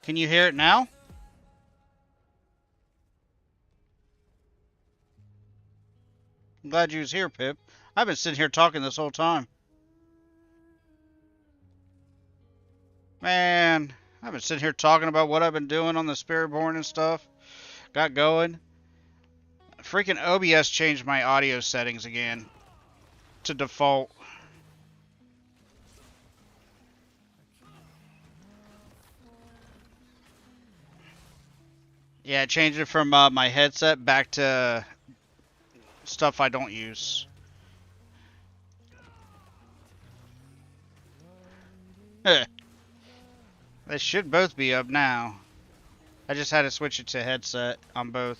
Can you hear it now? I'm glad you was here, Pip. I've been sitting here talking this whole time. Man, I've been sitting here talking about what I've been doing on the Spiritborn and stuff. Got going. Freaking OBS changed my audio settings again to default. Yeah, it changed it from my headset back to stuff I don't use. They should both be up now. I just had to switch it to headset on both.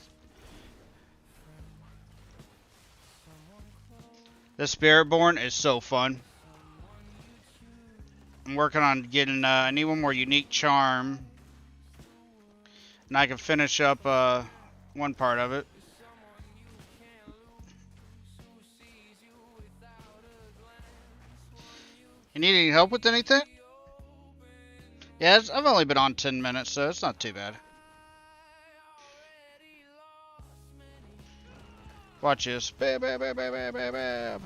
The Spiritborn is so fun. I'm working on getting, I need one more unique charm. And I can finish up one part of it. You need any help with anything? Yeah, I've only been on 10 minutes, so it's not too bad. Watch this. Bam, bam, bam, bam, bam, bam, bam.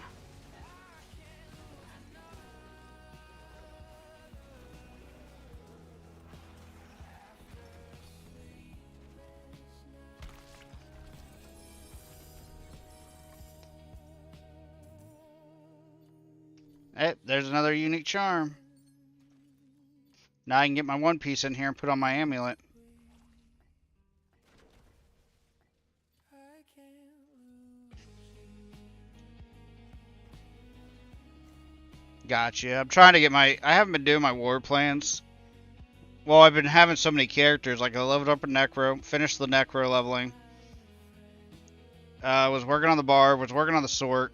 Hey, there's another unique charm. Now I can get my one piece in here and put on my amulet. Gotcha. I'm trying to get I haven't been doing my war plans. Well, I've been having so many characters. Like I leveled up a Necro, finished the Necro leveling. Was working on the Barb, was working on the Sork.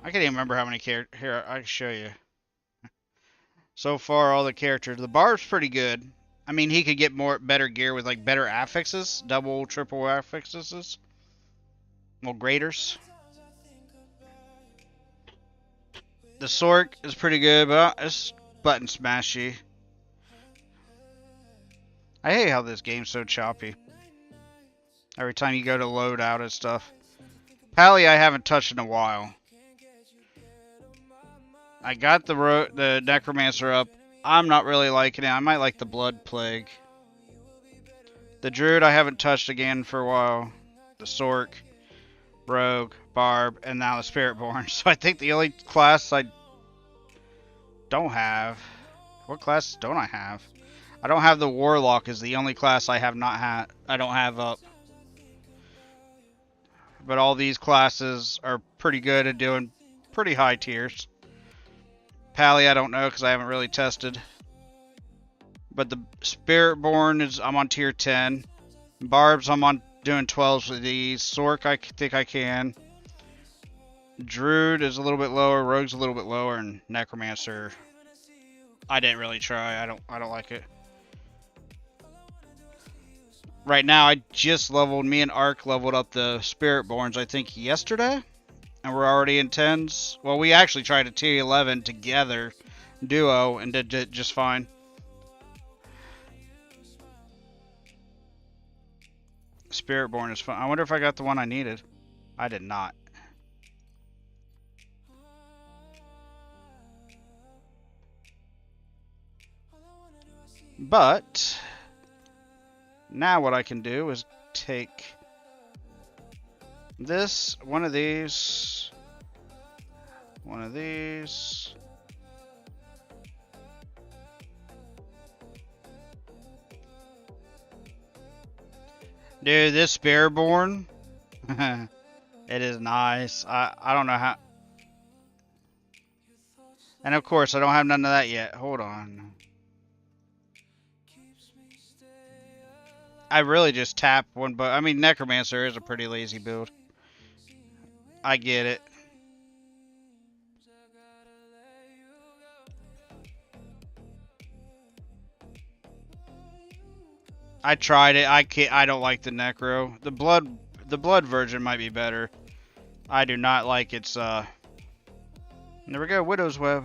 I can't even remember how many characters. Here, I can show you. So far, all the characters. The Barb's pretty good. I mean, he could get better gear with like better affixes, double, triple affixes. Well, graders. The Sork is pretty good, but it's button smashy. I hate how this game's so choppy. Every time you go to load out and stuff. Pally I haven't touched in a while. I got the Necromancer up. I'm not really liking it. I might like the Blood Plague. The Druid I haven't touched again for a while. The Sork, Rogue, Barb, and now the Spiritborn. So I think the only class I don't have... What class don't I have? I don't have the Warlock is the only class I have not had. I don't have up. But all these classes are pretty good at doing pretty high tiers. Pally I don't know because I haven't really tested. But the Spiritborn is I'm on tier 10. Barbs I'm on doing 12s with these. Sork I think I can. Druid is a little bit lower. Rogue's a little bit lower, and Necromancer I didn't really try. I don't like it. Right now I just leveled. Me and Ark leveled up the Spiritborns I think yesterday. And we're already in 10s. Well, we actually tried a tier 11 together, duo, and did just fine. Spiritborn is fun. I wonder if I got the one I needed. I did not. But now what I can do is take this, one of these, Dude, this Spiritborn, it is nice. I don't know how. And of course, I don't have none of that yet. Hold on. I really just tap one, but I mean, Necromancer is a pretty lazy build. I get it. I tried it. I don't like the Necro. The blood version might be better. I do not like its there we go, Widow's Web.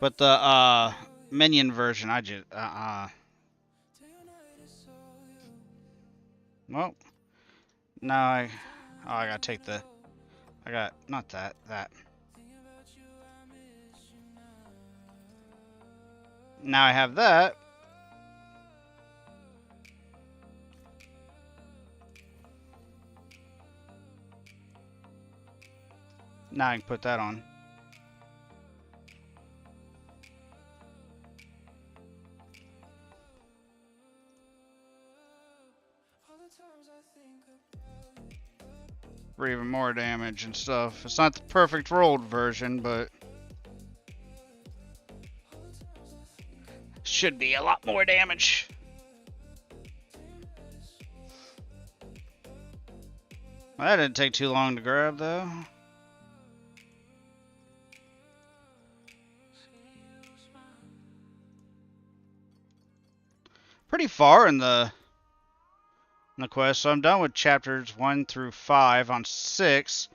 But the minion version, I just well, now I gotta take the not that. Now I have that. Now I can put that on. For even more damage and stuff. It's not the perfect rolled version, but should be a lot more damage. Well, that didn't take too long to grab, though. Pretty far in the quest, so I'm done with chapters 1 through 5. On 6,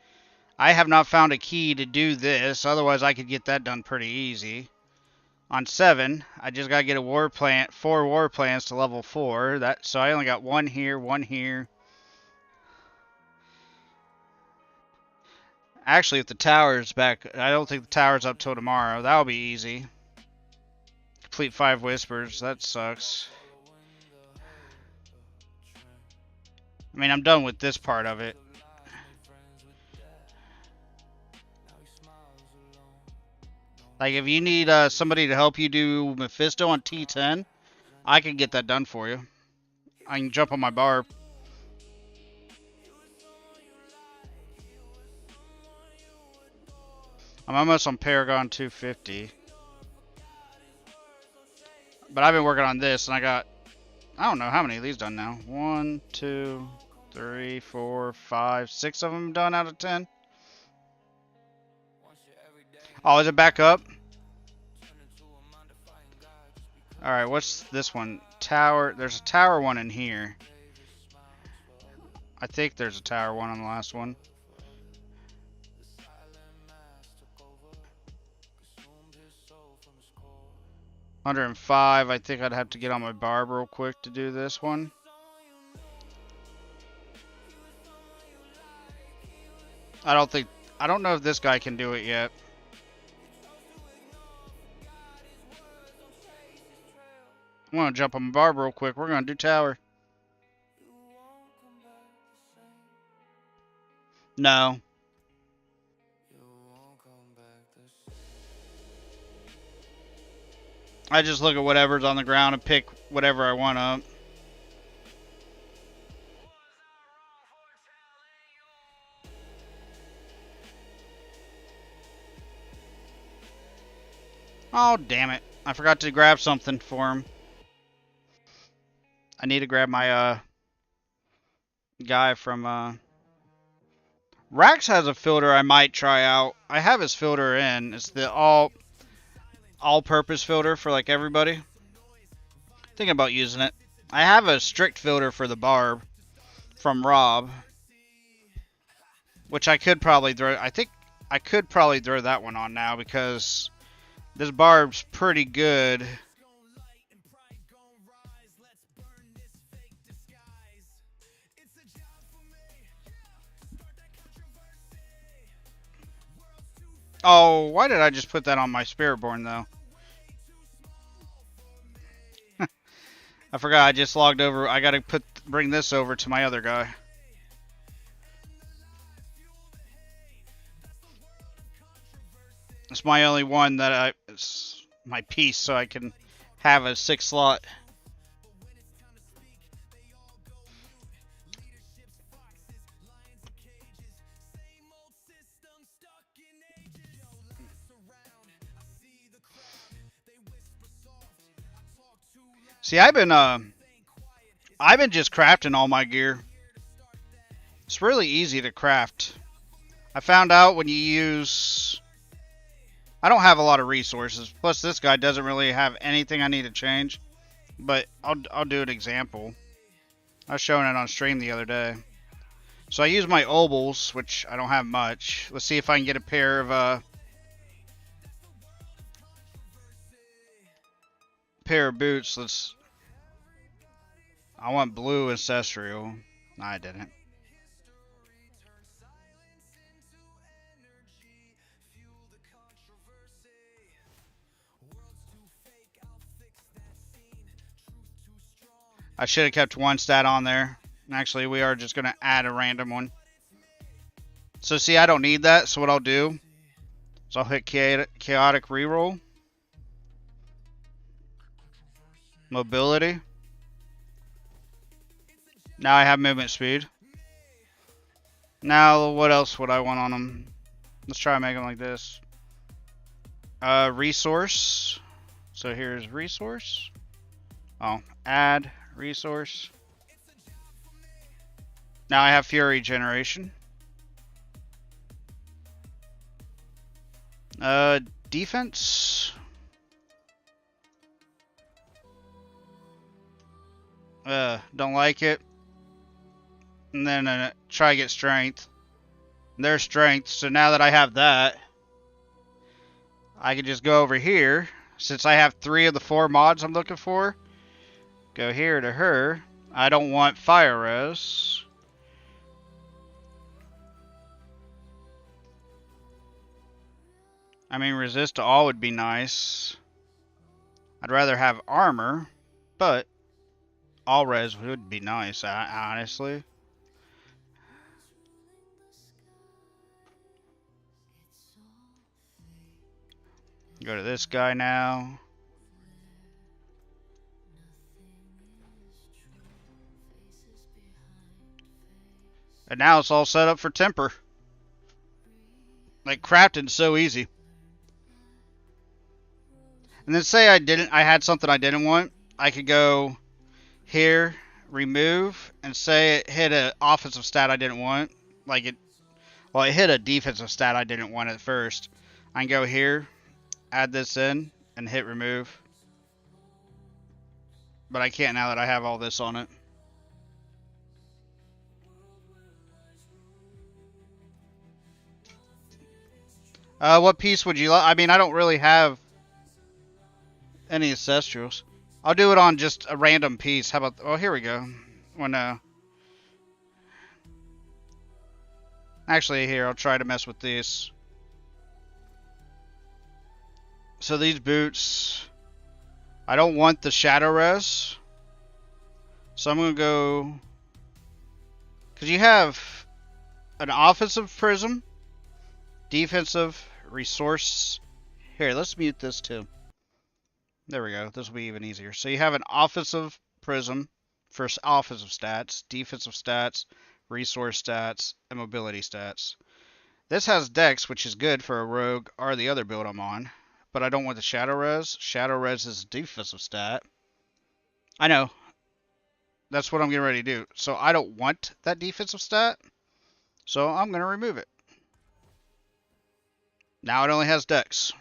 I have not found a key to do this, otherwise I could get that done pretty easy. On 7, I just gotta get a war plant, 4 war plants to level 4. So I only got 1 here, 1 here. Actually, if the tower's back, I don't think the tower's up till tomorrow. That'll be easy. Complete 5 whispers. That sucks. I mean, I'm done with this part of it. Like, if you need somebody to help you do Mephisto on T10, I can get that done for you. I can jump on my barb. I'm almost on Paragon 250. But I've been working on this, and I don't know how many of these done now. 1, 2, 3, 4, 5, 6 of them done out of 10. Oh, is it back up? Alright, what's this one? Tower. There's a tower one in here. I think there's a tower one on the last one. $105. I think I'd have to get on my barb real quick to do this one. I don't know if this guy can do it yet. I'm gonna jump on my barb real quick. We're gonna do tower. No. I just look at whatever's on the ground and pick whatever I want up. Oh, damn it. I forgot to grab something for him. I need to grab my guy from Rax has a filter I might try out. I have his filter in. It's the all-purpose filter for like everybody. Thinking about using it. I have a strict filter for the barb from Rob, which I could probably throw. I think I could probably throw that one on now because this barb's pretty good. Oh, why did I just put that on my Spiritborn though? I forgot I just logged over. I gotta bring this over to my other guy. It's my only one that it's my piece, so I can have a 6 slot. See, I've been just crafting all my gear. It's really easy to craft. I found out when you use, I don't have a lot of resources. Plus, this guy doesn't really have anything I need to change. But I'll do an example. I was showing it on stream the other day. So I use my obols, which I don't have much. Let's see if I can get a pair of pair of boots. I want blue ancestral. No, I didn't. I should have kept one stat on there. Actually, we are just going to add a random one. So see, I don't need that. So what I'll do is I'll hit chaotic reroll. Mobility. Now I have movement speed. Now what else would I want on them? Let's try and make them like this. Resource. So here's resource. Oh, add resource. Now I have fury generation. Defense. Don't like it. And then try to get strength. There's strength. So now that I have that, I can just go over here. Since I have 3 of the 4 mods I'm looking for, go here to her. I don't want fire res. I mean, resist to all would be nice. I'd rather have armor, but all res would be nice, honestly. Go to this guy now. And now it's all set up for temper. Like, crafting's so easy. And then say I had something I didn't want. I could go here, remove, and say it hit an offensive stat I didn't want. It hit a defensive stat I didn't want at first. I can go here, add this in, and hit remove. But I can't now that I have all this on it. What piece would you like? I mean, I don't really have any ancestrals. I'll do it on just a random piece. How about... Oh, here we go. Actually, here, I'll try to mess with these. So these boots... I don't want the shadow res. So I'm going to go... Because you have an offensive prism, defensive, resource... Here, let's mute this too. There we go. This will be even easier. So you have an offensive prism for offensive stats, defensive stats, resource stats, and mobility stats. This has dex, which is good for a rogue or the other build I'm on, but I don't want the shadow res. Shadow res is a defensive stat. I know. That's what I'm getting ready to do. So I don't want that defensive stat, so I'm going to remove it. Now it only has dex.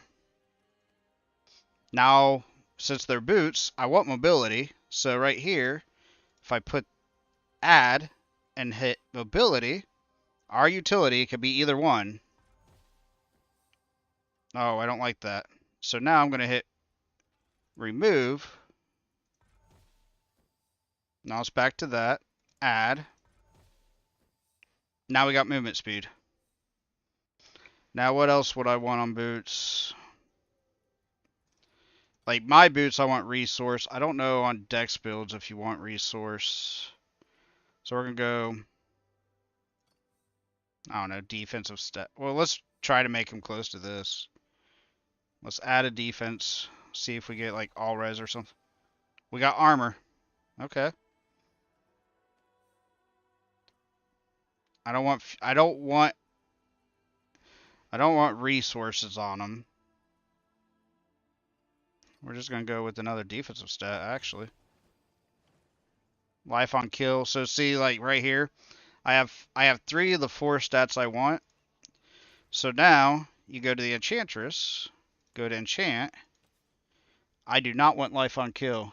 Now, since they're boots, I want mobility. So right here, if I put add and hit mobility, our utility could be either one. Oh, I don't like that. So now I'm going to hit remove. Now it's back to that. Add. Now we got movement speed. Now what else would I want on boots? Like my boots, I want resource. I don't know on dex builds if you want resource. So we're going to go, I don't know, defensive stat. Well, let's try to make him close to this. Let's add a defense. See if we get like all res or something. We got armor. Okay. I don't want resources on them. We're just going to go with another defensive stat, actually. Life on kill. So see, like right here, I have 3 of the 4 stats I want. So now you go to the enchantress, go to enchant. I do not want life on kill.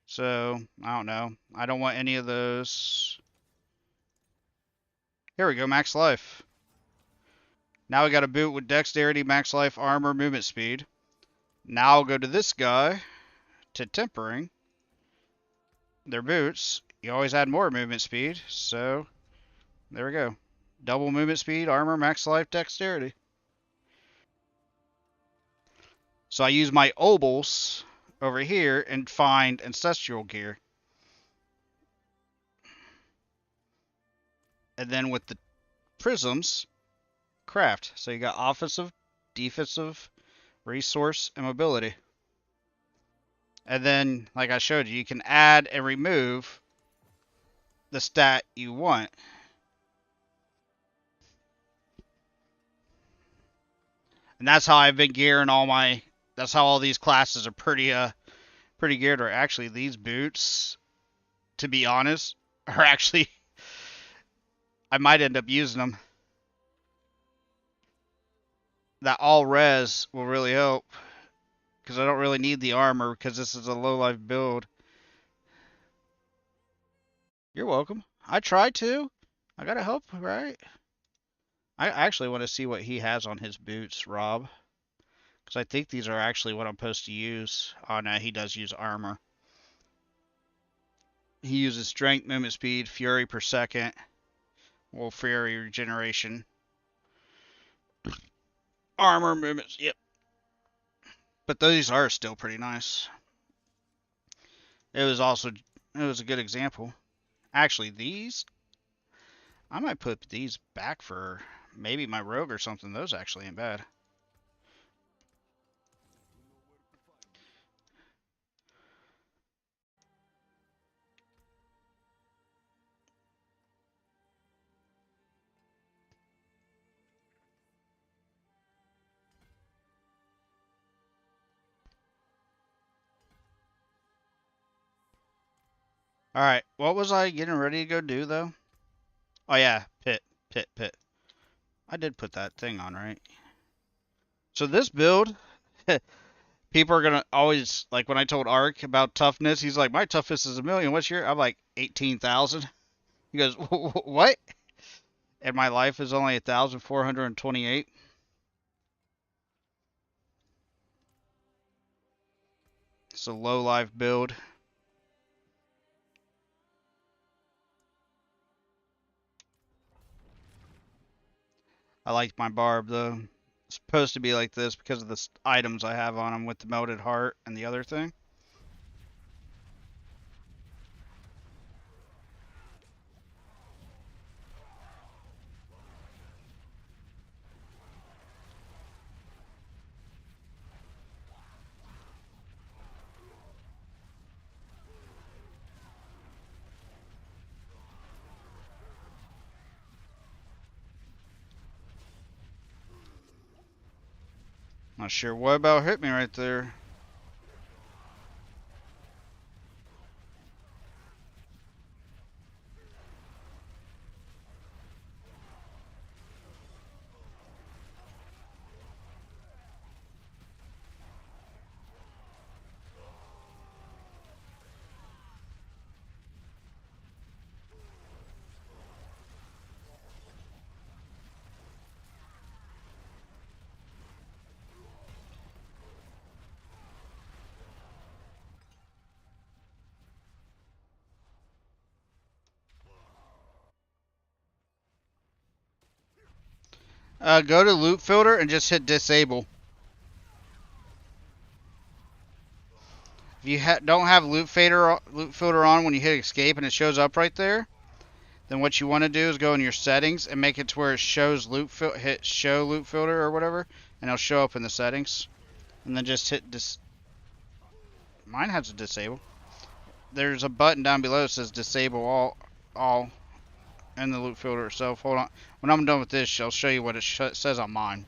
So I don't know. I don't want any of those. Here we go, max life. Now we got a boot with dexterity, max life, armor, movement speed. Now I'll go to this guy to tempering their boots. You always add more movement speed, so there we go. Double movement speed, armor, max life, dexterity. So I use my obols over here and find ancestral gear. And then with the prisms, craft. So you got offensive, defensive, resource, and mobility. And then, like I showed you, you can add and remove the stat you want. And that's how I've been gearing all my. That's how all these classes are pretty geared. Or actually, these boots, to be honest, are actually I might end up using them. That all res will really help because I don't really need the armor because this is a low life build. You're welcome. I try to. I gotta help, right? I actually want to see what he has on his boots, Rob, because I think these are actually what I'm supposed to use. Oh no, he does use armor. He uses strength, movement speed, fury per second, well, fury regeneration, armor, movements. Yep. But these are still pretty nice. It was a good example. Actually, these I might put these back for maybe my rogue or something. Those actually ain't bad. All right, what was I getting ready to go do though? Oh yeah, pit. I did put that thing on, right? So this build, people are gonna always like when I told Ark about toughness. He's like, my toughness is 1,000,000. What's your? I'm like 18,000. He goes, what? And my life is only 1,428. It's a low life build. I like my barb though. It's supposed to be like this because of the items I have on them with the melted heart and the other thing. Not sure what about hit me right there. Go to loot filter and just hit disable. If you don't have loot filter on when you hit escape and it shows up right there, then what you want to do is go in your settings and make it to where it shows hit show loot filter or whatever, and it'll show up in the settings. And then just hit Mine has a disable. There's a button down below that says disable all in the loot filter itself. Hold on. When I'm done with this, I'll show you what it says on mine.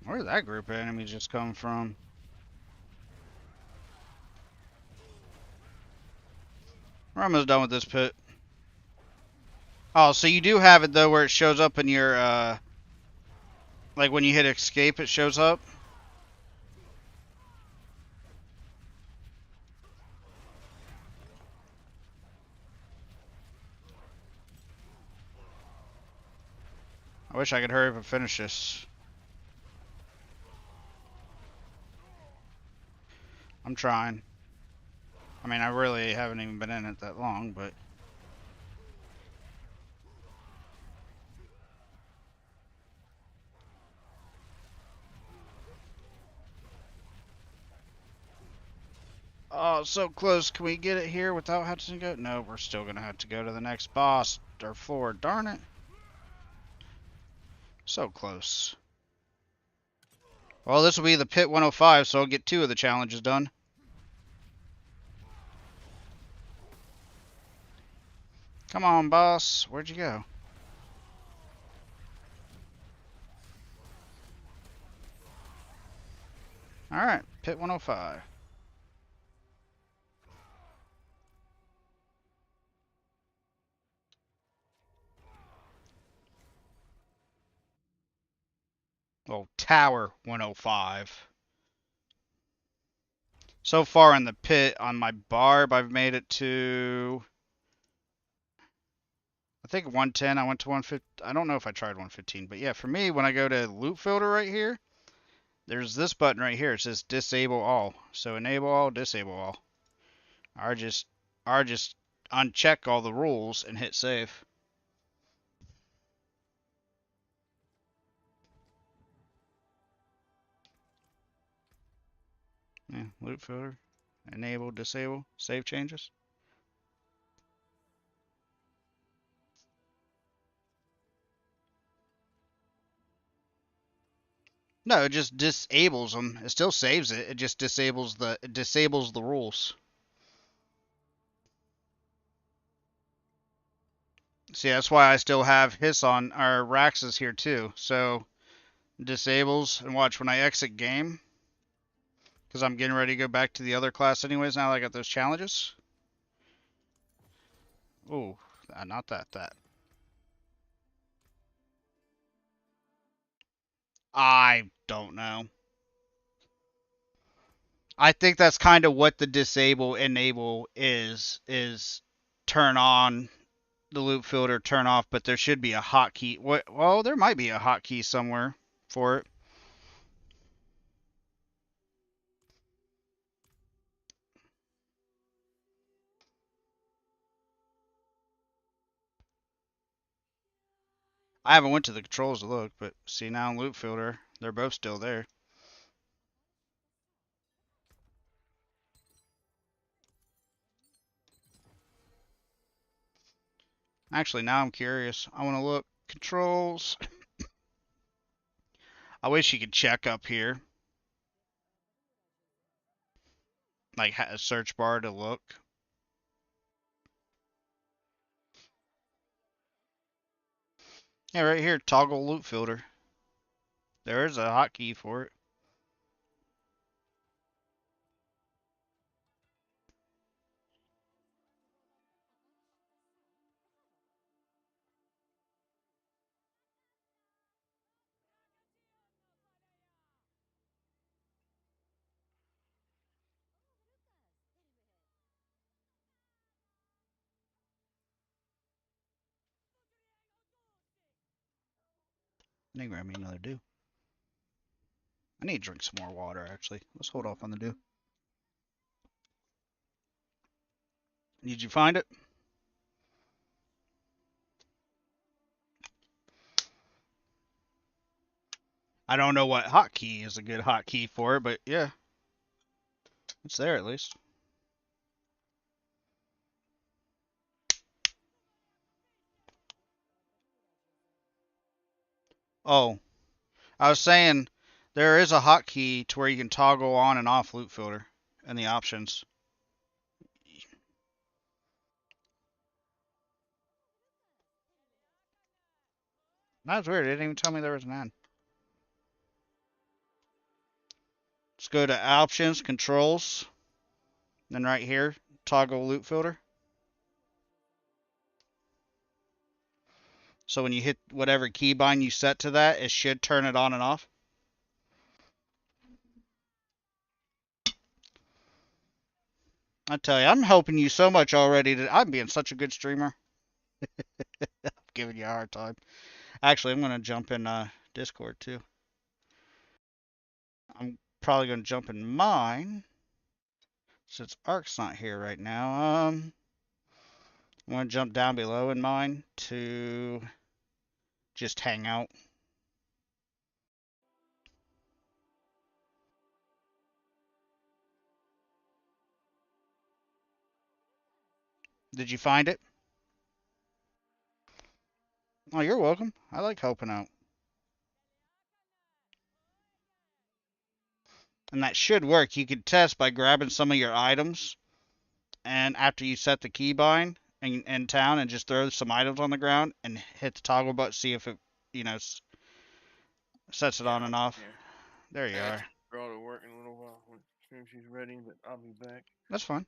Where did that group of enemies just come from? almost done with this pit. Oh, so you do have it though where it shows up in your, like when you hit escape it shows up? I wish I could hurry up and finish this. I'm trying. I mean, I really haven't even been in it that long, but... Oh, so close. Can we get it here without having to go? No, we're still going to have to go to the next boss or floor. Darn it. So close. Well, this will be the pit 105, so I'll get 2 of the challenges done. Come on, boss. Where'd you go? Alright, pit 105. Oh, Tower 105. So far in the pit, on my barb, I've made it to... I think 110. I went to 150. I don't know if I tried 115, but yeah, for me, when I go to loot filter right here, there's this button right here. It says disable all. So enable all, disable all. Or just uncheck all the rules and hit save. Yeah, loot filter, enable, disable, save changes. No, it just disables them. It still saves it. It just disables the rules. See, that's why I still have his on, or Rax's here too. So disables, and watch when I exit game, because I'm getting ready to go back to the other class anyways now that I got those challenges. Ooh, not that. I don't know. I think that's kind of what the disable enable is turn on the loop filter, turn off, but there should be a hotkey. Well, there might be a hotkey somewhere for it. I haven't went to the controls to look, but see now in loop filter, they're both still there. Actually, now I'm curious. I want to look controls. I wish you could check up here, like a search bar to look. Yeah, right here, toggle loop filter. There is a hotkey for it. I think grab me another dew. I need to drink some more water, actually. Let's hold off on the dew. Did you find it? I don't know what hotkey is a good hotkey for it, but yeah. It's there at least. Oh, I was saying there is a hotkey to where you can toggle on and off loop filter in the options. That's weird. It didn't even tell me there was an ad. Let's go to options, controls, then right here, toggle loop filter. So when you hit whatever keybind you set to that, it should turn it on and off. I tell you, I'm helping you so much already that I'm being such a good streamer. I'm giving you a hard time. Actually, I'm gonna jump in Discord too. I'm probably gonna jump in mine since Ark's not here right now. I'm gonna jump down below in mine to just hang out. Did you find it? Oh, you're welcome. I like helping out. And that should work. You could test by grabbing some of your items, and after you set the keybind in town, and just throw some items on the ground and hit the toggle button, see if it, you know, sets it Yeah, on and off. yeah. There I you got are. to girl to work in a little while as soon as she's ready, but I'll be back. That's fine.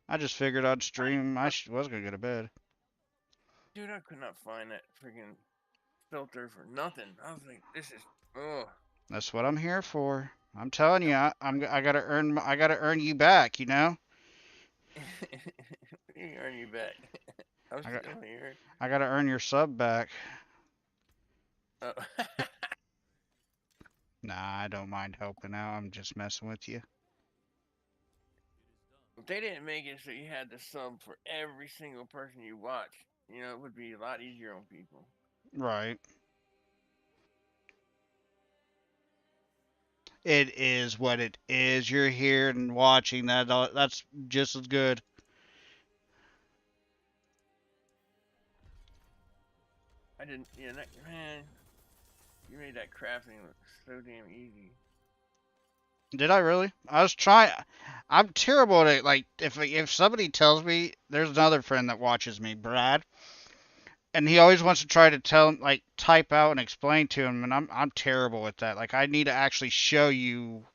I just figured I'd stream. I I, was gonna go to bed. dude, I could not find that freaking filter for nothing. I was like, this is, oh. That's what I'm here for. I'm telling you, I gotta earn you back. You know. You earn you back. I'm I got still here. I gotta earn your sub back. Oh. Nah, I don't mind helping out. I'm just messing with you. If they didn't make it so you had to sub for every single person you watch, it would be a lot easier on people. Right. It is what it is. You're here and watching that. That's just as good. I didn't, man, you made that crafting look so damn easy. Did I really? I was trying. I'm terrible at it. Like if somebody tells me, there's another friend that watches me, Brad, and he always wants to try to tell, like, type out and explain to him, and I'm terrible at that. Like I need to actually show you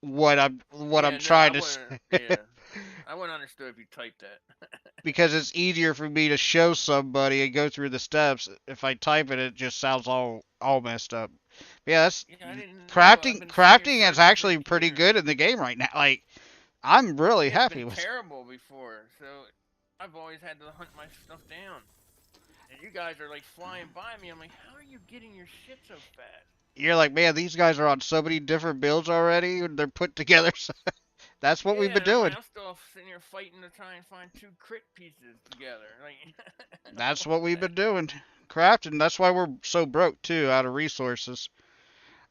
what I'm Yeah, no, I trying to wouldn't, say. yeah. I wouldn't understand if you typed that. Because it's easier for me to show somebody and go through the steps. If I type it, it just sounds all messed up. But yeah, that's Yeah, I didn't know. I've crafting. been sitting here Crafting is searching for actually pretty gear. good in the game right now. Like I'm really Yeah, it's been happy with. terrible before, so I've always had to hunt my stuff down. And you guys are like flying by me. I'm like, how are you getting your shit so fast? You're like, man, these guys are on so many different builds already, and they're put together. So that's what we've Yeah, been and I'm like, doing. I'm still sitting here fighting to try and find two crit pieces together. Like, That's what what we've the been doing. Crafting. That's why we're so broke too, out of resources.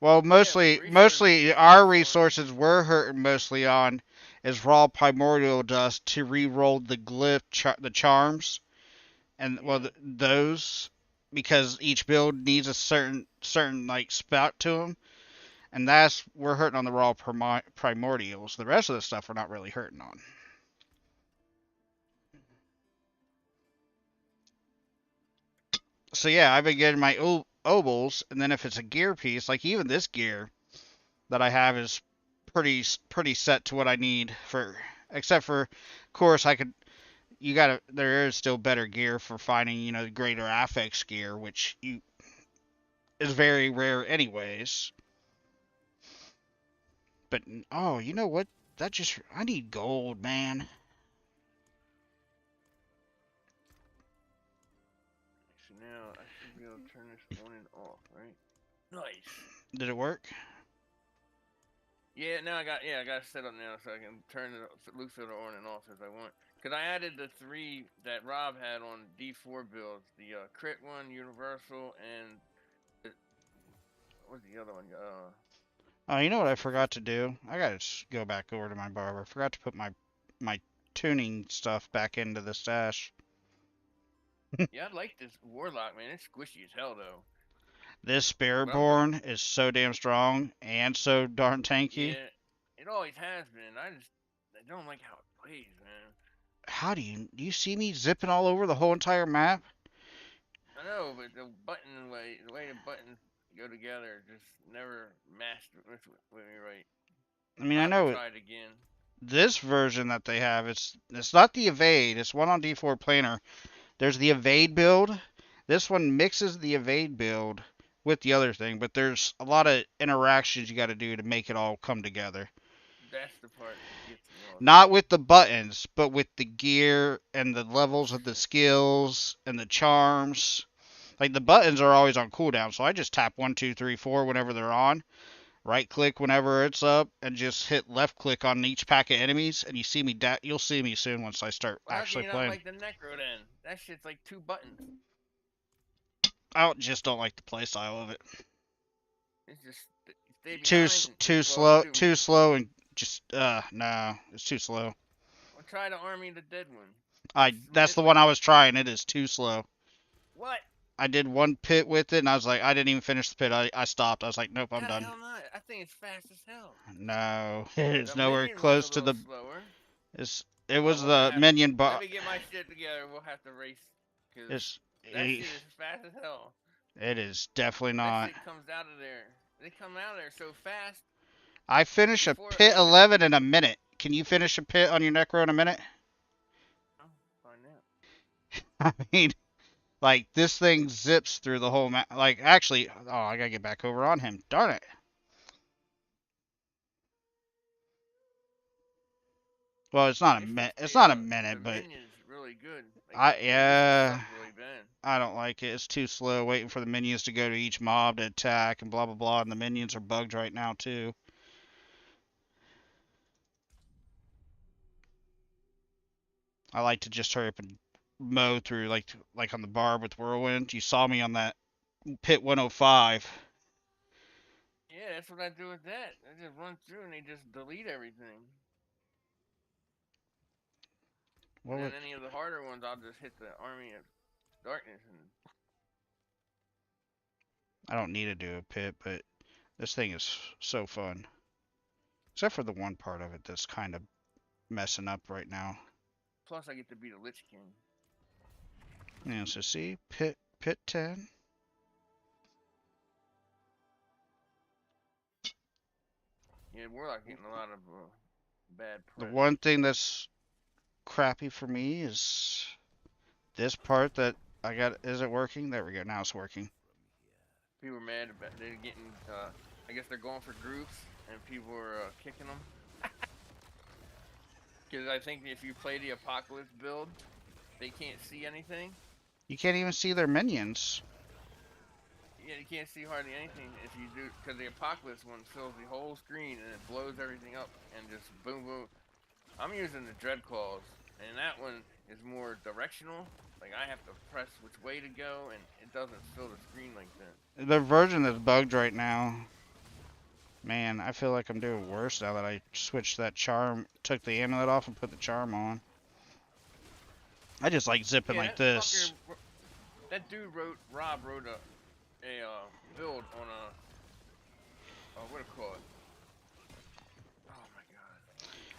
Well, Yeah, resources mostly is our for resources we're hurting mostly on is raw primordial dust to re-roll the the charms, and well, yeah. those, because each build needs a certain like spout to them, and that's we're hurting on the raw primordials. The rest of the stuff we're not really hurting on. So yeah, I've been getting my obols, and then if it's a gear piece, like even this gear that I have is pretty set to what I need for. Except for, of course, there is still better gear for finding, greater affix gear, which is very rare anyways. But oh, you know what? I need gold, man. So now I should be able to turn this on and off, right? Nice. Did it work? Yeah, now I got it set up now so I can turn the loop filter on and off as I want. Cause I added the three that Rob had on D4 builds: the crit one, universal, and the, what's the other one? Oh, you know what I What's this? forgot to do? I gotta go back over to my barber. I forgot to put my tuning stuff back into the stash. Yeah, I like this warlock, man. It's squishy as hell though. This But I'm going. Spiritborn is so damn strong and so darn tanky. Yeah, it always has been. I don't like how it plays, man. How do you see me zipping all over the whole entire map? I know, but the way the buttons go together, just never matched with me right. I mean, I'll I have to know try it again. this version that they have, it's not the evade. It's one on D4 planar. There's the evade build, This one mixes the evade build with the other thing, but there's a lot of interactions you got to do to make it all come together. That's the part that gets me all the Not time. with the buttons, but with the gear and the levels of the skills and the charms. Like the Yeah. buttons are always on cooldown, so I just tap 1, 2, 3, 4 whenever they're on. Right click whenever it's up, and just hit left click on each pack of enemies, and you see me. You'll see me soon once I start Well, how can actually you not playing. like the Necro then? That shit's like 2 buttons. Just don't like the playstyle of it. It's just stay Too behind. too Well, slow, shoot. too slow, and just no, it's too slow. Well, try the Army of the Dead one. That's It's the one like I was trying. It is too slow. what? I did one pit with it, and I was like, I didn't even finish the pit. I stopped. I was like, nope, I'm How the done. hell not? I think it's fast as hell. No, it is The nowhere minion one's a close to little the. slower. It Oh, was we're gonna the have. minion Let bar. me get my shit together. We'll have to race, cause It's that it shit is fast as hell. is definitely That not. shit comes out of there. They come out of there so fast. I finish a Before I pit even 11 in a minute. Can you finish a pit on your Necro in a minute? oh, find out. I mean, like this thing zips through the whole map. Like actually, oh, I gotta get back over on him. Darn it. Well, it's not a It's minute. just It's not a minute, the but minion's really good. I They just yeah. suck really bad. I don't like it. It's too slow waiting for the minions to go to each mob to attack and blah blah blah. And the minions are bugged right now too. I like to just hurry up and mow through like on the barb with whirlwind. You saw me on that pit 105. Yeah, that's what I do with that. I just run through and they just delete everything. And What then would, any of the harder ones, I'll just hit the Army of Darkness and I don't need to do a pit, but this thing is so fun. Except for the one part of it that's kind of messing up right now. plus I get to be the Lich King. Yeah, so see, pit 10. Yeah, Warlock getting a lot of bad The press. one thing that's crappy for me is this part that I got isn't working. There we go. Now it's working. People are mad about they're getting. I guess they're going for groups and people are kicking them. Because I think if you play the Apocalypse build, they can't see anything. You can't even see their minions. Yeah, you can't see hardly anything if you do, because the Apocalypse one fills the whole screen and it blows everything up and just boom boom. I'm using the Dread Claws, and that one is more directional. Like I have to press which way to go, and it doesn't fill the screen like that. The version that's bugged right now. Man, I feel like I'm doing worse now that I switched that charm, took the amulet off and put the charm on. I just like zipping Yeah, like that this. fucker, that dude Rob wrote a build on what do you call it? Oh my god.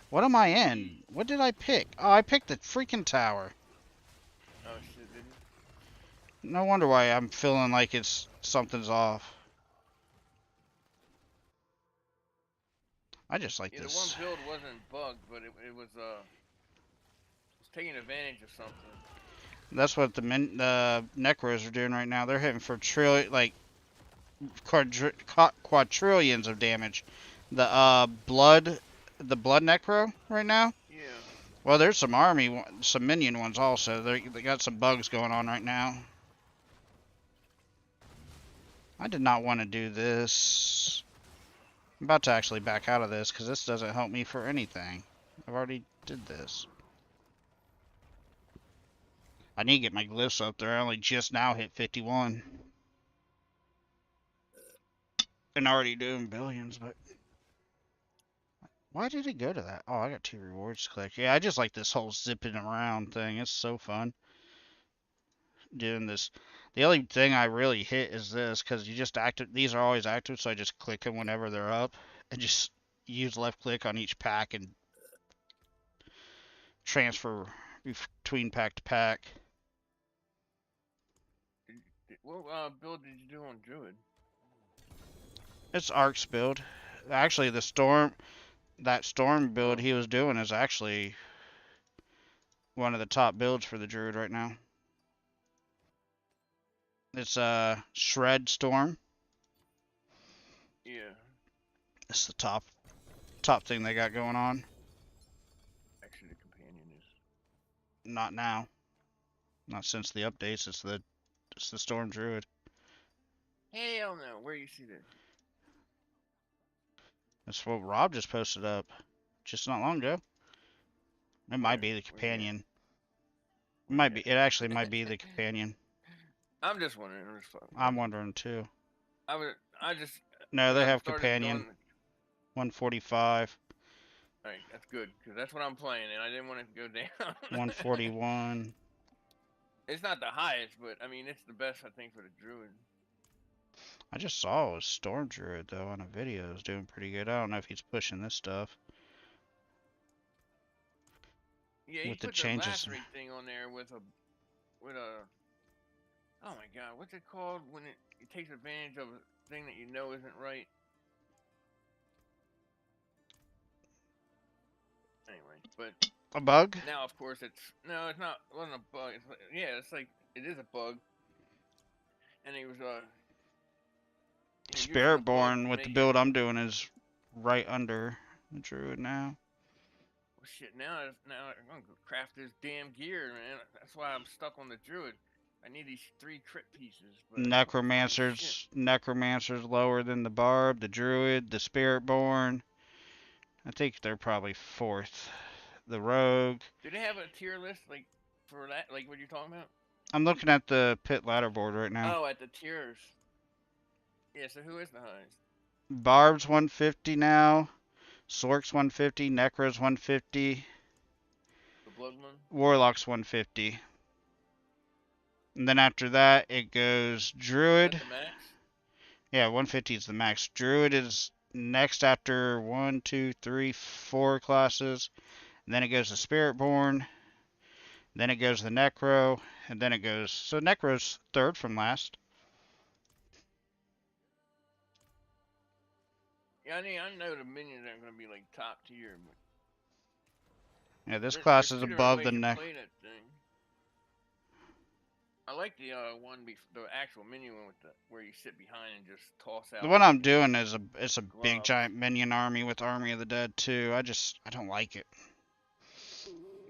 What am I The in? What did I pick? Oh, I picked the freaking tower. oh shit, didn't No wonder why I'm feeling like something's off. I just like yeah, the one this. build wasn't bugged, but it was taking advantage of something. That's what the Necros are doing right now. They're hitting for quadrillions of damage. The blood Necro right now. Yeah. Well, there's some minion ones also. They got some bugs going on right now. I did not want to do this. I'm about to actually back out of this because this doesn't help me for anything. I've already did this. I need to get my glyphs up there. I only just now hit 51. And already doing billions, but why did it go to that? Oh, I got 2 rewards to collect. Yeah, I just like this whole zipping around thing. It's so fun doing this. The only thing I really hit is this because you just active. These are always active, so I just click them whenever they're up, and just use left click on each pack and transfer between pack to pack. What build did you do on Druid? It's Ark's build. Actually, that storm build Oh, he was doing is actually one of the top builds for the druid right now. It's a Shred Storm. Yeah. It's the top thing they got going on. Actually, the companion is. Not now. Not since the updates. It's the Storm Druid. Hell no. Where you see that? That's what Rob just posted up just not long ago. It might be the companion. It might be. It actually might be the companion. I'm just wondering. I'm wondering too. I just. No, When they I have started companion. doing. 145. Alright, that's good, because that's what I'm playing, and I didn't want it to go down. 141. It's not the highest, but I mean, it's the best, I think, for the druid. I just saw a Storm Druid though on a video. It was doing pretty good. I don't know if he's pushing this stuff. Yeah, he With the put the changes. lacerate thing on there with a. Oh my god, what's it called when it takes advantage of a thing that you know isn't right? Anyway, but A bug? now of course it's it's not. It wasn't a bug. It's like it is a bug, and he was using the bug Spiritborn to with the make it. build I'm doing is right under the Druid now. Well, shit, now I'm gonna go craft this damn gear, man. That's why I'm stuck on the druid. I need these 3 crit pieces, but I can't find shit. Necromancer's lower than the Barb, the Druid, the Spiritborn. I think they're probably fourth. The Rogue. Do they have a tier list like for that? Like what you're talking about? I'm looking at the pit ladder board right now. Oh, at the tiers. Yeah. So who is the highest? Barb's 150 now. Sork's 150. Necro's 150. The blood one. Warlock's 150. And then after that, it goes Druid. Is that the max? Yeah, 150 is the max. Druid is next after 1, 2, 3, 4 classes. And then it goes to Spiritborn. Then it goes the Necro. And then it goes. So Necro's third from last. Yeah, I know the minions aren't gonna be like top tier, but Yeah, this class there's is 2 different above ways the to Necro. play that thing. I like the the actual minion one with the where you sit behind and just toss out. The one I'm doing is it's a big gloves. giant minion army with Army of the Dead too. I don't like it.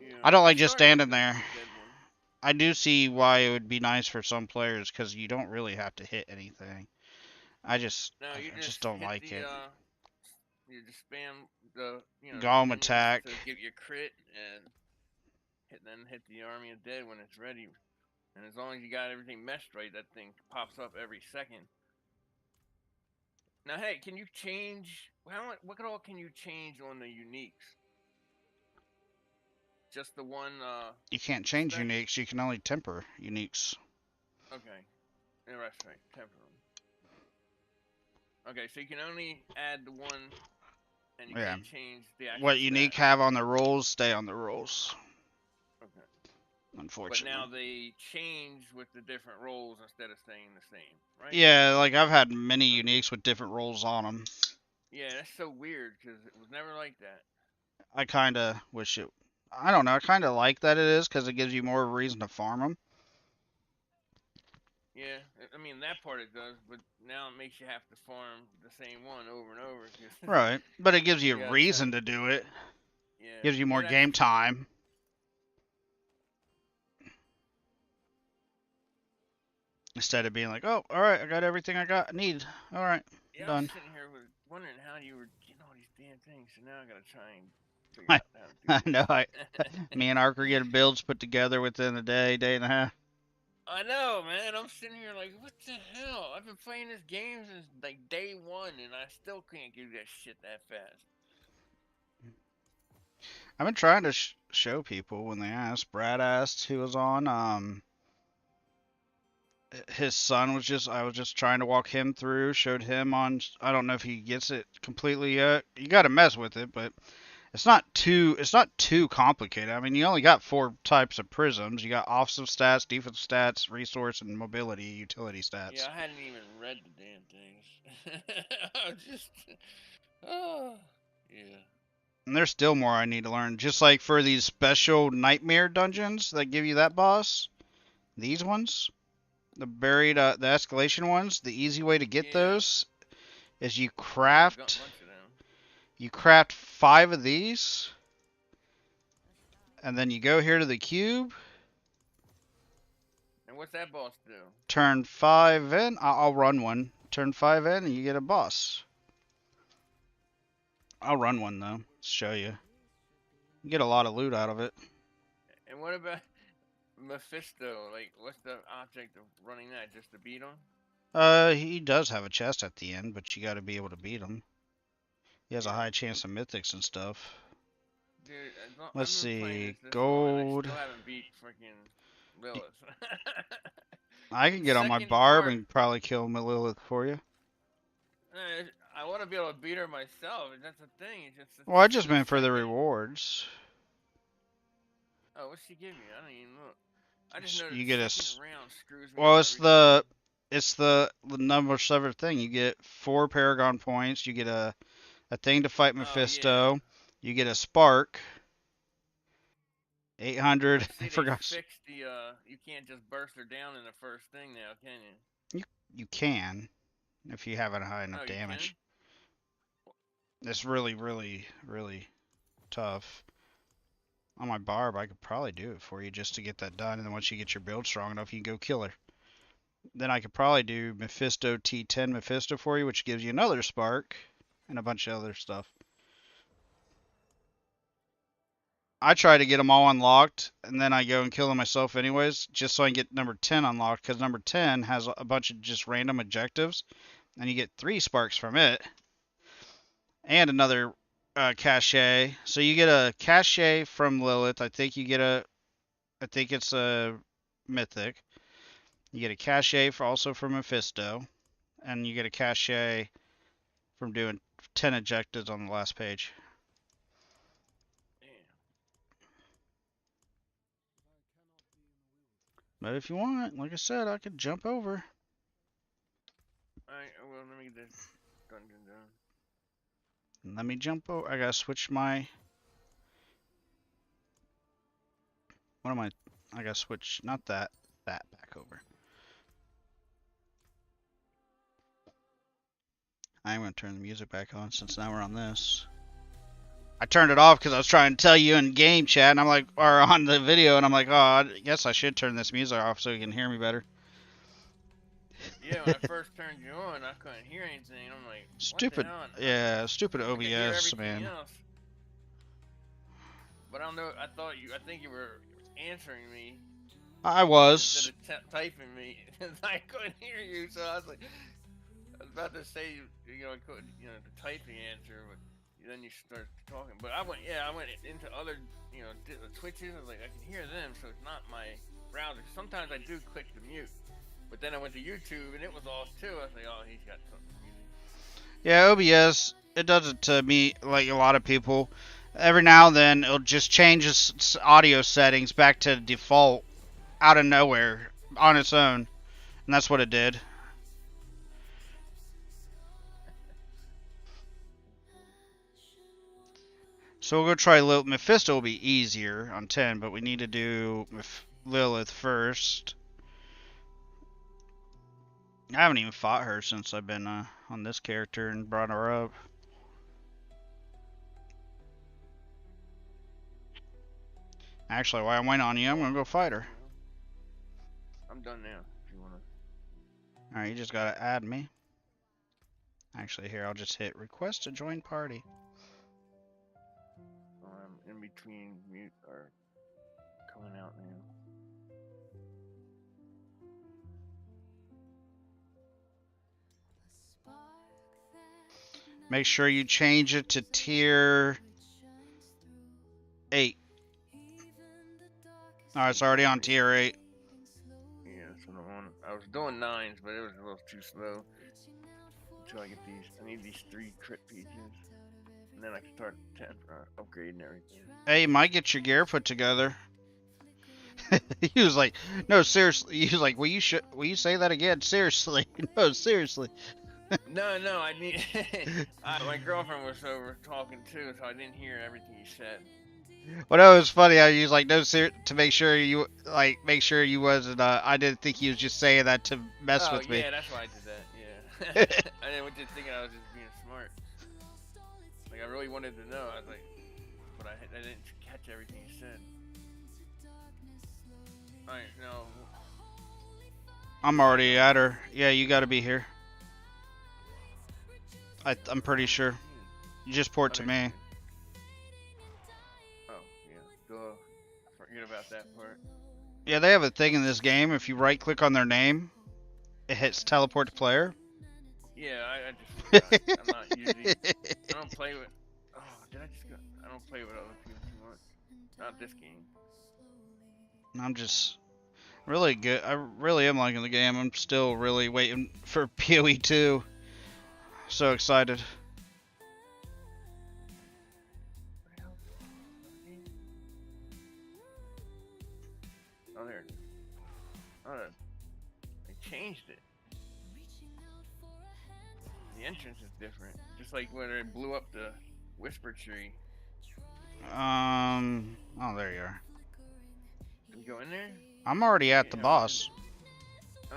Yeah, I don't like just started with standing the there. dead one. I do see why it would be nice for some players because you don't really have to hit anything. I just don't hit like the it. you just spam the Golem minions attack. to give you crit and then hit the Army of Dead when it's ready. And as long as you got everything meshed right, that thing pops up every second. Now, hey, can you change? What all can you change on the uniques? Just the one. You can't change spec? uniques. You can only temper uniques. Okay, yeah, that's right. Temper them. Okay, so you can only add the one, and you can't change the actual. What unique stats. have on the rules, stay on the rules. Okay. Unfortunately. But now they change with the different roles instead of staying the same, right? Yeah, like I've had many uniques with different roles on them. Yeah, that's so weird because it was never like that. I kind of wish it. I don't know. I kind of like that it is because it gives you more reason to farm them. Yeah, I mean that part it does, but now it makes you have to farm the same one over and over. Right, but it gives you a Yeah, reason to do it. Yeah. Gives you more that's game true. time. Instead of being like, oh, all right, I got everything I need. All right, Yeah, done. I'm sitting here wondering how you were getting all these damn things, so now I gotta try and figure out how to do I this. know. Me and Ark are getting builds put together within a day, day and a half. I know, man. I'm sitting here like, what the hell? I've been playing this game since like day 1, and I still can't do that shit that fast. I've been trying to show people when they ask. Brad asked who was on. His son was I was just trying to walk him through. Showed him on. I don't know if he gets it completely yet. You got to mess with it, but it's not too complicated. I mean, you only got 4 types of prisms. You got offensive stats, defensive stats, resource, and mobility, utility stats. Yeah, I hadn't even read the damn things. I was just, oh, yeah. And there's still more I need to learn. Just like for these special nightmare dungeons that give you that boss, these ones, The buried, the escalation ones. The easy way to get Yeah. those is I got a bunch of them. you craft 5 of these, and then you go here to the cube, And what's that boss do? turn 5 in. I'll run one. Turn 5 in, and you get a boss. I'll run one though. Show you. You get a lot of loot out of it. And what about Mephisto? Like, what's the object of running that? Just to beat him? He does have a chest at the end, but you got to be able to beat him. He has a Yeah. high chance of mythics and stuff. Dude, Let's I've been playing see, this long and I gold. still haven't beat freaking Lilith. I can get on my Second barb part, and probably kill Lilith for you. I want to be able to beat her myself. That's the thing. It's just Well, I just the meant for the second. rewards. Oh, what's she give me? I don't even look. I just know You the get second round screws me well, up every time. it's the number 7 thing. You get 4 Paragon points. You get a thing to fight Oh yeah. Mephisto. You get a spark. 800. I I see they forgot. fixed the you can't just burst her down in the first thing now, can you? You can if you have a high Oh, enough you can? damage. It's really, really, really tough. On my barb, I could probably do it for you just to get that done. And then once you get your build strong enough, you can go kill her. Then I could probably do Mephisto T10 Mephisto for you, which gives you another spark and a bunch of other stuff. I try to get them all unlocked, and then I go and kill them myself anyways, just so I can get number 10 unlocked, because number 10 has a bunch of just random objectives, and you get 3 sparks from it, and another cachet. So you get a cachet from Lilith. I think it's a mythic. You get a cachet also from Mephisto, and you get a cachet from doing 10 objectives on the last page. Damn. But if you want, like I said, I could jump over. Alright, well, let me get this dungeon done. Let me jump over. I gotta switch my. What am I? I gotta switch. Not that. That back over. I'm gonna turn the music back on since now we're on this. I turned it off because I was trying to tell you in game chat, and I'm like, or on the video, and I'm like, oh, I guess I should turn this music off so you can hear me better. Yeah, when I first turned you on, I couldn't hear anything. I'm like, Stupid, what the hell? yeah, stupid I could hear OBS, everything man. else. But I don't know. I think you were answering me I instead was. of typing me. I couldn't hear you, so I was like, I was about to say, I couldn't, the typing answer, but then you start talking. But I went into other, Twitches. I was like, I can hear them, so it's not my browser. Sometimes I do click the mute, but then I went to YouTube and it was off too. I was like, oh, he's got something muted. Yeah, OBS, it does it to me like a lot of people. Every now and then, it'll just change its audio settings back to default out of nowhere on its own. And that's what it did. So we'll go try Lilith. Mephisto will be easier on 10, but we need to do Lilith first. I haven't even fought her since I've been on this character and brought her up. Actually, while I'm waiting on you, I'm gonna go fight her. I'm done now. If you wanna. Alright, you just gotta add me. Actually, here, I'll just hit request to join party. I'm in between mute or coming out now. Make sure you change it to tier 8. Alright, it's already on tier 8. Yeah, that's what I'm on. I was doing 9s, but it was a little too slow. Until I get these. I need these 3 crit pieces. And then I can start upgrading everything. Hey, you might get your gear put together. He was like, no, seriously. He was like, will you say that again? Seriously. No, seriously. No, I need. My girlfriend was over talking too, so I didn't hear everything you said. Well, that was funny. I was like, no, sir, to make sure you wasn't. I didn't think he was just saying that to mess Oh with me. yeah, that's why I did that. Yeah. I didn't just thinking I was just being smart. Like I really wanted to know. I was like, but I didn't catch everything you said. All right, now. I'm Am I already going? at her. Yeah, you got to be here. I'm pretty Oh, sure. You just port oh, to there she me. is. Oh yeah, duh. Forget about that part. Yeah, they have a thing in this game. If you right click on their name, it hits teleport to player. Yeah, I just forgot. I'm not usually. I don't play with. Oh, did I just go? I don't play with other people too much. Not this game. I'm just really good. I really am liking the game. I'm still really waiting for PoE 2. So excited. Oh, there it is. Oh, they changed it. The entrance is different. Just like when they blew up the Whisper Tree. Oh, there you are. Can you go in there? I'm already at the Yeah, I'm in. boss. Oh,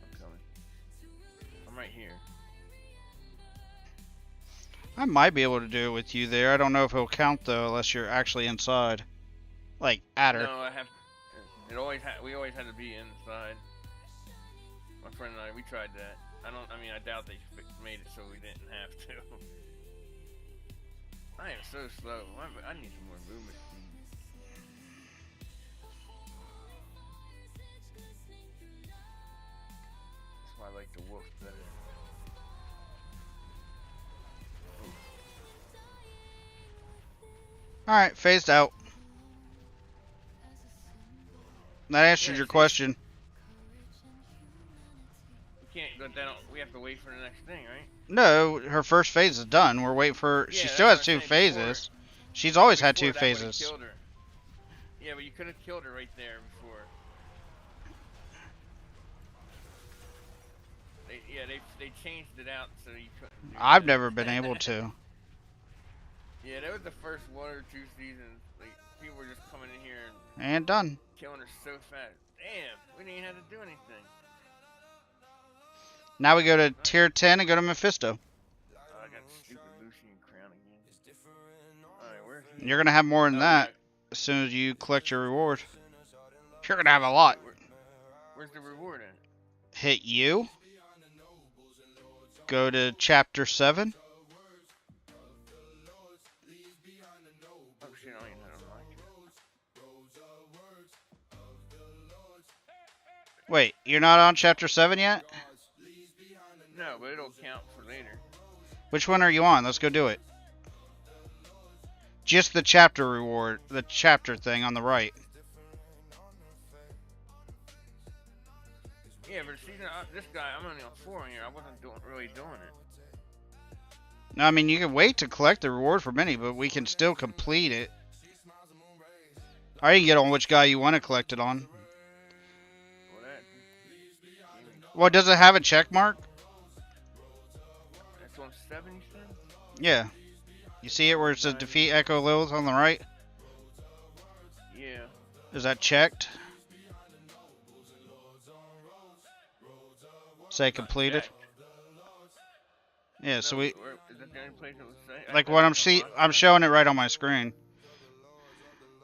I'm coming. I'm right here. I might be able to do it with you there. I don't know if it'll count though, unless you're actually inside, like at her. No, I have. We always had to be inside. My friend and I, we tried that. I mean, I doubt they made it so we didn't have to. I am so slow. I need some more movement speed. That's why I like the wolf better. All right, phased out. That answered Yeah, your see, question. we can't go down. We have to wait for the next thing, right? No, her first phase is done. We're waiting for. She Yeah, still that's what has I'm two saying. Before, phases. She's always had two before that would have phases. killed her. Yeah, but you could have killed her right there before. They changed it out so you couldn't do I've never been able that. to. Yeah, that was the first 1 or 2 seasons. Like people were just coming in here and And done. killing her so fast. Damn, we didn't even have to do anything. Now we go to Alright. tier 10 and go to Mephisto. Oh, I got stupid Lucian crown again. Alright, where's he You're at? gonna have more than Oh, that as soon as you collect your reward. You're gonna have a lot. wait, where's the reward at? Hit you. Go to chapter 7. Oh shit, I don't even know how to unlock it. Wait, you're not on chapter 7 yet? No, but it'll count for later. Which one are you on? Let's go do it. Just the chapter reward, the chapter thing on the right. Yeah, but season this guy, I'm only on 4 here. I wasn't really doing it. No, I mean you can wait to collect the reward for many, but we can still complete it. Or you can get on which guy you want to collect it on. Well, does it have a check mark? It's on 7, you said? Yeah. You see it where it says defeat Echo Lilith on the right? Yeah. Is that checked? Say completed. Yeah, so we Is that the only place it would say? like what I'm showing it right on my screen.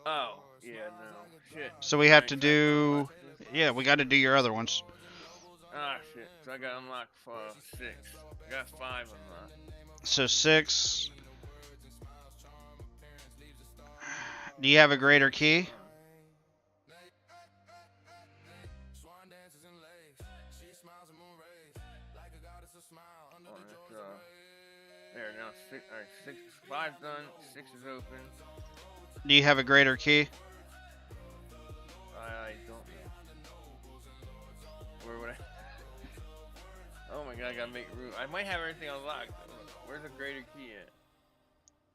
Oh, yeah, no. Shit. So we have to do yeah, we got to do your other ones. Ah, shit. So I got unlocked for 6. I got 5 unlocked. So 6. Do you have a greater key? There, now 6. Alright, 6. 5 done. 6 is open. Do you have a greater key? I don't know. Where would I? Oh my god, I gotta make room. I might have everything unlocked. Where's the greater key at?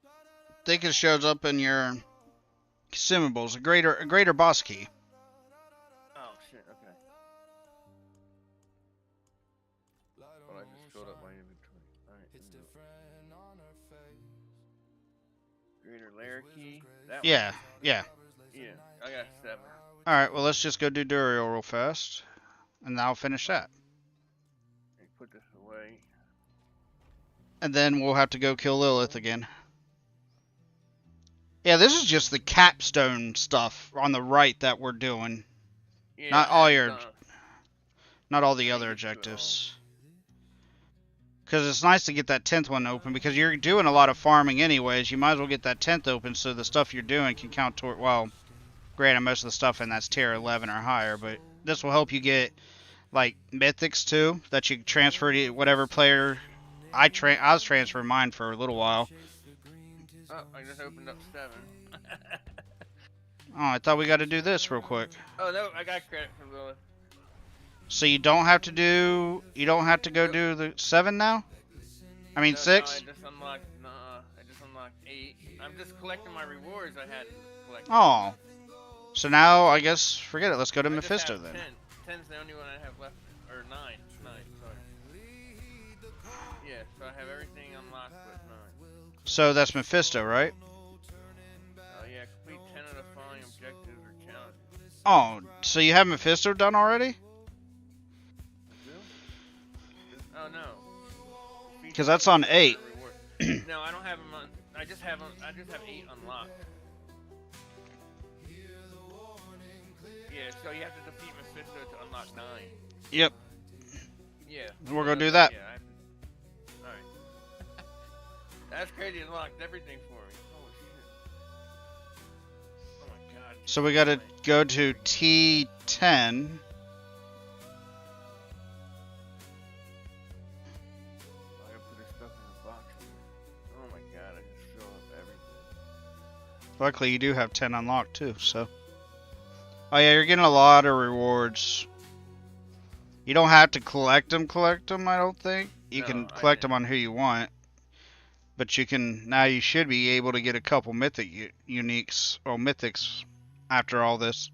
I think it shows up in your consumables. A greater boss key. Oh shit, okay. Well, I just filled up my inventory. Alright. Greater layer key. That Yeah, one. yeah. Yeah, I got 7. Alright, well, let's just go do Duriel real fast. And I'll finish that. And put this away. And then we'll have to go kill Lilith again. Yeah, this is just the capstone stuff on the right that we're doing. Yeah, Not I all hadn't your, done. not all the I other didn't get to it all. objectives. Because it's nice to get that 10th one open, because you're doing a lot of farming anyways. You might as well get that 10th open so the stuff you're doing can count toward, well, granted, most of the stuff in that's tier 11 or higher, but this will help you get, like, mythics too, that you can transfer to whatever player. I was transferring mine for a little while. Oh, I just opened up 7. Oh, I thought we got to do this real quick. Oh no, I got credit for Lilith. So you don't have to go do the 7 now? I mean, No, 6? I just unlocked. I just unlocked 8. I'm just collecting my rewards I hadn't collected. Oh. So now, I guess, forget it. Let's go to I Mephisto just have then. 10. 10's the only one I have left. Or 9. 9, sorry. Yeah, so I have everything unlocked but 9. So that's Mephisto, right? Oh yeah, complete 10 of the following objectives or challenges. Oh, so you have Mephisto done already? Oh no. Because that's on 8. No, I don't have them on. I just have 8 unlocked. Yeah, so you have to defeat Mephisto to unlock 9. Yep. Yeah. We're gonna do that. Yeah. Alright. That's crazy. It unlocked everything for me. Holy shit. Oh my god. So we gotta go to T10. I gotta put this stuff in a box. Oh my god, I just filled up everything. Luckily, you do have 10 unlocked too, so. Oh yeah, you're getting a lot of rewards. You don't have to collect them, I don't think. You can collect them on who you want. But you can, now you should be able to get a couple mythic uniques, or mythics, after all this.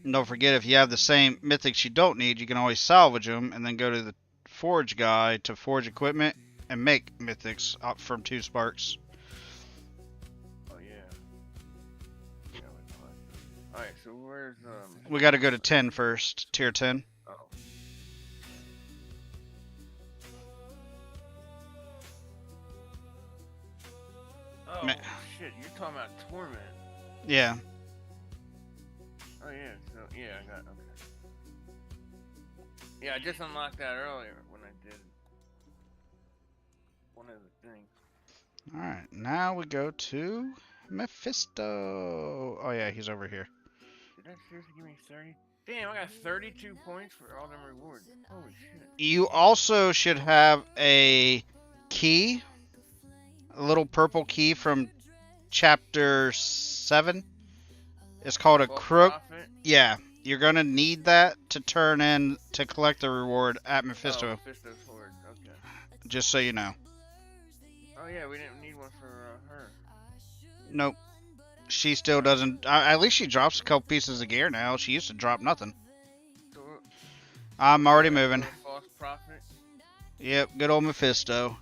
And don't forget, if you have the same mythics you don't need, you can always salvage them, and then go to the forge guy to forge equipment, and make mythics up from 2 sparks. Oh yeah. Alright, so where's We gotta go to 10 first, tier 10. Oh. Oh shit, you're talking about Torment. Yeah. Oh yeah, so yeah, I got okay. Yeah, I just unlocked that earlier when I did one of the things. Alright, now we go to Mephisto. Oh yeah, he's over here. Did that seriously give me 30? Damn, I got 32 points for all them rewards. Holy shit. You also should have a key, a little purple key from chapter 7. It's called a crook. Yeah, you're gonna need that to turn in to collect the reward at Mephisto. Oh, Mephisto's Horde, okay. Just so you know. Oh yeah, we didn't need one for her. Nope. She still doesn't. At least she drops a couple pieces of gear now. She used to drop nothing. So, I'm already moving. False prophet. Yep, good old Mephisto.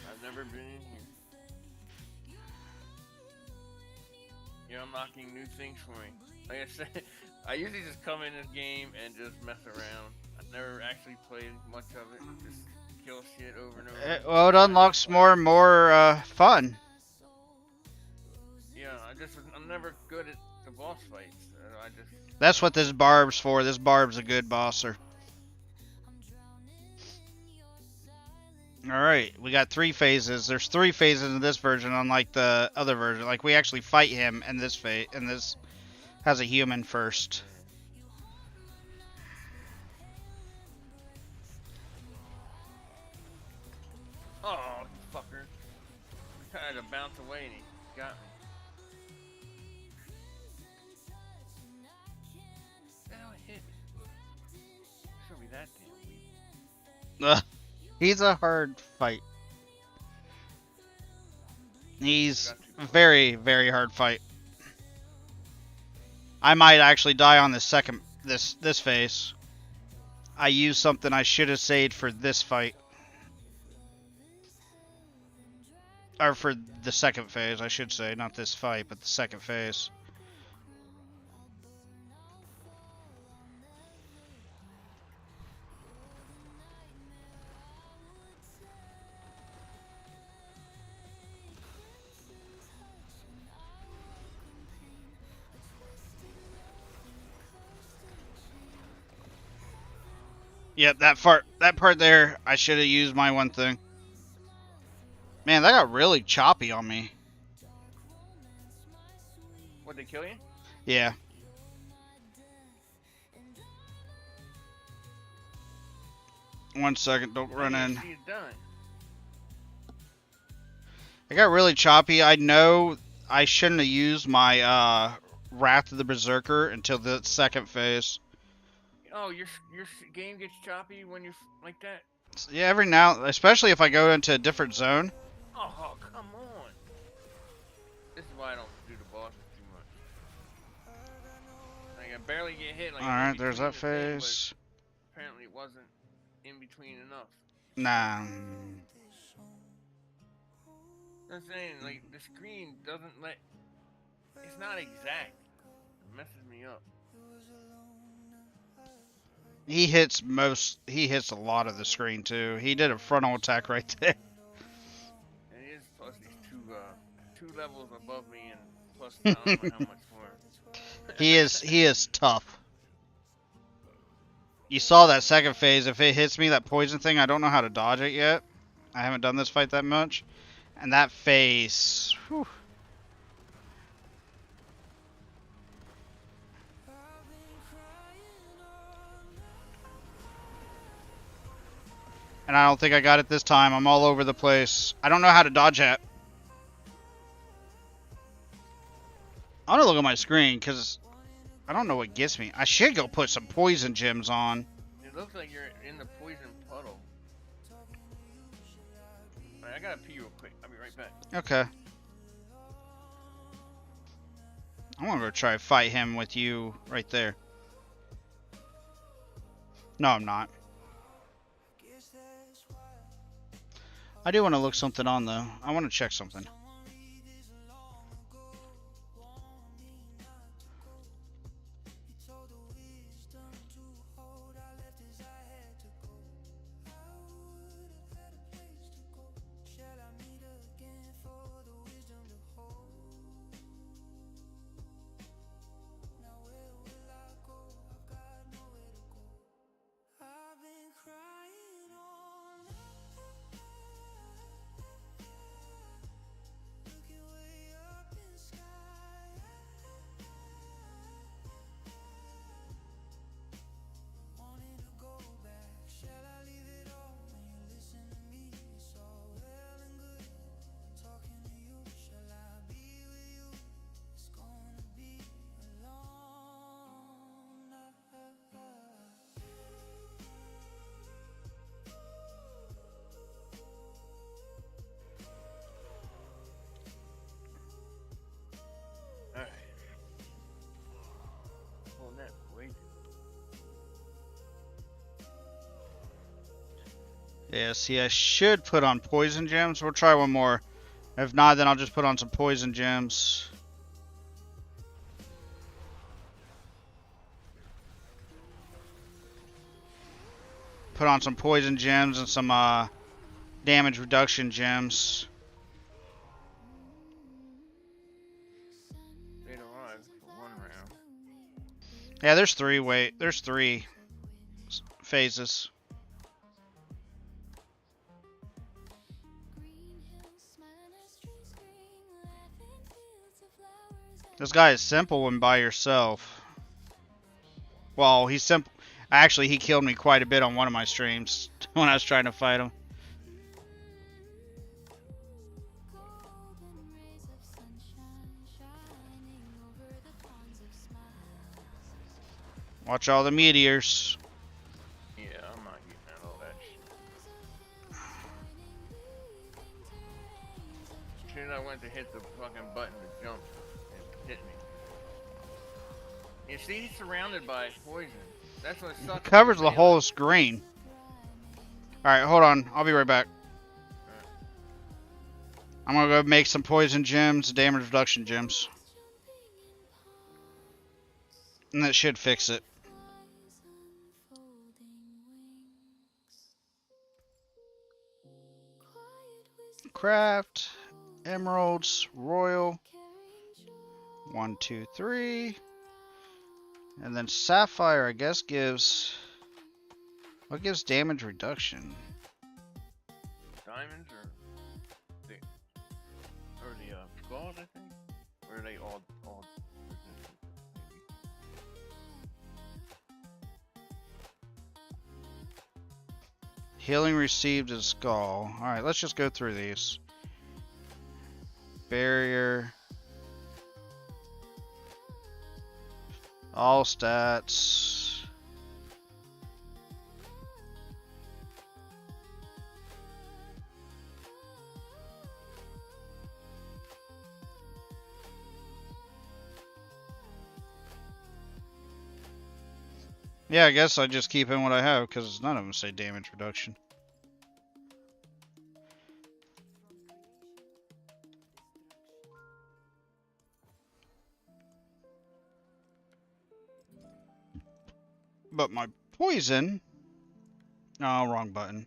I've never been in here. You're unlocking new things for me. Like I said, I usually just come in this game and just mess around. I've never actually played much of it. Just kill shit over and over. Well, it unlocks more and more fun. Yeah, I'm never good at the boss fights. That's what this barb's for. This barb's a good bosser. Alright, we got 3 phases. There's 3 phases in this version, unlike the other version. Like, we actually fight him in this phase, and this has a human first. Oh, you fucker. I tried to bounce away and he got me. Hell, it hit me. Should be that damn weak. He's a hard fight. He's a very, very hard fight. I might actually die on this phase. I used something I should have saved for this fight. Or for the second phase, I should say. Not this fight, but the second phase. Yep, that part there, I should have used my one thing. Man, that got really choppy on me. What, they kill you? Yeah. One second, don't run in. See it done. It got really choppy. I know I shouldn't have used my Wrath of the Berserker until the second phase. Oh, your game gets choppy when you're like that? Yeah, every now, especially if I go into a different zone. Oh, come on. This is why I don't do the bosses too much. Like, I barely get hit. Like, Alright, there's that phase. Apparently it wasn't in between enough. Nah. I'm saying, like, the screen doesn't let... It's not exact. It messes me up. He hits a lot of the screen too. He did a frontal attack right there. And it is plus these two levels above me and plus I don't know how much more. He is tough. You saw that second phase. If it hits me, that poison thing, I don't know how to dodge it yet. I haven't done this fight that much. And that phase, whew. And I don't think I got it this time. I'm all over the place. I don't know how to dodge that. I want to look at my screen because I don't know what gets me. I should go put some poison gems on. It looks like you're in the poison puddle. Alright, I gotta pee real quick. I'll be right back. Okay. I want to go try to fight him with you right there. No, I'm not. I do want to look something on though. I want to check something. Alright. Hold that, wait. Yeah, see, I should put on poison gems. We'll try one more. If not, then I'll just put on some poison gems. Put on some poison gems and some damage reduction gems. Stayed alive for 1 round. Yeah, there's three phases. This guy is simple when by yourself. Well, he's simple. Actually, he killed me quite a bit on one of my streams when I was trying to fight him. Watch all the meteors. Yeah, I'm not getting at all that shit. As soon as I went to hit the fucking button to jump, it hit me. You see, he's surrounded by poison. That's what sucks. It covers the melee. whole screen. Alright, hold on. I'll be right back. I'm gonna go make some poison gems, damage reduction gems. And that should fix it. Craft, emeralds, royal. 1, 2, 3. And then sapphire, I guess, gives... What gives damage reduction? Diamonds or the skulls, I think? Or are they all Healing received is skull. Alright, let's just go through these. Barrier. All stats. Yeah, I guess I just keep in what I have because none of them say damage reduction. But my poison... Oh, wrong button.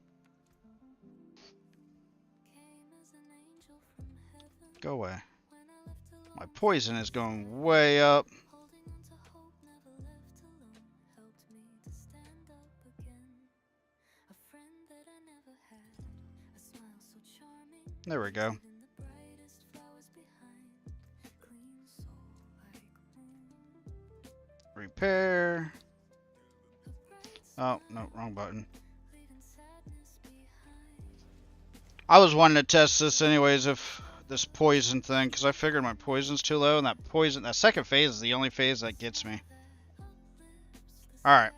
Go away. My poison is going way up. There we go. Repair. Oh, no, wrong button. I was wanting to test this anyways, if this poison thing, because I figured my poison's too low, and that second phase is the only phase that gets me. Alright.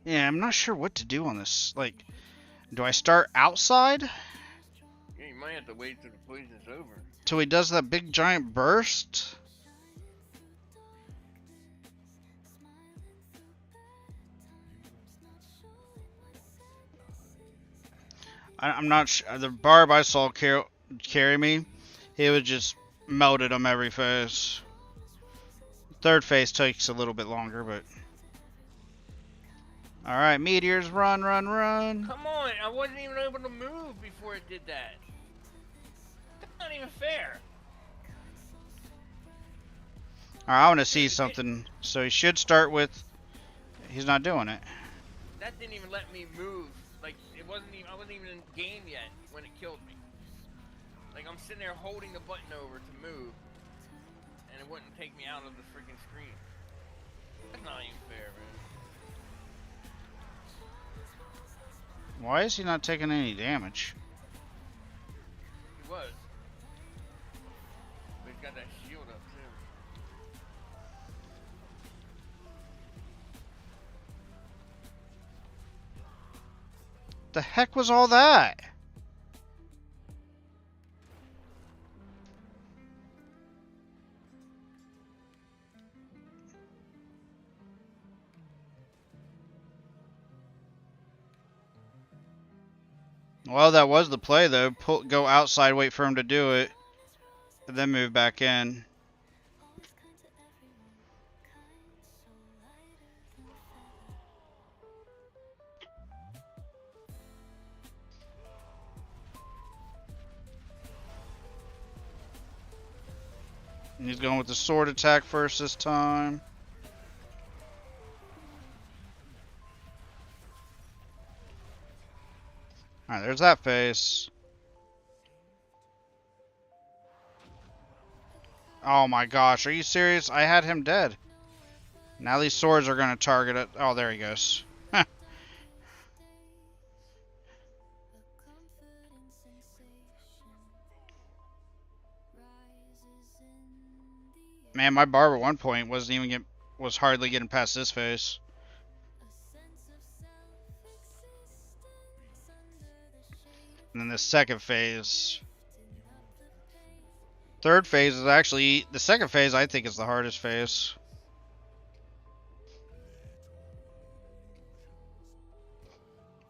Yeah, I'm not sure what to do on this. Like, do I start outside? Yeah, you might have to wait till the poison's over. Till he does that big giant burst? I'm not sure. The barb I saw carry me, he was just melted him every phase. Third phase takes a little bit longer, but... Alright, meteors, run, run, run. Come on, I wasn't even able to move before it did that. That's not even fair. Alright, I want to see something. So he should start with... He's not doing it. That didn't even let me move. Like, I wasn't even in game yet when it killed me. Like, I'm sitting there holding the button over to move, and it wouldn't take me out of the freaking screen. That's not even fair, man. Why is he not taking any damage? He was. But he's got that shield up, too. The heck was all that? Well, that was the play, though. Go outside, wait for him to do it, and then move back in. And he's going with the sword attack first this time. Alright, there's that face. Oh my gosh, are you serious? I had him dead. Now these swords are going to target it. Oh, there he goes. Man, my barb at one point was hardly getting past this phase. And then the second phase. Third phase is actually the second phase. I think is the hardest phase.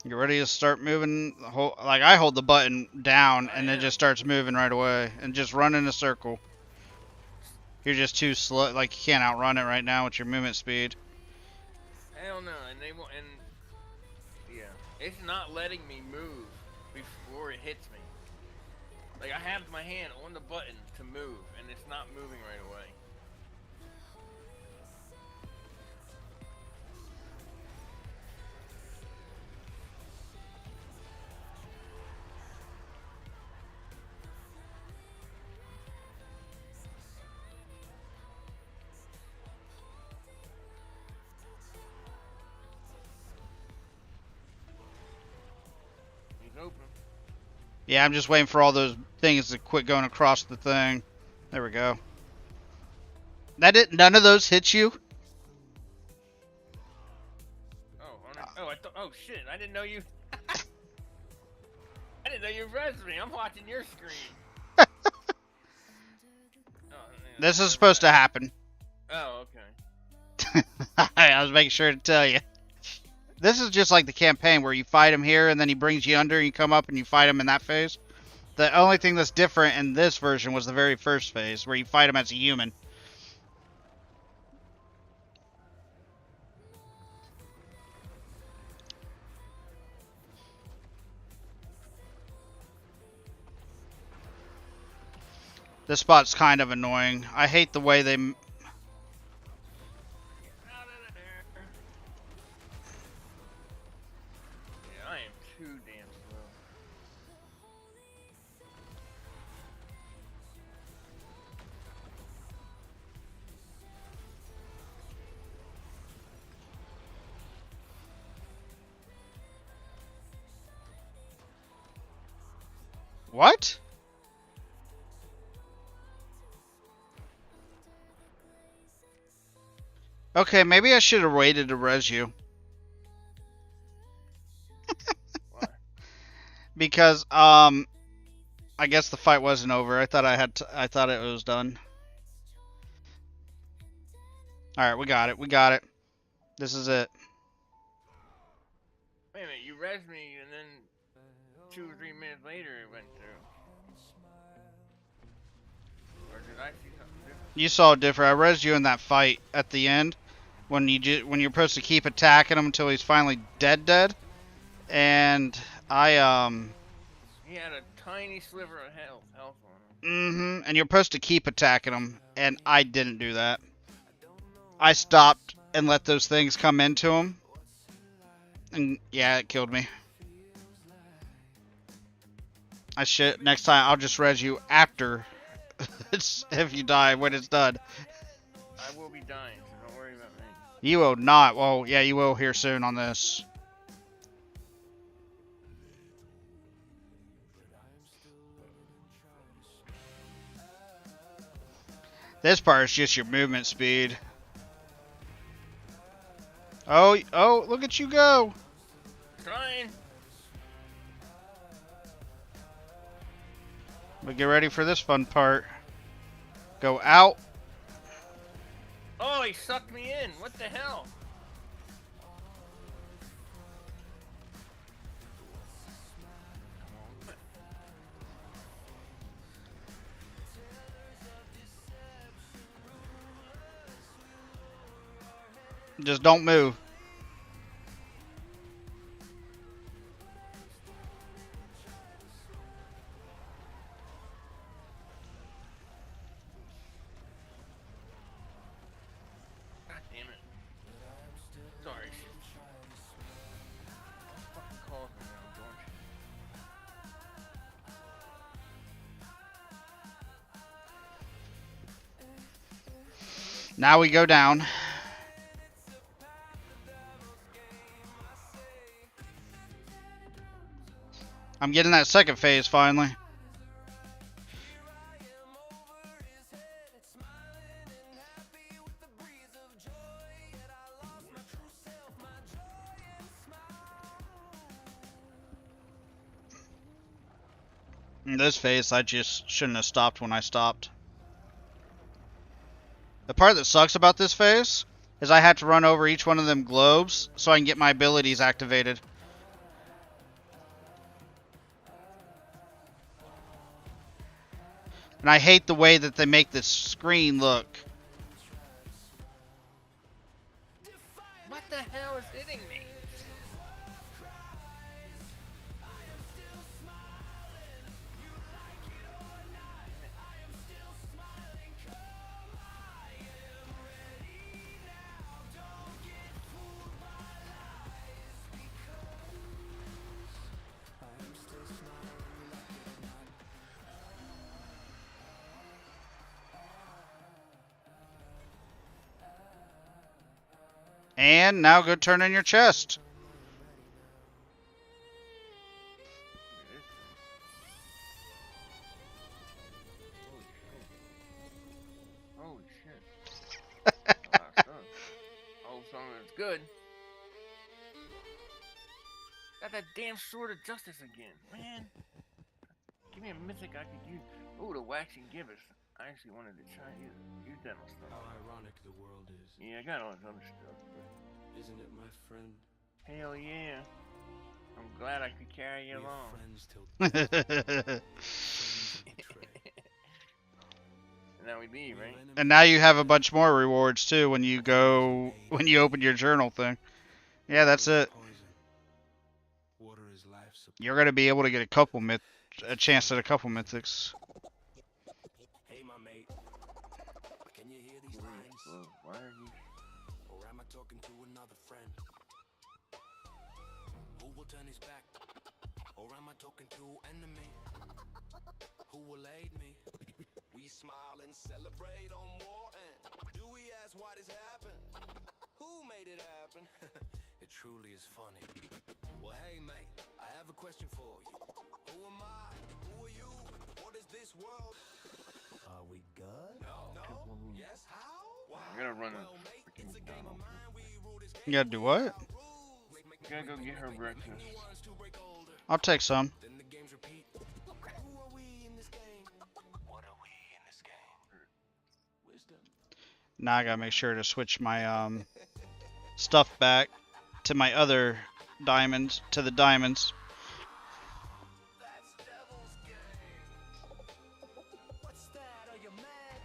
Get ready to start moving. Like I hold the button down and it just starts moving right away and just run in a circle. You're just too slow. Like you can't outrun it right now with your movement speed. Hell no, and they won't. And yeah, it's not letting me move before it hits me. Like I have my hand on the button to move, and it's not moving right away. He's open. Yeah, I'm just waiting for all those things to quit going across the thing. There we go. None of those hit you? Oh shit! I didn't know you. I didn't know you rezzed me. I'm watching your screen. This is supposed to happen. Oh, okay. I was making sure to tell you. This is just like the campaign where you fight him here and then he brings you under and you come up and you fight him in that phase. The only thing that's different in this version was the very first phase where you fight him as a human. This spot's kind of annoying. I hate the way they... Get out of there. Yeah, I am too damn slow. What? Okay, maybe I should have waited to res you. Why? Because, I guess the fight wasn't over. I thought I thought it was done. Alright, we got it. We got it. This is it. Wait a minute, you rezzed me and then 2 or 3 minutes later it went through. Or did I see something different? You saw it different. I resed you in that fight at the end when when you're supposed to keep attacking him until he's finally dead. And I He had a tiny sliver of health on him. and you're supposed to keep attacking him and I didn't do that. I stopped and let those things come into him. And yeah, it killed me. Next time I'll just res you after if you die when it's done. I will be dying, so don't worry about me. You will not. Well, yeah, you will here soon on this. This part is just your movement speed. Oh, look at you go. Trying. But get ready for this fun part. Go out. Oh, he sucked me in. What the hell? Just don't move. God damn it. Sorry. Fucking calls me now, don't you? Now we go down. I'm getting that second phase finally. In this phase, I just shouldn't have stopped when I stopped. The part that sucks about this phase is I had to run over each one of them globes so I can get my abilities activated. And I hate the way that they make this screen look. What the hell is hitting me? And now go turn in your chest. Holy shit. Oh, some of it's good. Got that damn sword of justice again, man. Give me a mythic I could use. Oh, the waxing gibbous. I actually wanted to try use that on stuff. How ironic the world is. Yeah, I got all this other stuff. Isn't it, my friend? Hell yeah. I'm glad I could carry you along. Friends till And now we leave, right? And now you have a bunch more rewards too when you open your journal thing. Yeah, that's it. Water is life supply. You're gonna be able to get a chance at a couple mythics. Hey, my mate. Can you hear these lines? Whoa, why are you? Or am I talking to another friend? Who will turn his back? Or am I talking to enemy? Who will aid me? We smile and celebrate on war end. Do we ask why this happened? Who made it happen? It truly is funny. Well, hey, mate, I have a question for you. Who am I? Who are you? What is this world? Are we good? No. Yes, how? Wow. I'm gonna run a It's a game of mind. We rule this game. You gotta do what? Gotta go get her breakfast. I'll take some. Then the games repeat. Who are we in this game? What are we in this game? Wisdom. Now I gotta make sure to switch my stuff back to my other diamonds, to the diamonds. That's devil's game. What's that? Are you mad?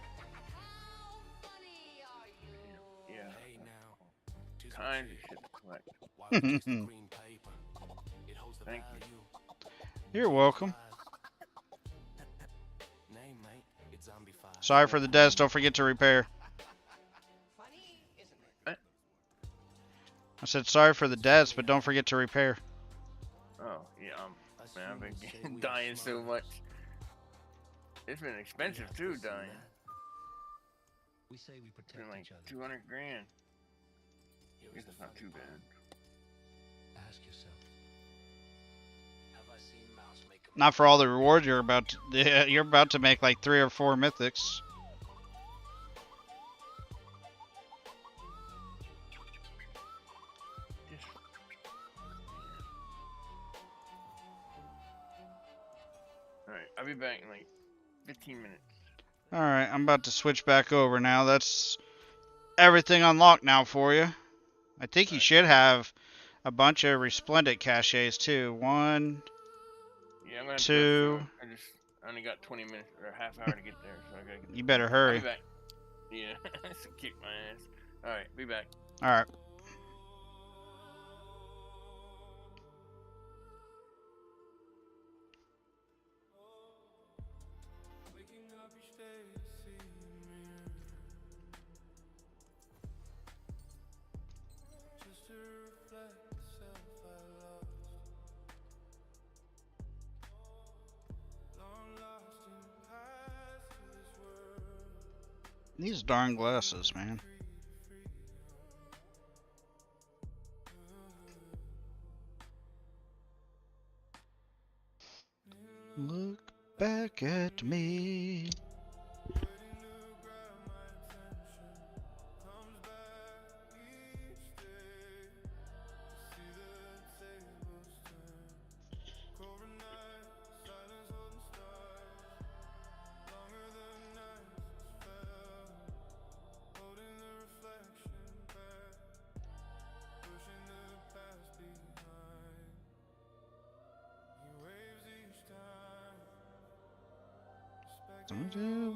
How funny are you? Yeah. Hey now. Tis Kinds of okay. shit to collect. Why we kiss the green paper? It holds the Thank you. value. You're welcome. Name, mate. It's zombie fire. Sorry for the deaths. Don't forget to repair. Funny, isn't it? I said sorry for the deaths, but don't forget to repair. Oh, yeah, man, I've been dying so much. It's been expensive too, dying. We say we It's been protect like each other. 200 grand. Here I is guess the it's not funny too part. bad. Ask yourself. Have I seen mouse make a Not for all the rewards you're about to. Yeah, you're about to make like 3 or 4 mythics. Just... Alright, I'll be back in like 15 minutes. Alright, I'm about to switch back over now. That's everything unlocked now for you. I think you should have a bunch of resplendent caches too. 1, Yeah, I'm gonna have to go 2. through it. I only got 20 minutes or a half hour to get there, so I gotta get You better I'll hurry. be back. Yeah, so kick my ass. Alright, be back. Alright. Waking up each day to see me. Just to reflect the self I lost. Long lost in the past of this world. These darn glasses, man. Look back at me.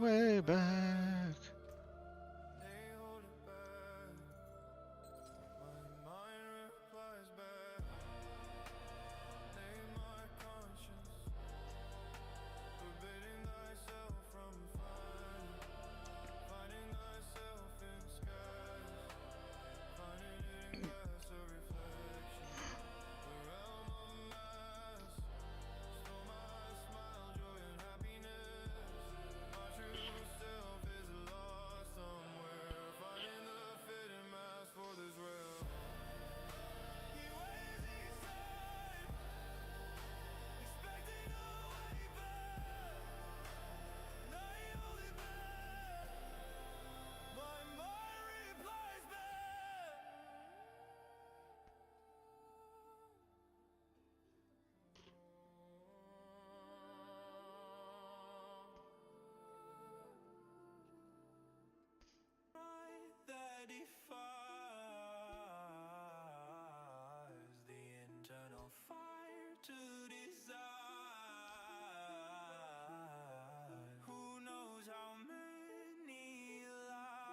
Way back. That defies the internal fire to desire. Who knows how many lies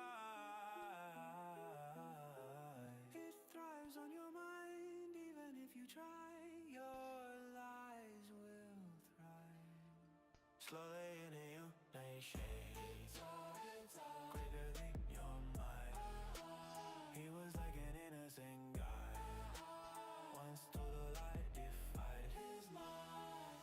it thrives on your mind, even if you try, your lies will thrive. Slowly into you, night shades quicker than your mind. He was like an innocent guy, once told a lie, defied his mind.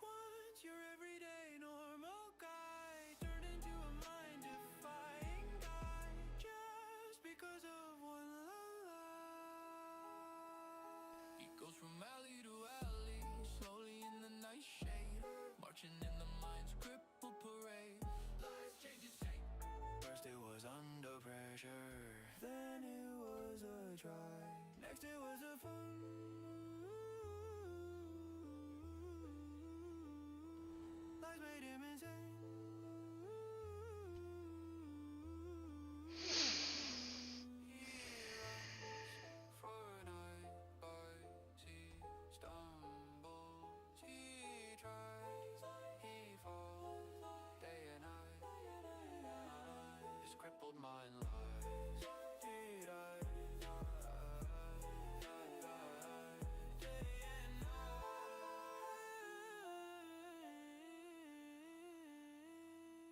Once your everyday normal guy turned into a mind-defying guy, just because of one lie. He goes from alley to alley, slowly in the night shade, marching in the mind's crippled parade. Lies changes shape. First it was under pressure, then it was a try, next it was a fun. Lies made him insane. He runs for night, bites, he stumbles, he tries, he falls, day and night. His crippled mind lies. He dies. Day and night.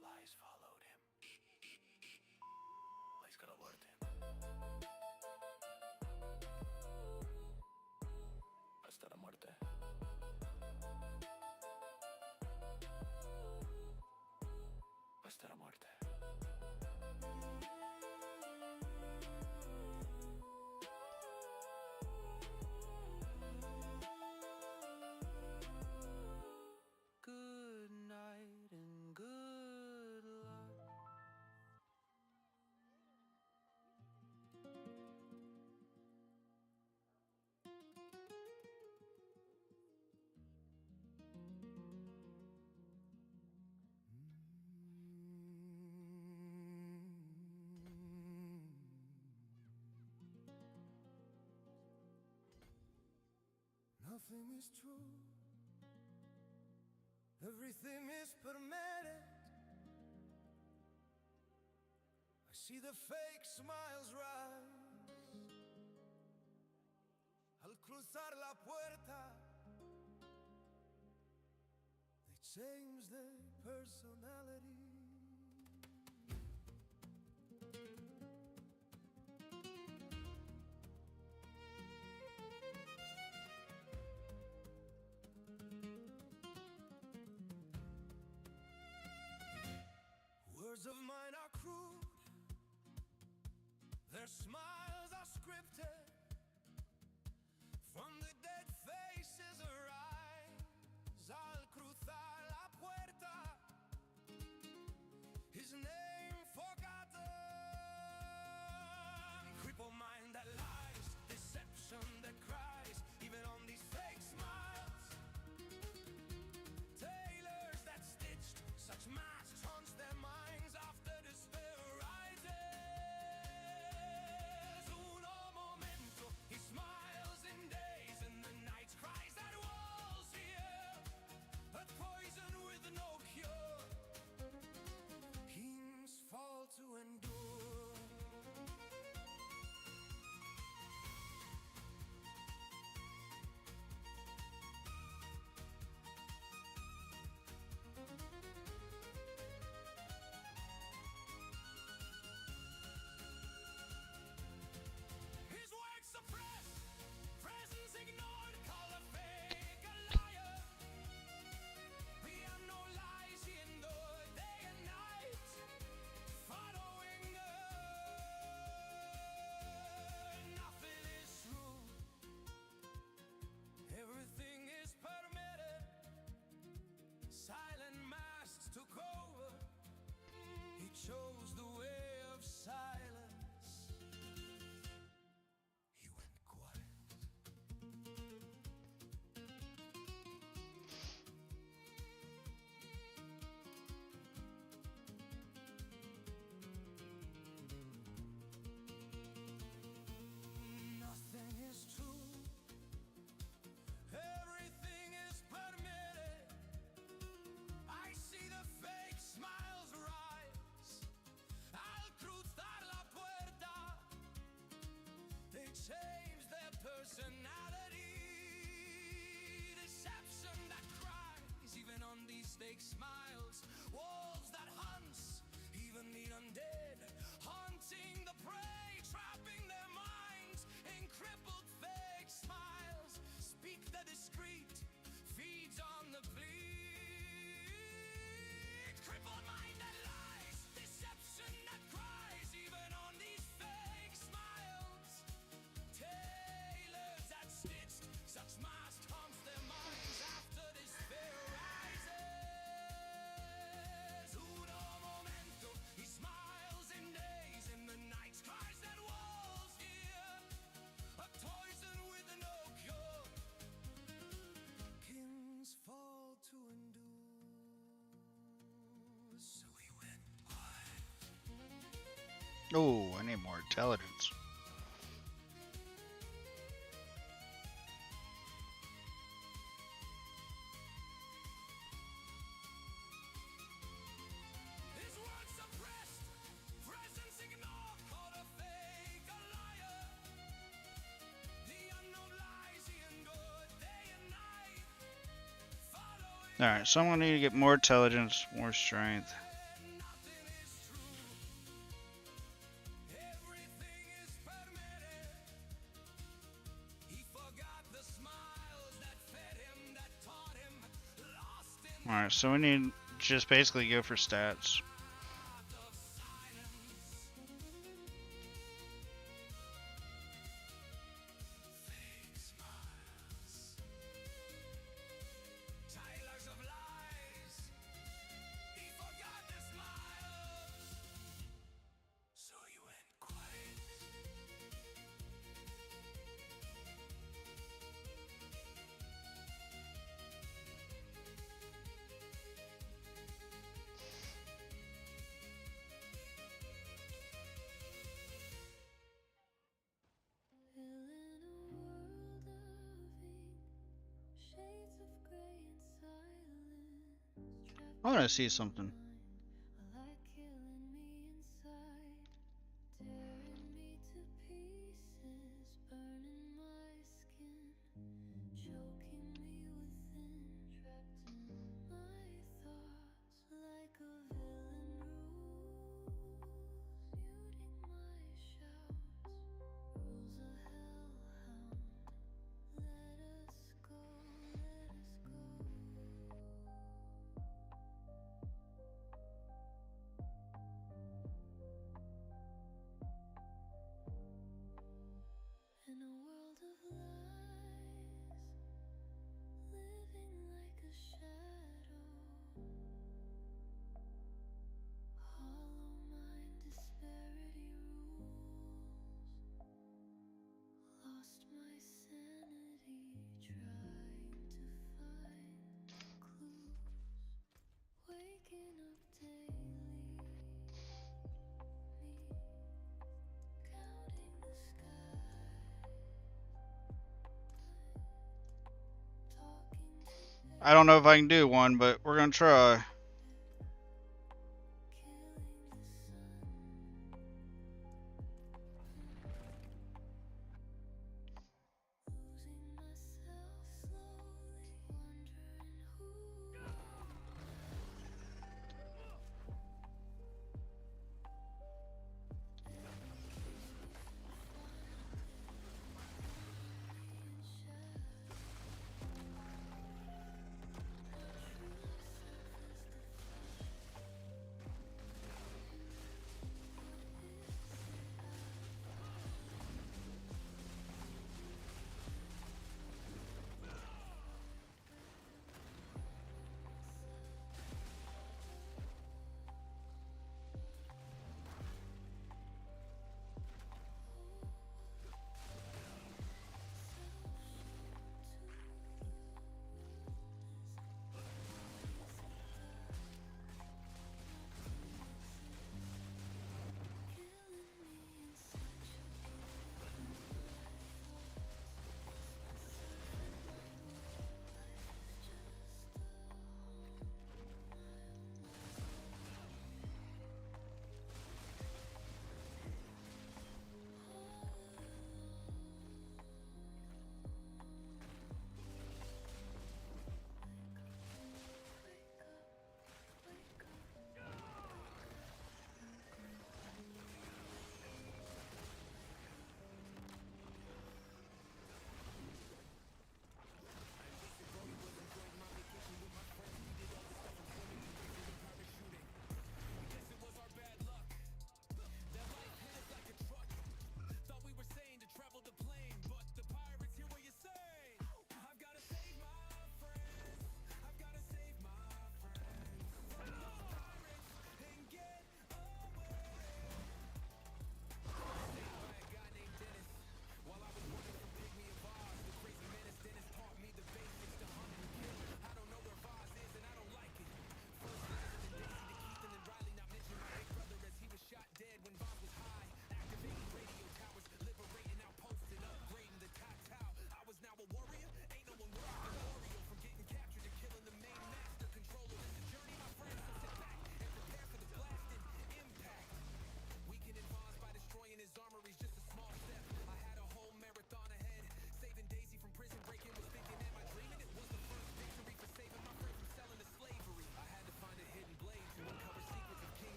Lies followed him. Lies got alert him. Hasta la muerte. Hasta la muerte. Good night and good luck. Nothing is true. Everything is permitted. I see the fake smiles rise. Al cruzar la puerta, they change their personality. Words of mine are crude, their smiles are scripted. From the dead faces arise, al cruzar la puerta, his name forgotten. Crippled mind that lies, deception that cries, even on these fake smiles. Tailors that stitched such masks haunts their minds after despair arises. Uno momento, he smiles in days, and the night cries that walls here, a poison with no cure. Kings fall to endure. His work suppressed, presence ignored, call a fake a liar. Beyond no lies he endured day and night, following nothing is true. Everything is permitted. Silent masks took over. He chose the way of silence. He went quiet. Nothing is true. Everything is permitted. I see the fake smiles rise. Al cruzar la puerta, they change their personality. Deception that cries, even on these fake smiles. Wolves that hunts, even the undead, haunting the prey, trapping their minds in crippled fake smiles. Speak the discreet, feeds on the bleed. Crippled mind that lies, deception that cries, even on these fake smiles. Tailors that stitched such masks haunts their minds after despair rises. Uno momento, he smiles in days, in the night cries that walls hear, a poison with no cure. Kings fall to endure. So he went quiet. Oh, I need more intelligence. His words suppressed, presence ignored, called a fake a liar. The unknown lies he endured day and night, following Alright, so I'm gonna need to get more intelligence, more strength. nothing is true. Everything is permitted. He forgot the smiles that fed him, that taught him, lost in the Alright, so we need just basically go for stats. path of silence. Fake smiles, tailors of lies. He forgot the smiles, so he went quiet. I wanna see something. I don't know if I can do one, but we're gonna try.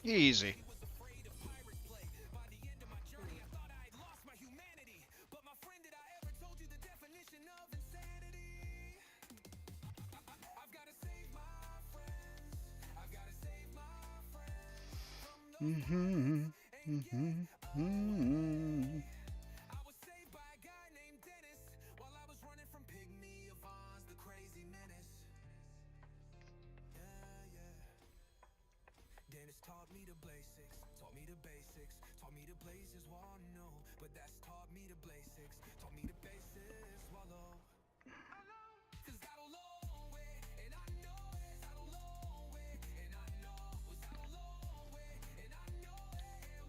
Easy. Mm-hmm. Mm-hmm. Mm-hmm. Dennis taught me the basics, taught me the basics, taught me the places one know, but that's taught me the basics, taught me the basics, swallow. Cause I don't know it, and I know it, I don't know it, and I know it, I don't know it, and I know it,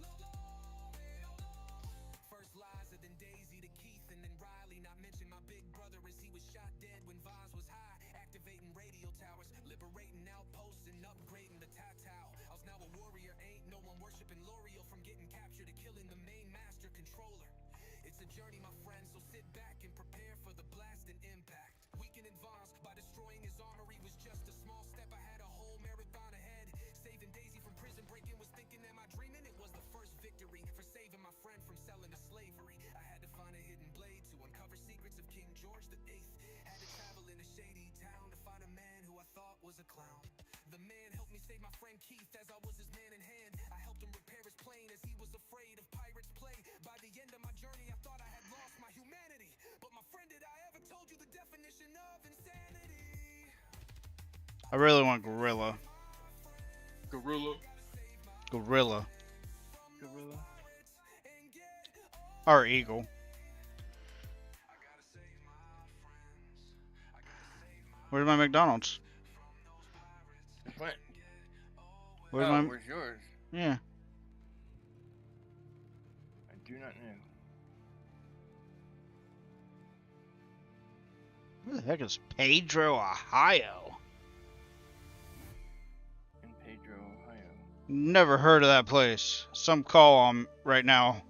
First Liza, then Daisy to Keith, and then Riley. Not mention my big brother as he was shot dead when Vaz was high, activating radio towers, liberating outposts, and upgrading the Tatao. I was now a warrior, ain't no one worshiping L'Oreal from getting captured to killing the main master controller. It's a journey, my friend, so sit back and prepare for the blast and impact. Weaken Vaz by destroying his armory was just a small step. I had a whole marathon ahead. Saving Daisy from prison break-in was thinking, am I dreaming? It was the first victory for saving my friend from selling to slavery. I had to find a hidden blade to uncover secrets of King George the VIII. Had to travel in a shady town to find a man who I thought was a clown. The man helped me save my friend Keith as I was his man in hand. I helped him repair his plane as he was afraid of pirates' play. By the end of my journey, I thought I had lost my humanity. But my friend, did I ever told you the definition of insanity? I really want gorilla. Gorilla. Gorilla. Gorilla. Or eagle. Where's my McDonald's? What? Where's Oh, my... where's yours? Yeah. do not know. Where the heck is Pedro, Ohio? In Pedro, Ohio. Never heard of that place. Some call on right now.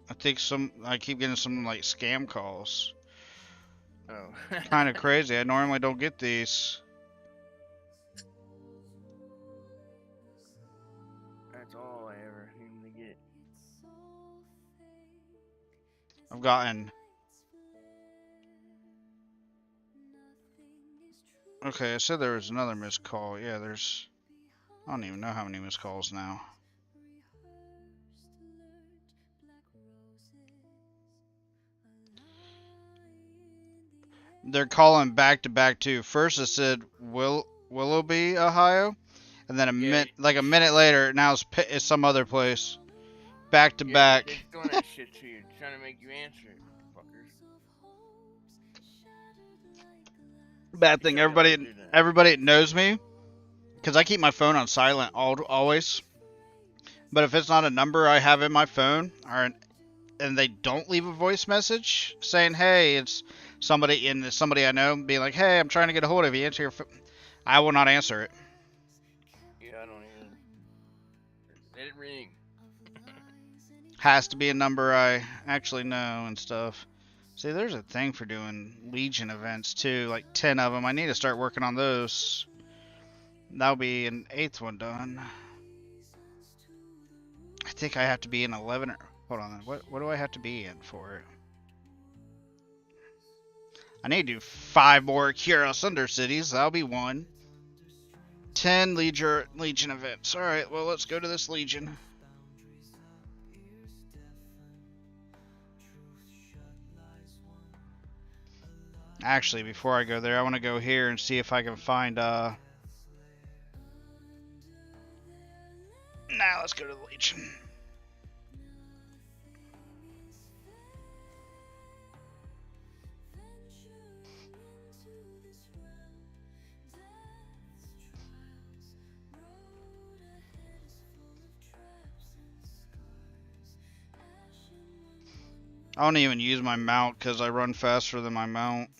I keep getting some like scam calls. Oh. Kind of crazy. I normally don't get these. That's all I ever seem to get. I've gotten. Okay, I said there was another missed call. Yeah, there's. I don't even know how many missed calls now. They're calling back to back too. First it said Willoughby, Ohio, and then Yeah, a minute later, now it's some other place. Back to yeah, back. they're doing that shit to you, trying to make you answer it, fuckers. Bad You thing, sure definitely do that. everybody knows me, because I keep my phone on silent always. But if it's not a number I have in my phone, and they don't leave a voice message saying, "Hey, it's somebody I know," being like, "Hey, I'm trying to get a hold of you. Answer your phone." I will not answer it. Yeah, I don't even. Let it ring. Has to be a number I actually know and stuff. See, there's a thing for doing Legion events too, like 10 of them. I need to start working on those. That'll be an 8th one done. I think I have to be in 11 or... Hold on, what do I have to be in for it? I need to do 5 more Kyros Under Cities. That'll be 1. 10 Legion events. Alright, well, let's go to this Legion. Actually, before I go there, I want to go here and see if I can find, Nah, let's go to the Legion. I don't even use my mount because I run faster than my mount.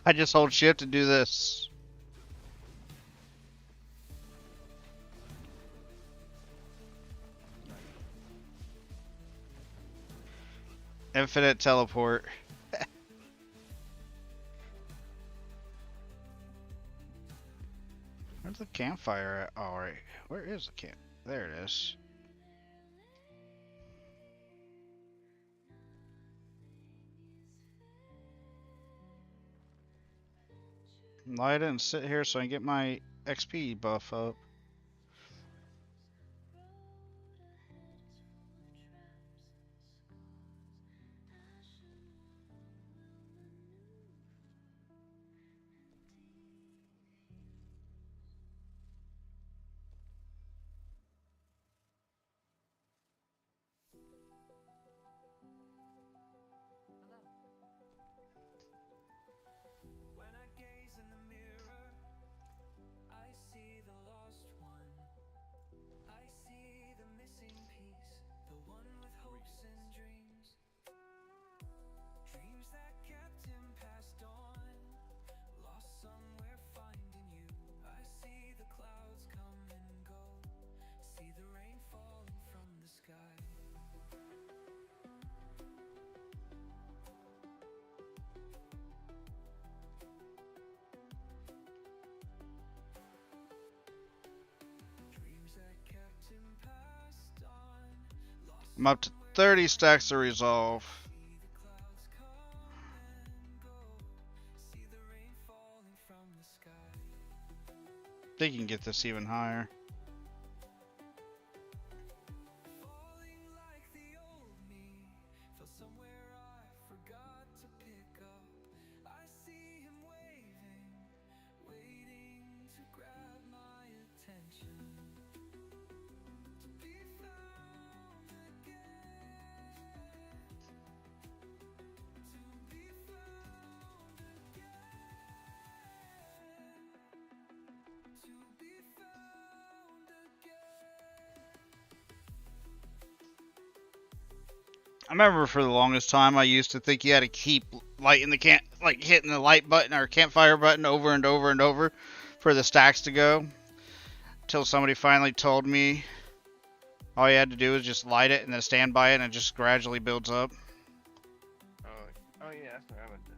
I just hold shift to do this. Infinite teleport. Where's the campfire at? Oh, right. Where is the camp? There it is. Why I didn't sit here so I can get my XP buff up. When I gaze in the mirror, I see the lost one. I see the missing piece, the one with hopes and dreams. Dreams that kept him passed on, lost somewhere finding you. I see the clouds come and go, see the rain falling from the sky. Dreams that kept him passed on, lost I'm up to 30 stacks of resolve. see the clouds come and go, see the rain falling from the sky. Think you can get this even higher. Falling like the old me, felt somewhere I forgot to pick up. I see him waving, waiting to grab my attention. To be found again. remember for the longest time I used to think you had to keep lighting the like hitting the light button or campfire button over and over and over for the stacks to go. Till somebody finally told me all you had to do is just light it and then stand by it and it just gradually builds up. Oh yeah, that's what I would do.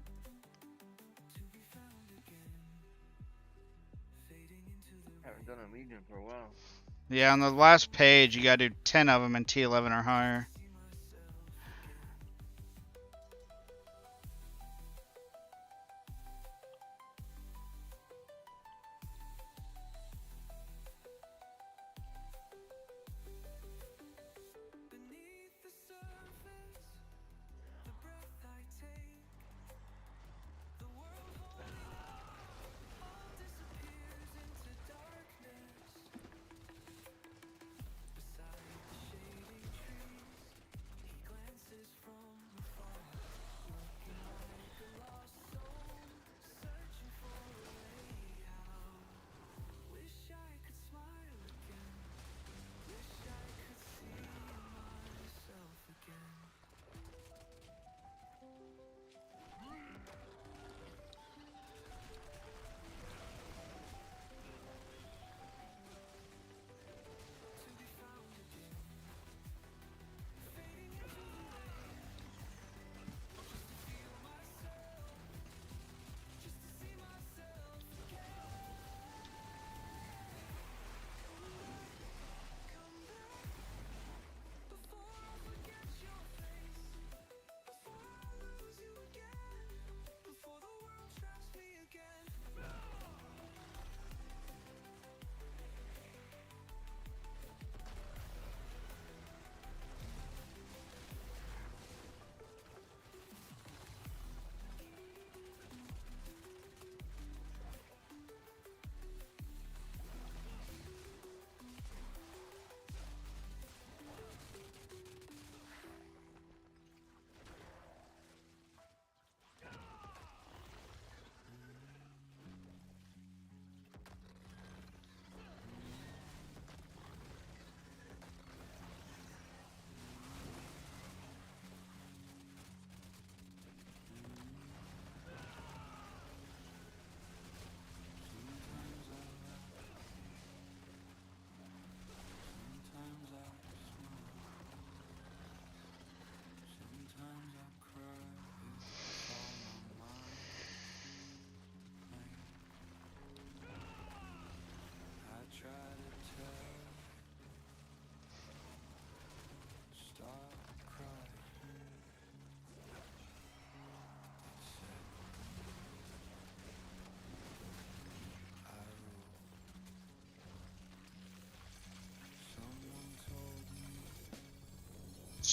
Haven't done a Legion for a while. Yeah, on the last page you gotta do 10 of them in T11 or higher.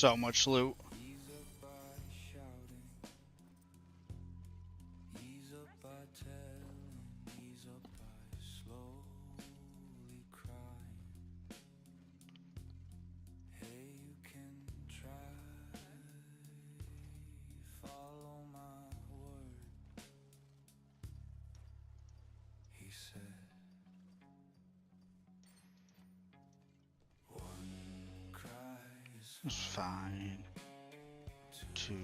So much loot. It's fine. 2.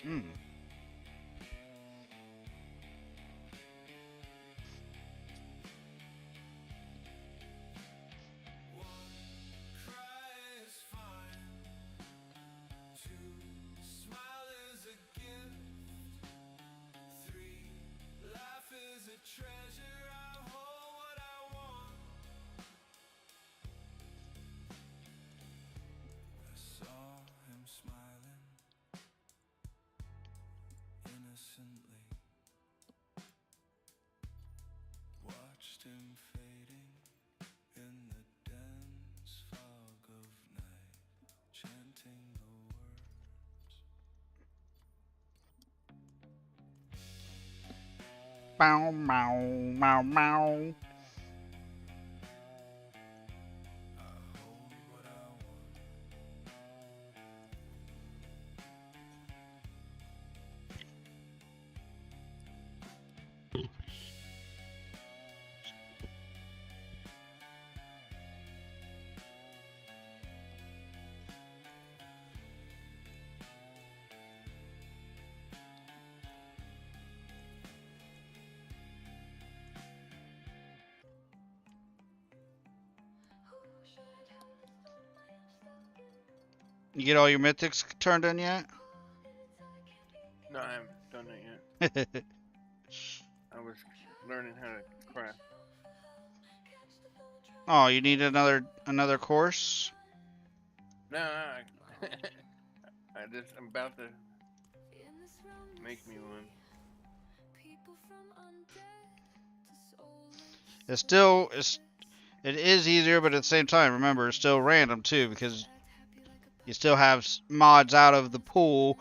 Hmm. Bow, meow, meow, meow. You get all your mythics turned in yet? No, I haven't done that yet. I was learning how to craft. Oh, you need another course? No, I'm about to make me one. It is easier, but at the same time, remember it's still random too because you still have mods out of the pool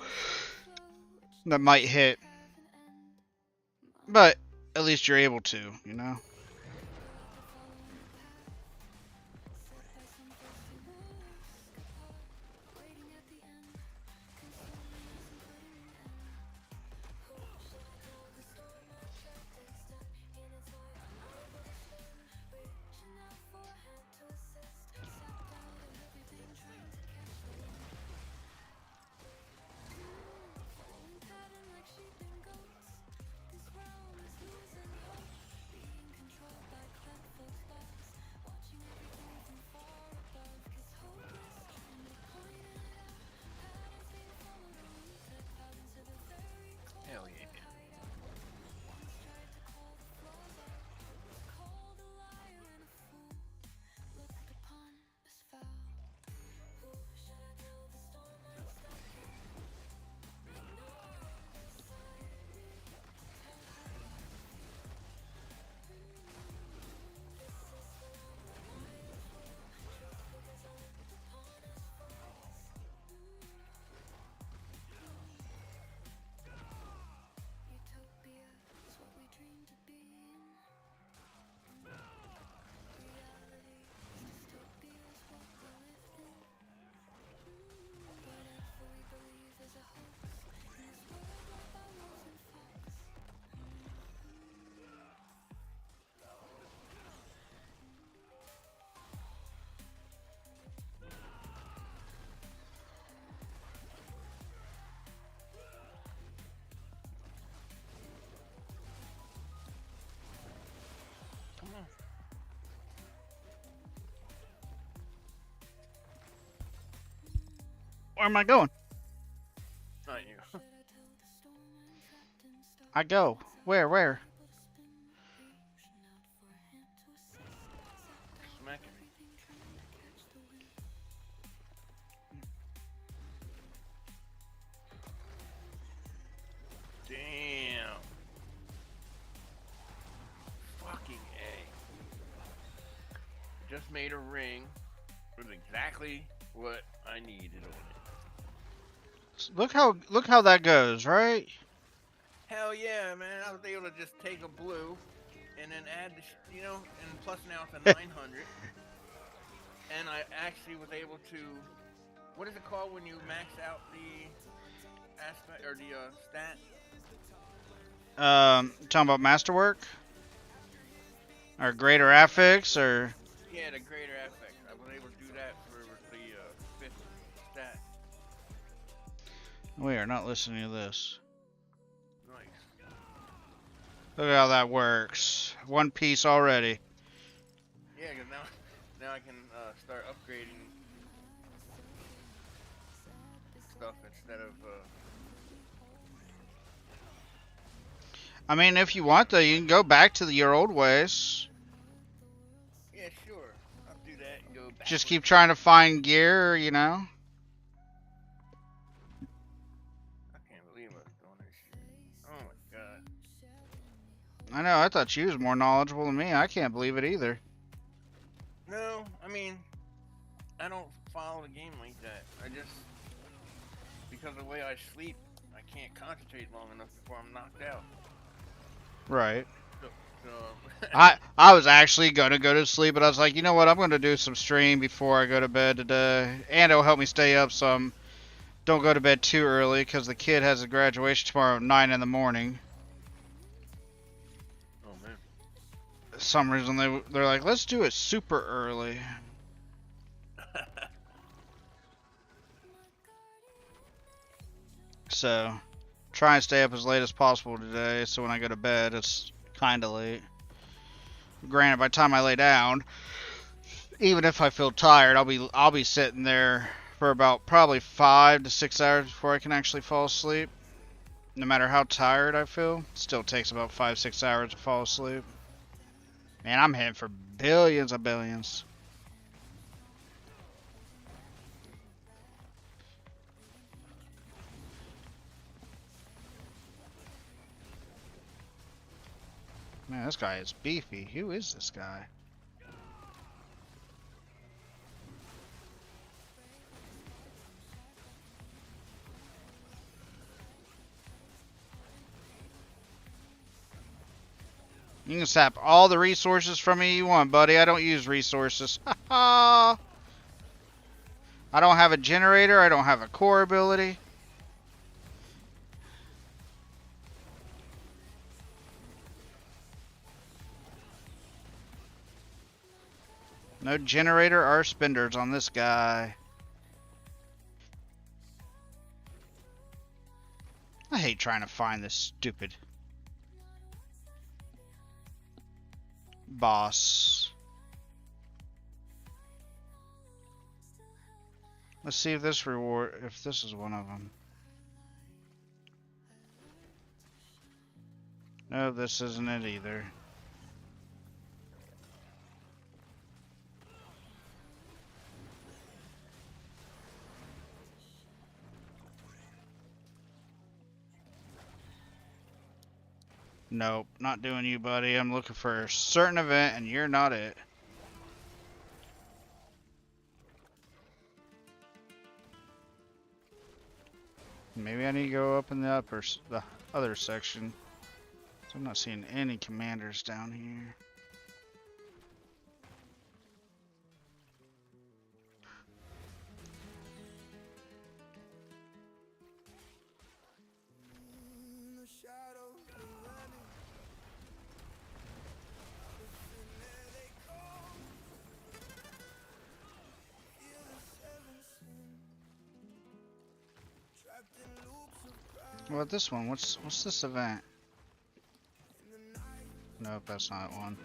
that might hit. But at least you're able to, you know? Hell yeah. Come on. Where am I going? Not you. I go. Where? Smacking me. Damn. Fucking A. Just made a ring with exactly what I needed on it. Look how that goes, right? Hell yeah, man. I was able to just take a blue and then add the, and plus now it's a 900. And I actually was able to, what is it called when you max out the aspect or the stat? Talking about masterwork or greater affix or Yeah, the greater affect. I was able to do that for the fifth stat. we are not listening to this. Nice. Look at how that works. One piece already. Yeah, because now I can start upgrading stuff instead of. I mean, if you want though, you can go back to your old ways. Yeah, sure. I'll do that and go back. Just keep trying to find gear, you know. I can't believe I was doing this shit. Oh my god. I know. I thought you was more knowledgeable than me. I can't believe it either. No, I mean, I don't follow the game like that. Because of the way I sleep, I can't concentrate long enough before I'm knocked out. Right. So, I was actually gonna go to sleep, but I was like, you know what? I'm gonna do some stream before I go to bed today, and it'll help me stay up some. Don't go to bed too early because the kid has a graduation tomorrow at 9 in the morning. oh man. For some reason they're like, let's do it super early. So try and stay up as late as possible today, so when I go to bed, it's kind of late. Granted, by the time I lay down, even if I feel tired, I'll be sitting there for about probably 5 to 6 hours before I can actually fall asleep. No matter how tired I feel, it still takes about 5 6 hours to fall asleep. Man, I'm hitting for billions of billions. Man, this guy is beefy. Who is this guy? You can sap all the resources from me you want, buddy. I don't use resources. I don't have a generator. I don't have a core ability. No generator or spenders on this guy. I hate trying to find this stupid boss. Let's see if this is one of them. No, this isn't it either. Nope, not doing you, buddy. I'm looking for a certain event, and you're not it. Maybe I need to go up in the other section. So I'm not seeing any commanders down here. What about this one? What's this event? Nope, that's not one.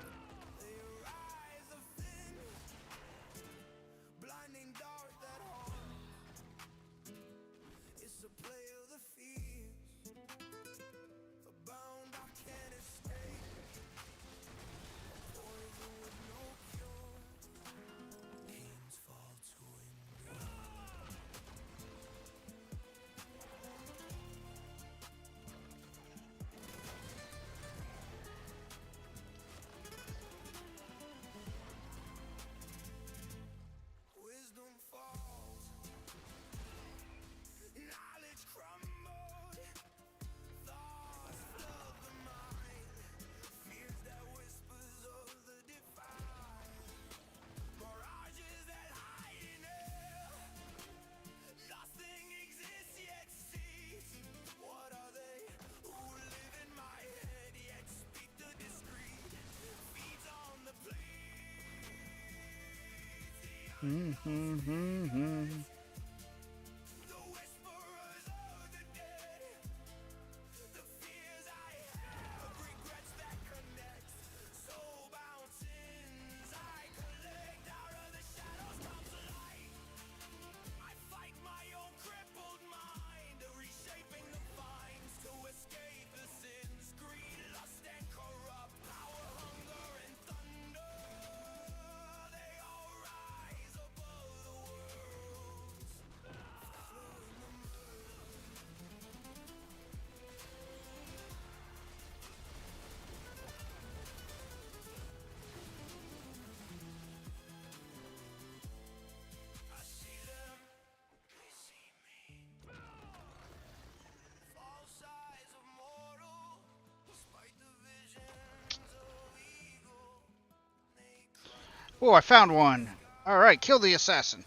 Oh, I found one. Alright, kill the assassin.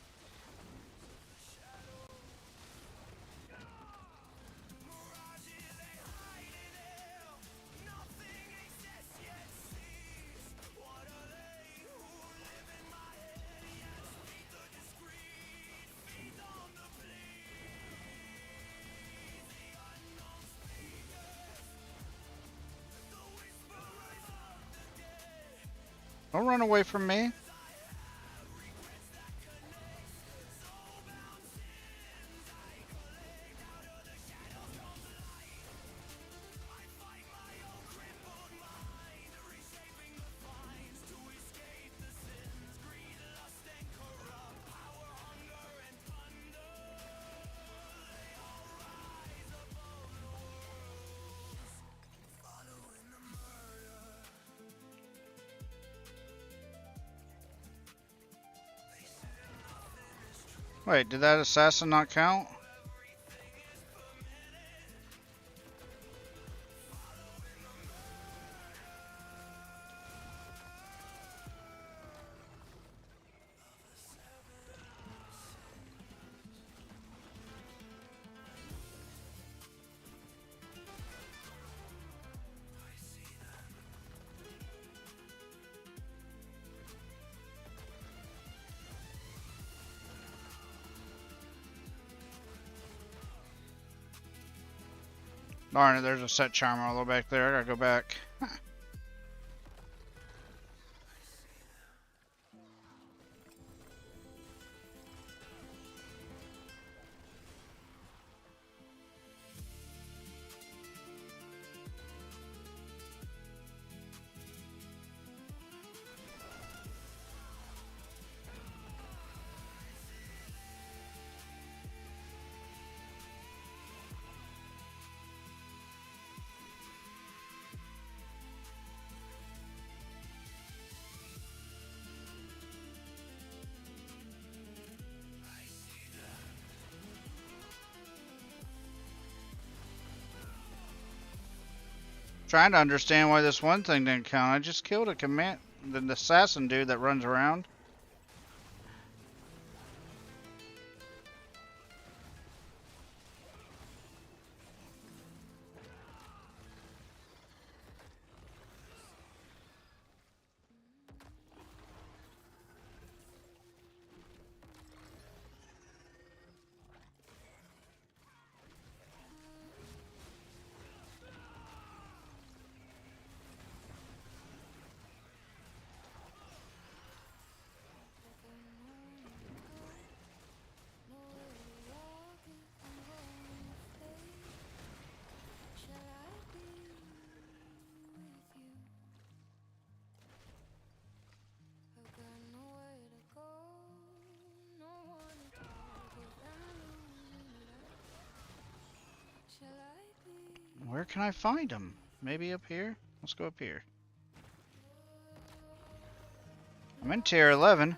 Don't run away from me. Wait, did that assassin not count? Darn it, there's a set charm all the way back there. I gotta go back. Trying to understand why this one thing didn't count. I just killed a command, the assassin dude that runs around. Where can I find him? Maybe up here? Let's go up here. I'm in tier 11.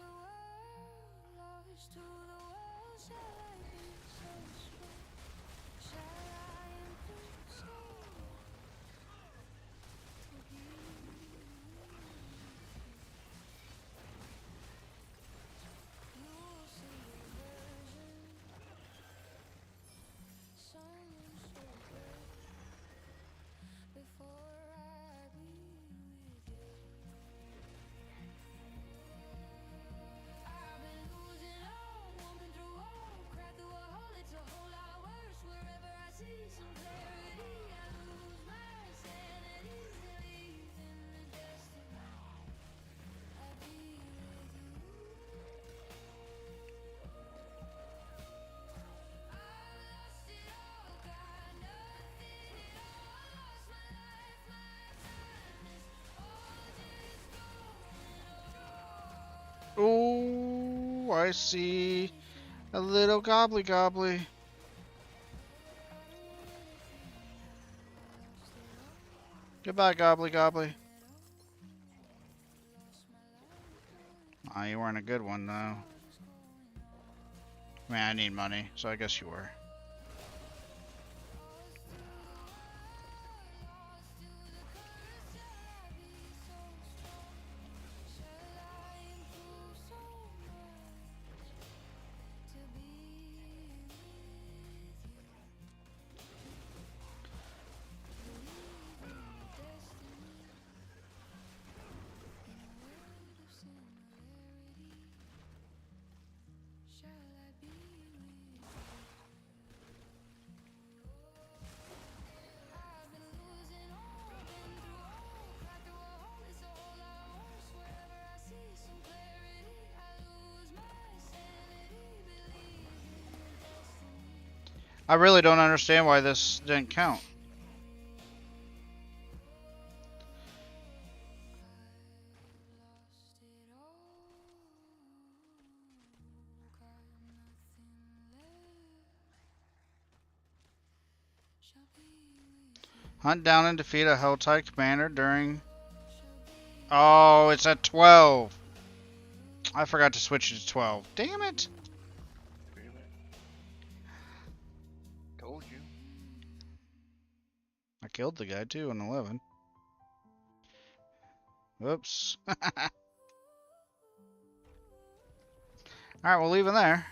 Oh, I see a little gobbly gobbly. Goodbye, gobbly gobbly. Ah, you weren't a good one, though. I mean, I need money, so I guess you were. I really don't understand why this didn't count. Hunt down and defeat a Helltide commander during... Oh, it's at 12. I forgot to switch it to 12. Damn it. Really? Told you. I killed the guy too on 11. Whoops. Alright, we'll leave him there.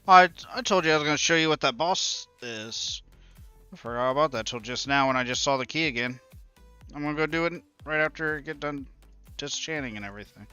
I told you I was going to show you what that boss is. I forgot about that till just now when I just saw the key again. I'm going to go do it right after I get done disenchanting and everything.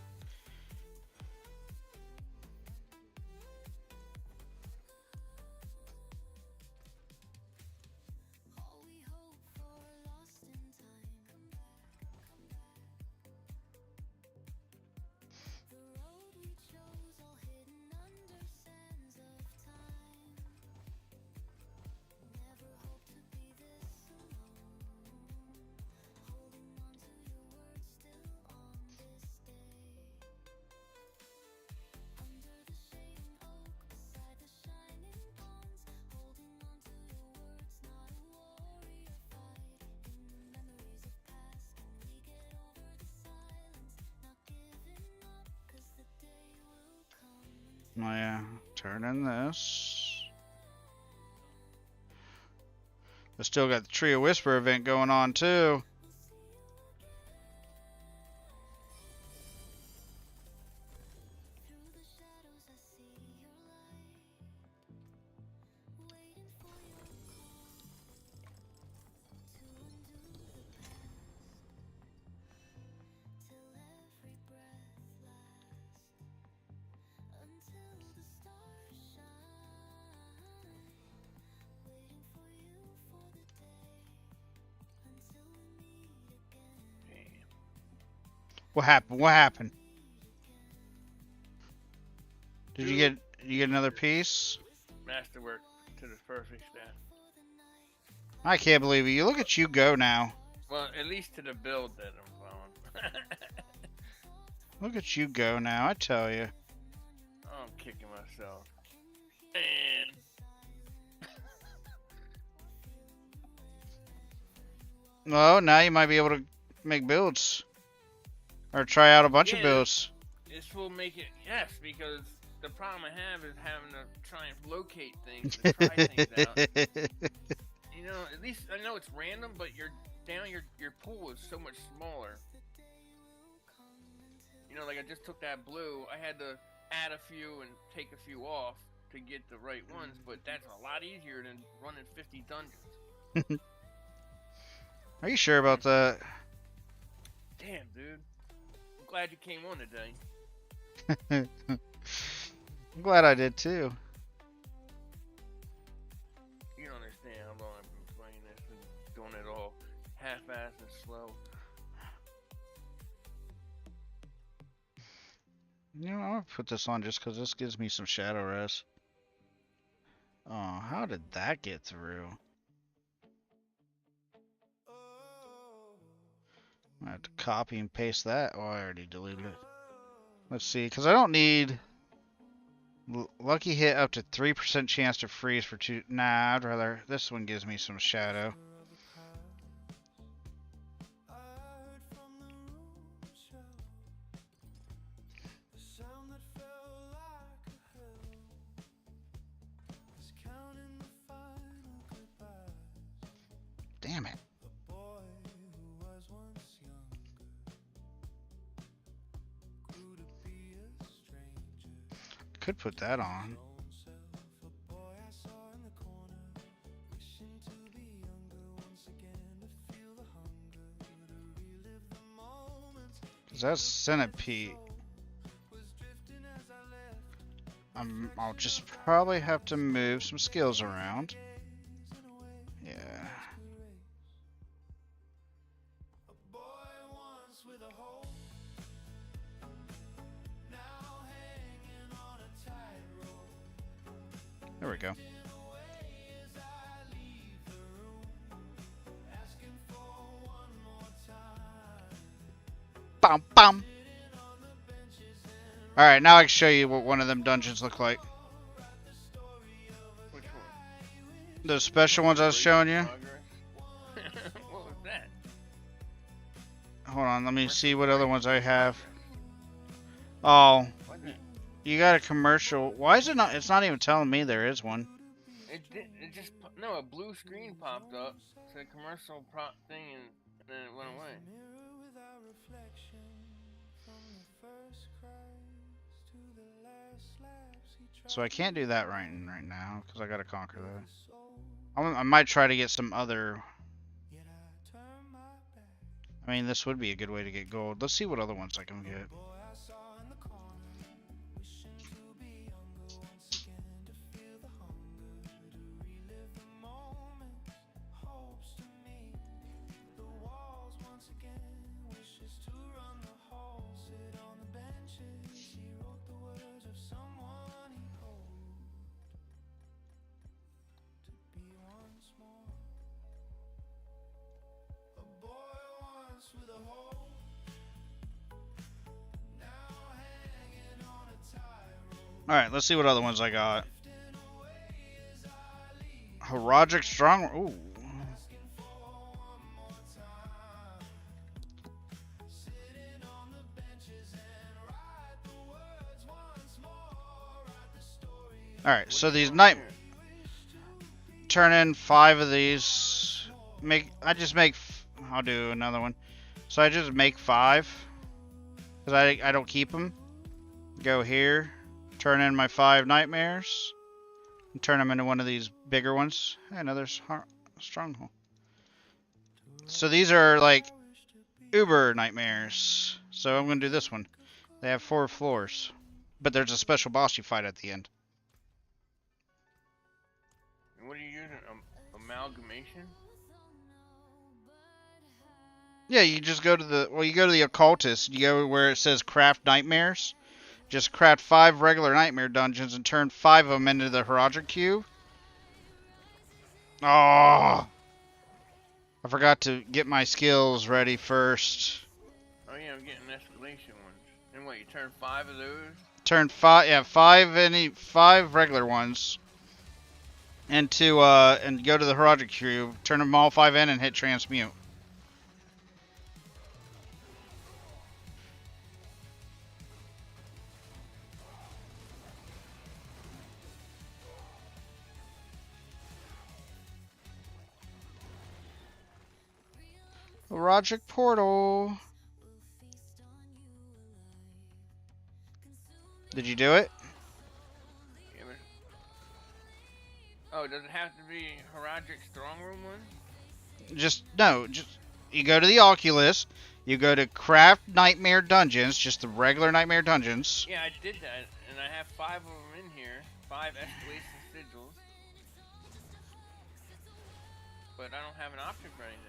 Oh yeah, turn in this. I still got the Tree of Whisper event going on too. What happened? What happened? Did you get another piece? Masterwork to the perfect stat. I can't believe it. You look at you go now. Well, at least to the build that I'm following. Look at you go now, I tell you. I'm kicking myself. And Well, now you might be able to make builds. Or try out a bunch of Yeah. builds. this will make it, yes, because the problem I have is having to try and locate things and try things out. You know, at least I know it's random, but your pool is so much smaller. You know, like I just took that blue, I had to add a few and take a few off to get the right ones, but that's a lot easier than running 50 dungeons. Are you sure about that? Damn, dude. I'm glad you came on today. I'm glad I did too. You don't understand how long I've been playing this and doing it all half-assed and slow. You know, I'll put this on just because this gives me some shadow res. Oh, how did that get through? I have to copy and paste that. Oh, I already deleted it. Let's see, because I don't need lucky hit up to 3% chance to freeze for 2. Nah, I'd rather. This one gives me some shadow. could put that on. Cause that's centipede. I'll just probably have to move some skills around. Yeah. There we go. Bum bum. Alright, now I can show you what one of them dungeons look like. Which one? Those special ones I was showing you. What was that? Hold on, let me see what other ones I have. Oh, What's that? you got a commercial. Why is it not? It's not even telling me there is one. It just no, a blue screen popped up, said commercial prop thing, and then it went away. So I can't do that right now because I gotta conquer that. I might try to get some other. I mean, this would be a good way to get gold. Let's see what other ones I can get. Alright, let's see what other ones I got. Herodic Strong. Ooh. Alright, so these night. Turn in 5 of these. I'll do another one. So I just make 5. Because I don't keep them. Go here. Turn in my 5 nightmares. And turn them into one of these bigger ones. Hey, another stronghold. So these are like Uber nightmares. So I'm going to do this one. They have 4 floors. But there's a special boss you fight at the end. What are you using? Amalgamation? Yeah, you just go to the occultist. You go where it says craft nightmares. Just craft 5 regular nightmare dungeons and turn 5 of them into the Herodic Cube. Oh, I forgot to get my skills ready first. Oh yeah, I'm getting escalation ones. And what, you turn 5 of those? Turn 5, yeah, 5 regular ones. And and go to the Herodic Cube. Turn them all 5 in and hit transmute. Herodic Portal. Did you do it? Yeah, oh, does it have to be Herodic Strong Room one? Just you go to the Oculus, you go to Craft Nightmare Dungeons, just the regular Nightmare Dungeons. Yeah, I did that, and I have 5 of them in here, 5 escalation sigils. But I don't have an option for anything.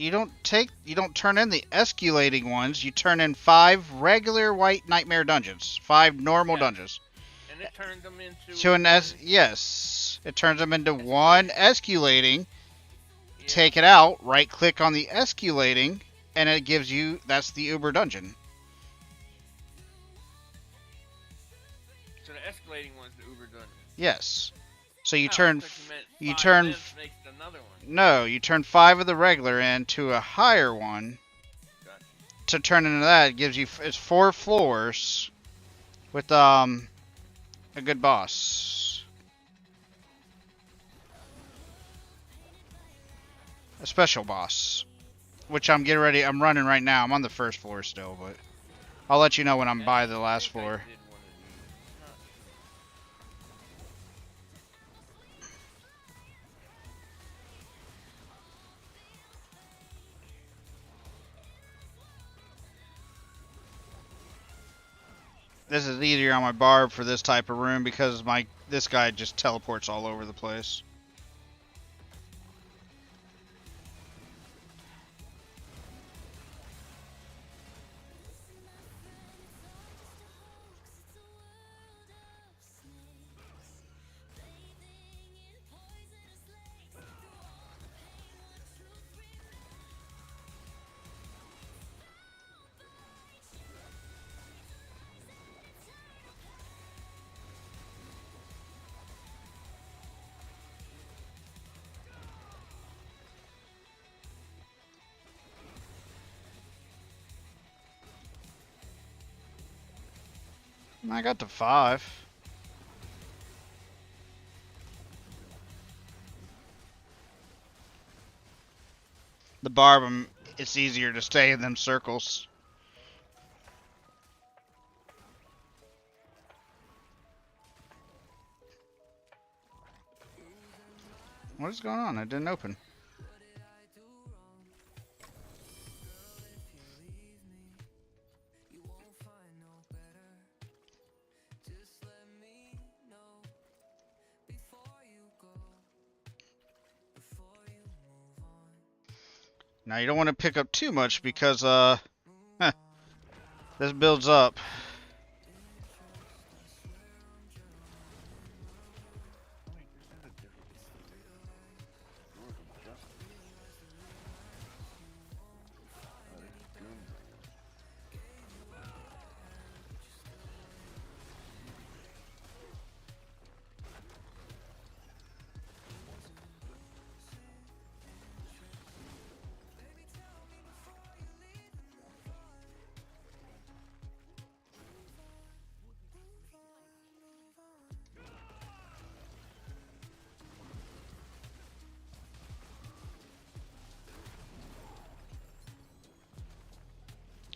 You don't turn in the escalating ones, you turn in 5 regular white Nightmare Dungeons. 5 normal dungeons. And it turns them into... Yes. It turns them into one escalating. Yeah. Take it out, right click on the escalating, and it gives you, that's the Uber dungeon. So the escalating one's the Uber dungeon? Yes. So you another one. No, you turn 5 of the regular into a higher one. Gotcha. To turn into that, it gives you, it's 4 floors with a good boss. A special boss, which I'm running right now. I'm on the first floor still, but I'll let you know when I'm by the last floor. Did This is easier on my barb for this type of room because this guy just teleports all over the place. I got to 5. The barb, it's easier to stay in them circles. What is going on? It didn't open. Now you don't want to pick up too much because this builds up.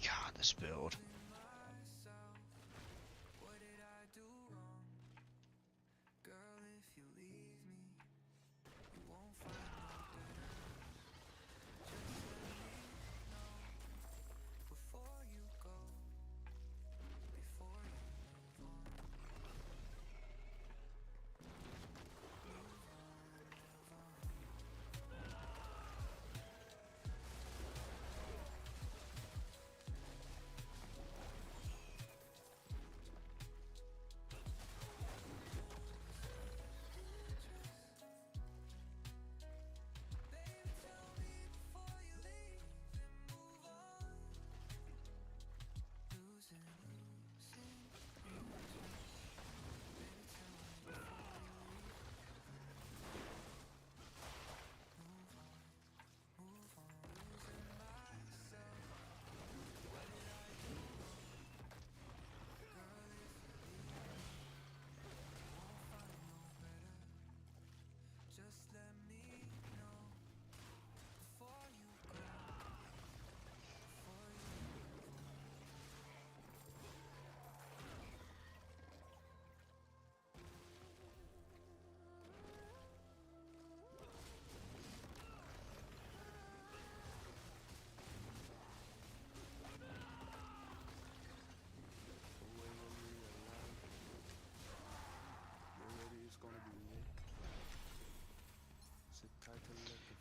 God, this build.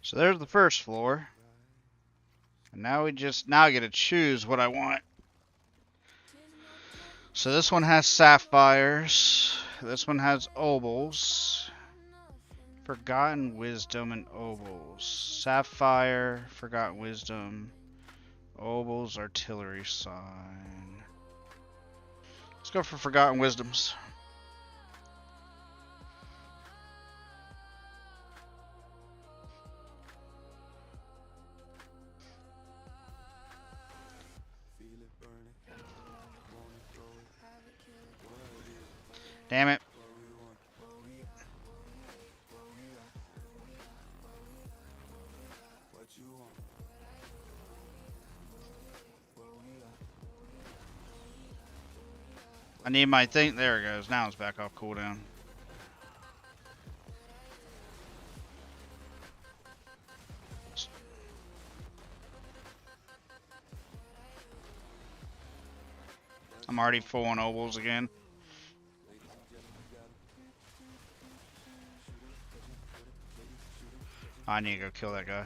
So there's the first floor. And now I get to choose what I want. So this one has sapphires. This one has opals. Forgotten wisdom and opals. Sapphire, forgotten wisdom. Opals, artillery sign. Let's go for forgotten wisdoms. Damn it. I need my thing. There it goes. Now it's back off cooldown. I'm already full on ovals again. I need to go kill that guy.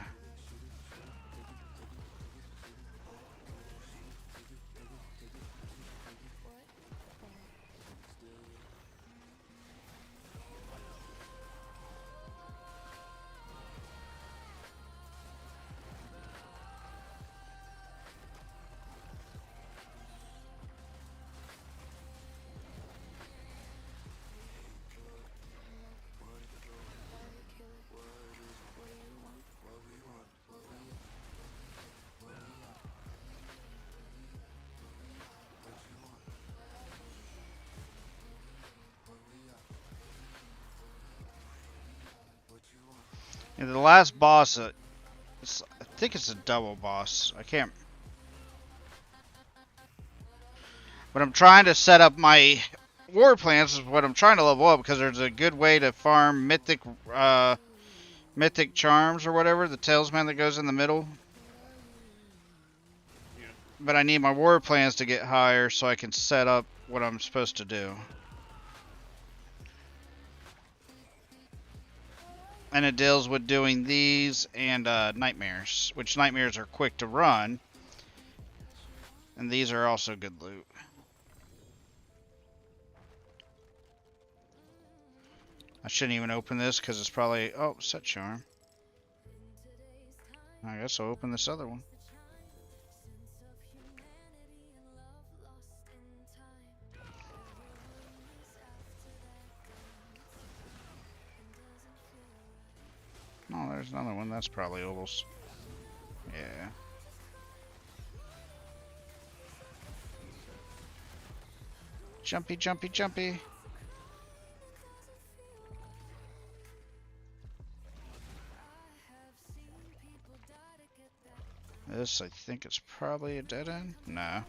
And the last boss, I think it's a double boss. I can't. But I'm trying to set up my war plans. Is what I'm trying to level up because there's a good way to farm mythic charms or whatever. The talisman that goes in the middle. Yeah. But I need my war plans to get higher so I can set up what I'm supposed to do. And it deals with doing these and nightmares, which nightmares are quick to run. And these are also good loot. I shouldn't even open this because it's probably... Oh, set charm. I guess I'll open this other one. Oh, there's another one. That's probably ovals. Yeah. Jumpy, jumpy, jumpy. This, I think it's probably a dead end. No.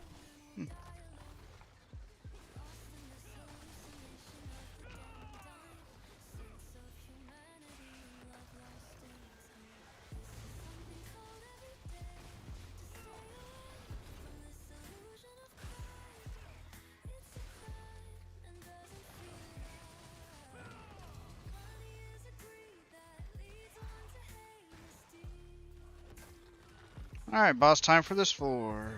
Alright, boss, time for this floor.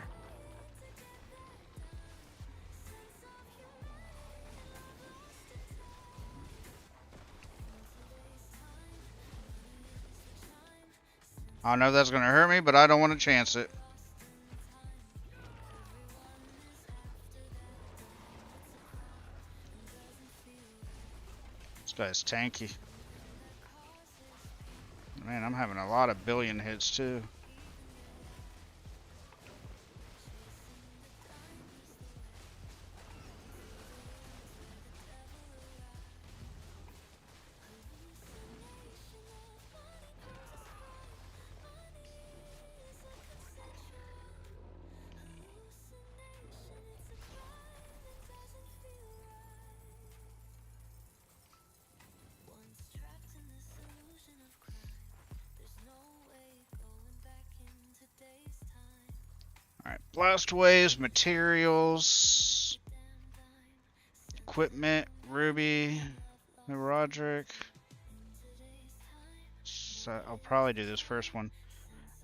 I know that's gonna hurt me, but I don't want to chance it. This guy's tanky. Man, I'm having a lot of billion hits too. Alright, blast waves, materials, equipment, Ruby, Roderick. So I'll probably do this first one.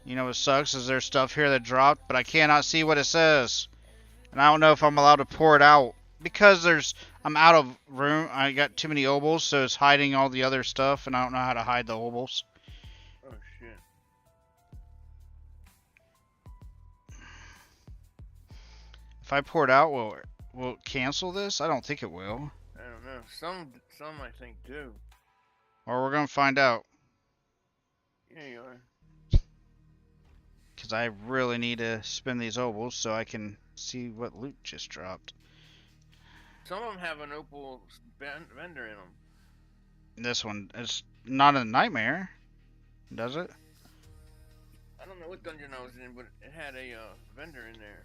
You know what sucks is there's stuff here that dropped, but I cannot see what it says. And I don't know if I'm allowed to pour it out. Because I'm out of room. I got too many obols, so it's hiding all the other stuff, and I don't know how to hide the obols. Oh shit. If I pour it out, will it cancel this? I don't think it will. I don't know. Some I think do. Or we're gonna find out. Yeah, you are. Because I really need to spin these obols so I can see what loot just dropped. Some of them have an opal vendor in them. This one is not a nightmare, does it? I don't know what dungeon I was in, but it had a vendor in there.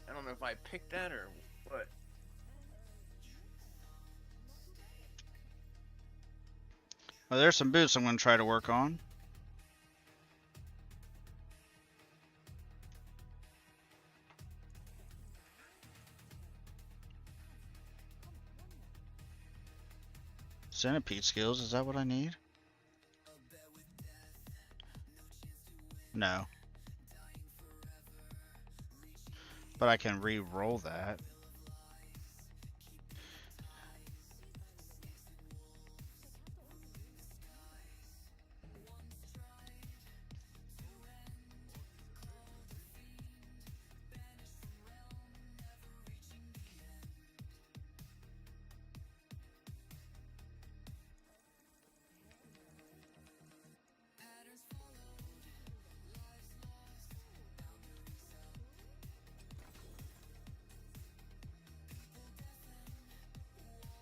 I don't know if I picked that or what. Well, there's some boots I'm going to try to work on. Centipede skills, is that what I need? No. But I can re-roll that.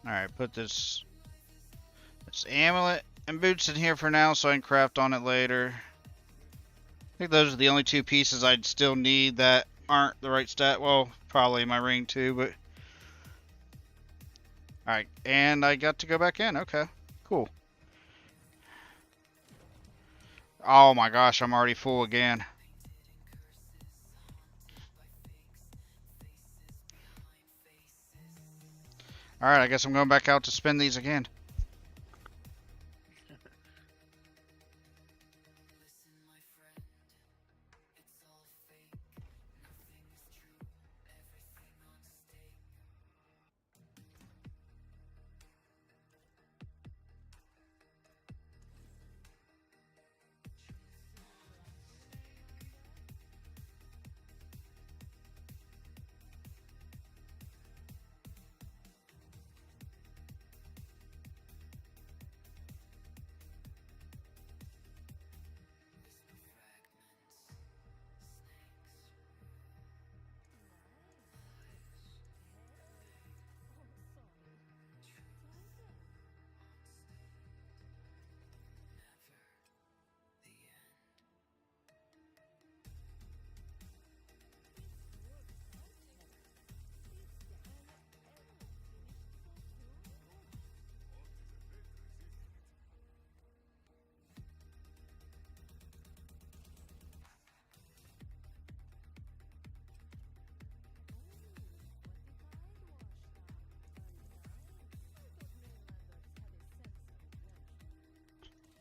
Alright, put this amulet and boots in here for now so I can craft on it later. I think those are the only two pieces I'd still need that aren't the right stat. Well, probably my ring too, but... Alright, and I got to go back in. Okay, cool. Oh my gosh, I'm already full again. Alright, I guess I'm going back out to spend these again.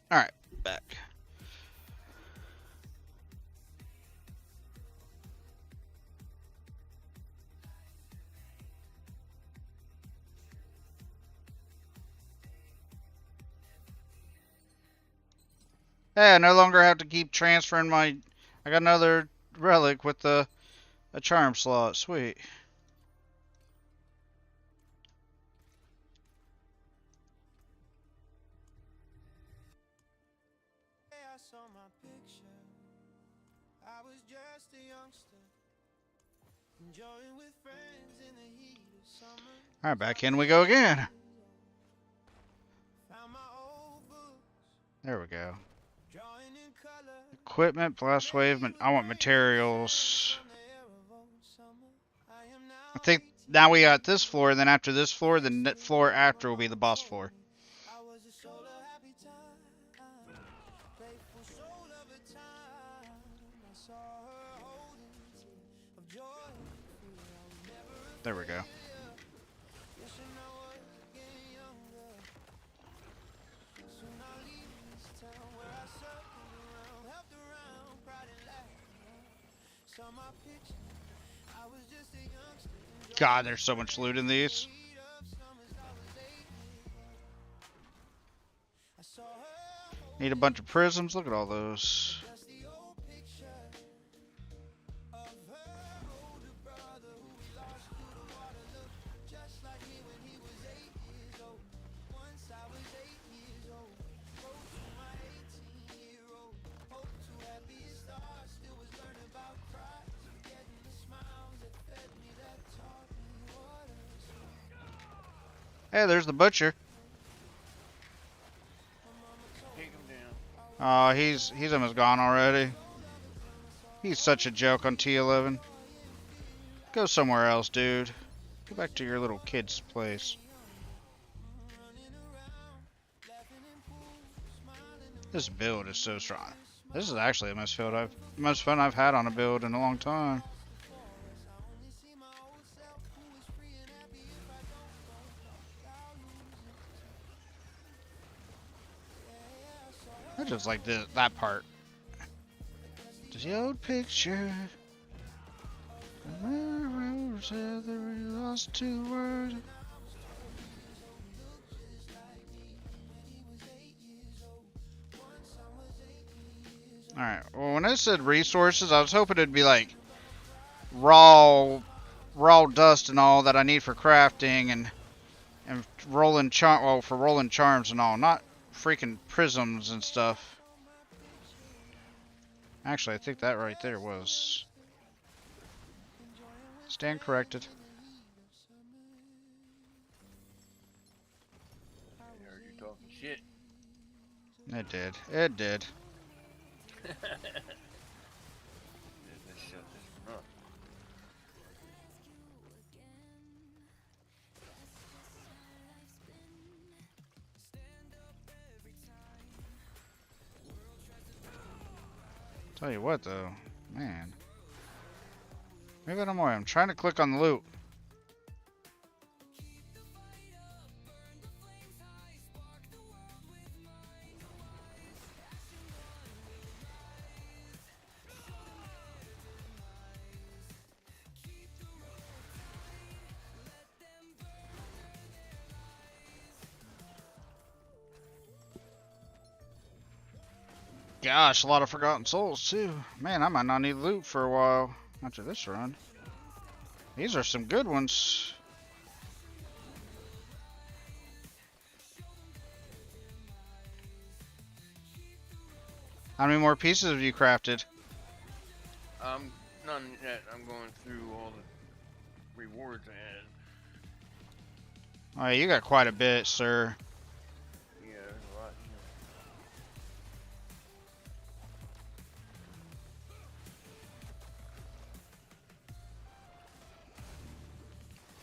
Alright, back. Hey, I no longer have to keep transferring my... I got another relic with a charm slot. Sweet. I saw my picture. I was just a youngster, enjoying with friends in the heat of summer. Alright, back in we go again. Found my old books, There we go. drawing in color. Equipment, blast wave, I want materials. On the air of old summer. I am now I think now we got this floor, and then after this floor, the net floor after will be the boss floor. I was a soul of happy time, faithful soul of a time. I saw her holding tears of joy and fear. I was never a There we go. wishing I was getting younger. Soon I'll leave this town where I circled around, helped around, cried and laughed. Saw my picture. I was just a youngster. God, there's so much loot in these. Heat of summers, I was 8 years old. I saw her Need a bunch of prisms. Look at all those. just the old picture of her older brother who we lost to the water. Looked just like me when he was 8 years old. Once I was 8 years old. Wrote to my 18-year-old. Hope to have be a star. Still was learning about Christ. Forgetting the smiles that fed me, that taught me what a soul. Hey, there's the butcher. Take him down. Oh, he's almost gone already. He's such a joke on T11. Go somewhere else, dude. Go back to your little kid's place. This build is so strong. This is actually the most fun I've had on a build in a long time. I just like that part. Just the old picture. Lost to the word. Alright, well, when I said resources, I was hoping it'd be like raw dust and all that I need for crafting and rolling for rolling charms and all, not freaking prisms and stuff. Actually, I think that right there was. Stand corrected. I heard you talking shit. It did. It did. Let's shut this one up. Tell you what, though, man. Maybe no more. I'm trying to click on the loot. Gosh, a lot of Forgotten Souls, too. Man, I might not need loot for a while after this run. These are some good ones. How many more pieces have you crafted? None yet. I'm going through all the rewards I had. Oh, you got quite a bit, sir. Yeah, there's a lot here.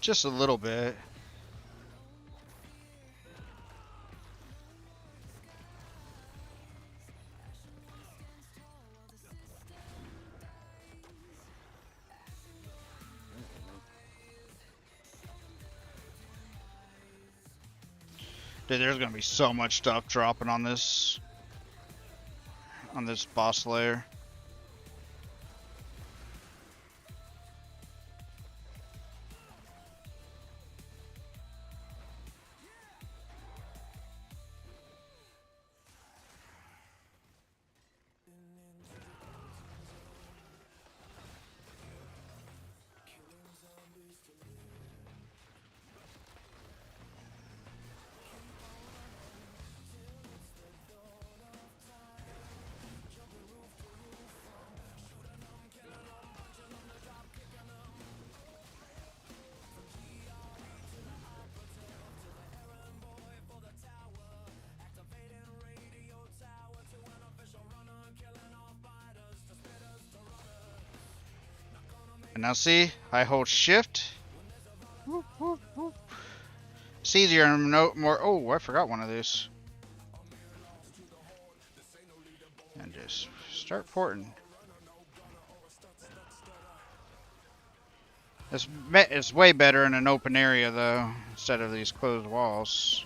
Just a little bit. Dude, there's gonna be so much stuff dropping on this boss layer. And now see, I hold shift. Whoop, whoop, whoop. It's easier and more. Oh, I forgot one of these. And just start porting. It's way better in an open area though, instead of these closed walls.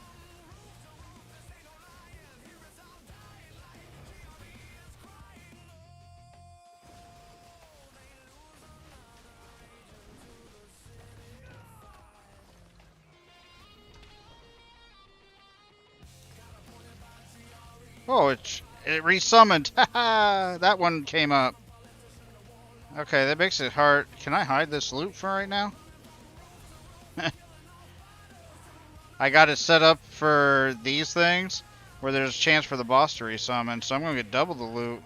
Oh, it resummoned. Haha, that one came up. Okay, that makes it hard. Can I hide this loot for right now? I got it set up for these things where there's a chance for the boss to resummon, so I'm gonna get double the loot.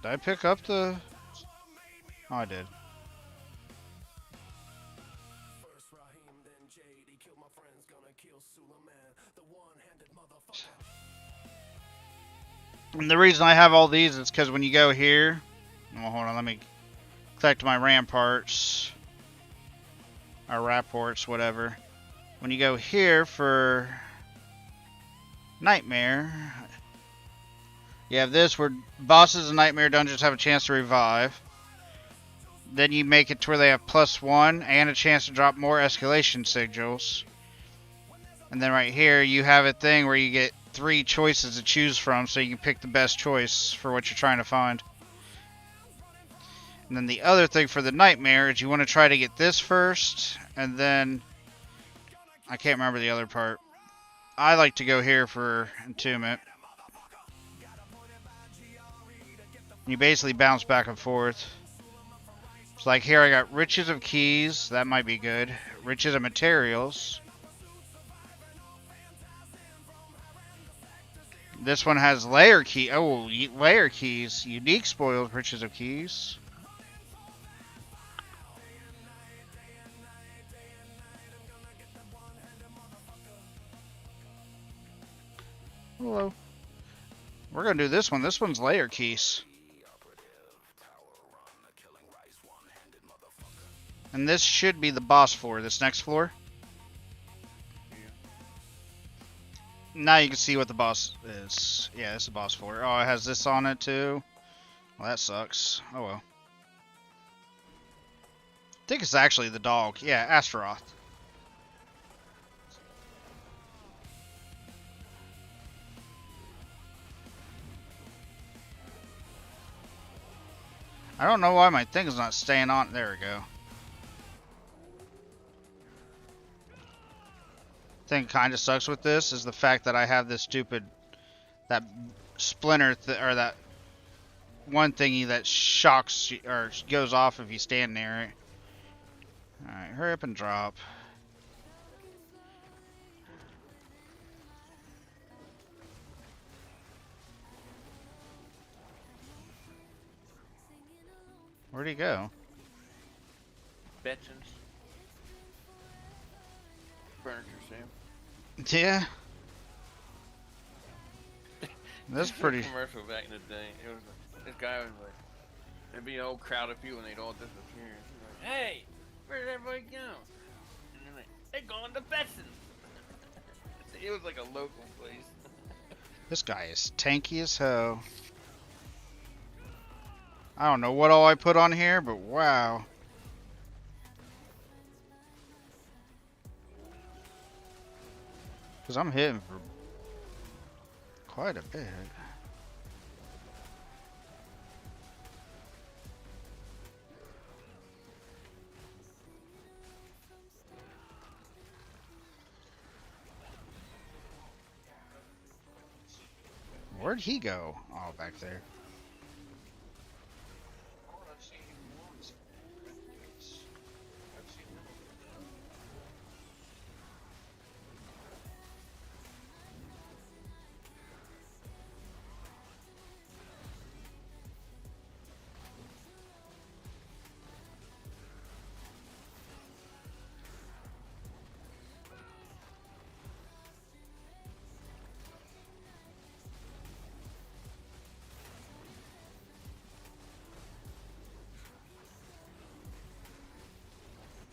Did I pick up the... Oh, I did. And the reason I have all these is because when you go here, Well, hold on, let me collect my ramparts. Or rapports, whatever. When you go here for Nightmare, you have this where bosses in Nightmare dungeons have a chance to revive. Then you make it to where they have +1 and a chance to drop more escalation sigils. And then right here you have a thing where you get 3 choices to choose from, so you can pick the best choice for what you're trying to find. And then the other thing for the Nightmare is you want to try to get this first, and then I can't remember the other part. I like to go here for Entombment. You basically bounce back and forth. It's like here I got Riches of Keys, that might be good. Riches of Materials. This one has Layer Key. Oh, Layer Keys. Unique Spoils, Riches of Keys. Hello. We're gonna do this one. This one's Layer Keys. And this should be the boss floor, this next floor. Now you can see what the boss is. Yeah, this is the boss floor. Oh, it has this on it too. Well, that sucks. Oh well. I think it's actually the dog. Yeah, Astaroth. I don't know why my thing is not staying on. There we go. Thing kind of sucks with this is the fact that I have this stupid that splinter or that one thingy that shocks or goes off if you stand near it. All right, hurry up and drop. Where'd he go? Betchins. Furniture Sam. Yeah. That's pretty. Commercial back in the day. It was this guy was like, there'd be a whole crowd of people and they'd all disappear. He's like, hey, where did everybody go? And they're like, they're going to Betchins. It was like a local place. This guy is tanky as hell. I don't know what all I put on here, but wow. Because I'm hitting for quite a bit. Where'd he go? Oh, back there.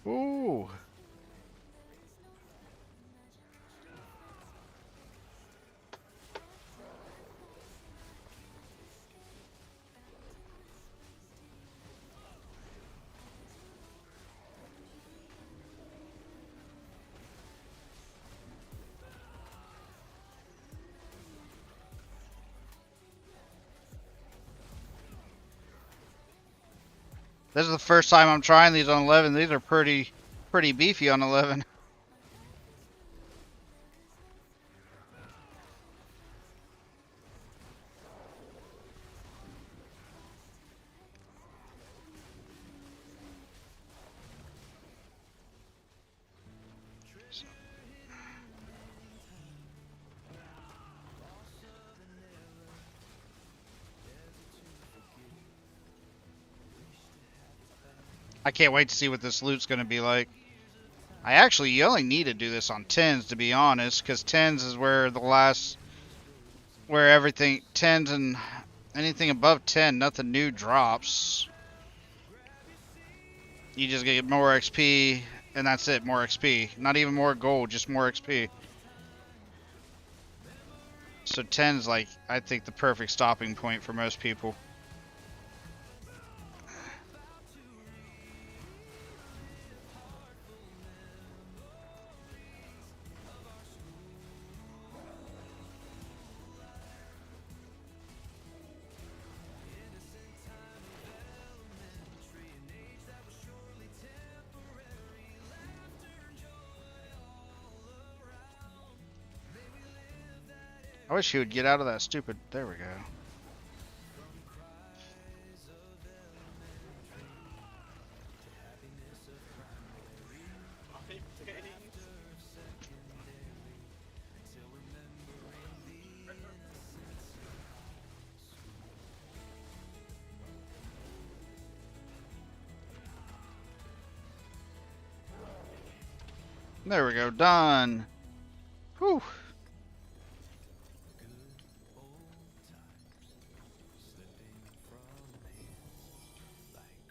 Ooh. This is the first time I'm trying these on 11. These are pretty beefy on 11. I can't wait to see what this loot's going to be like. You only need to do this on 10s, to be honest, because 10s is where the last, where everything, 10s Anything above 10, nothing new drops. You just get more XP, and that's it, more XP. Not even more gold, just more XP. So 10 is like, I think, the perfect stopping point for most people. I wish he would get out of that stupid... There we go. There we go, done. Whew.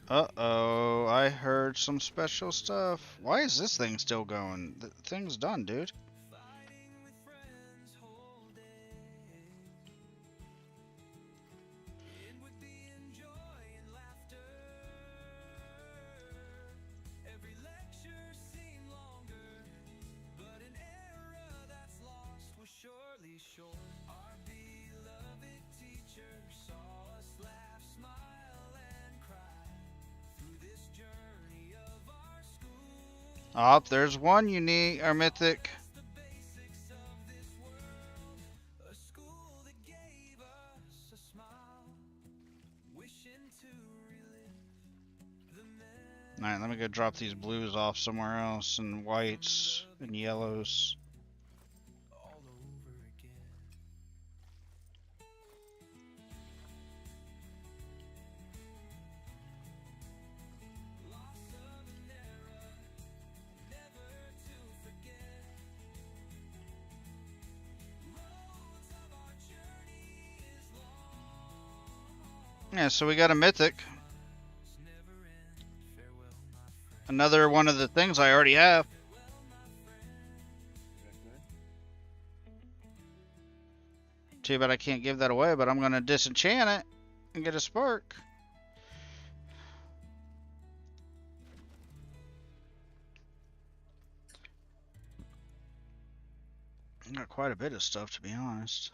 Uh-oh, I heard some special stuff. Why is this thing still going? The thing's done, dude. Oh, there's one unique or mythic. Alright, let me go drop these blues off somewhere else, and whites and yellows. Yeah, so we got a mythic. Another one of the things I already have. Too bad I can't give that away, but I'm going to disenchant it and get a spark. I got quite a bit of stuff, to be honest.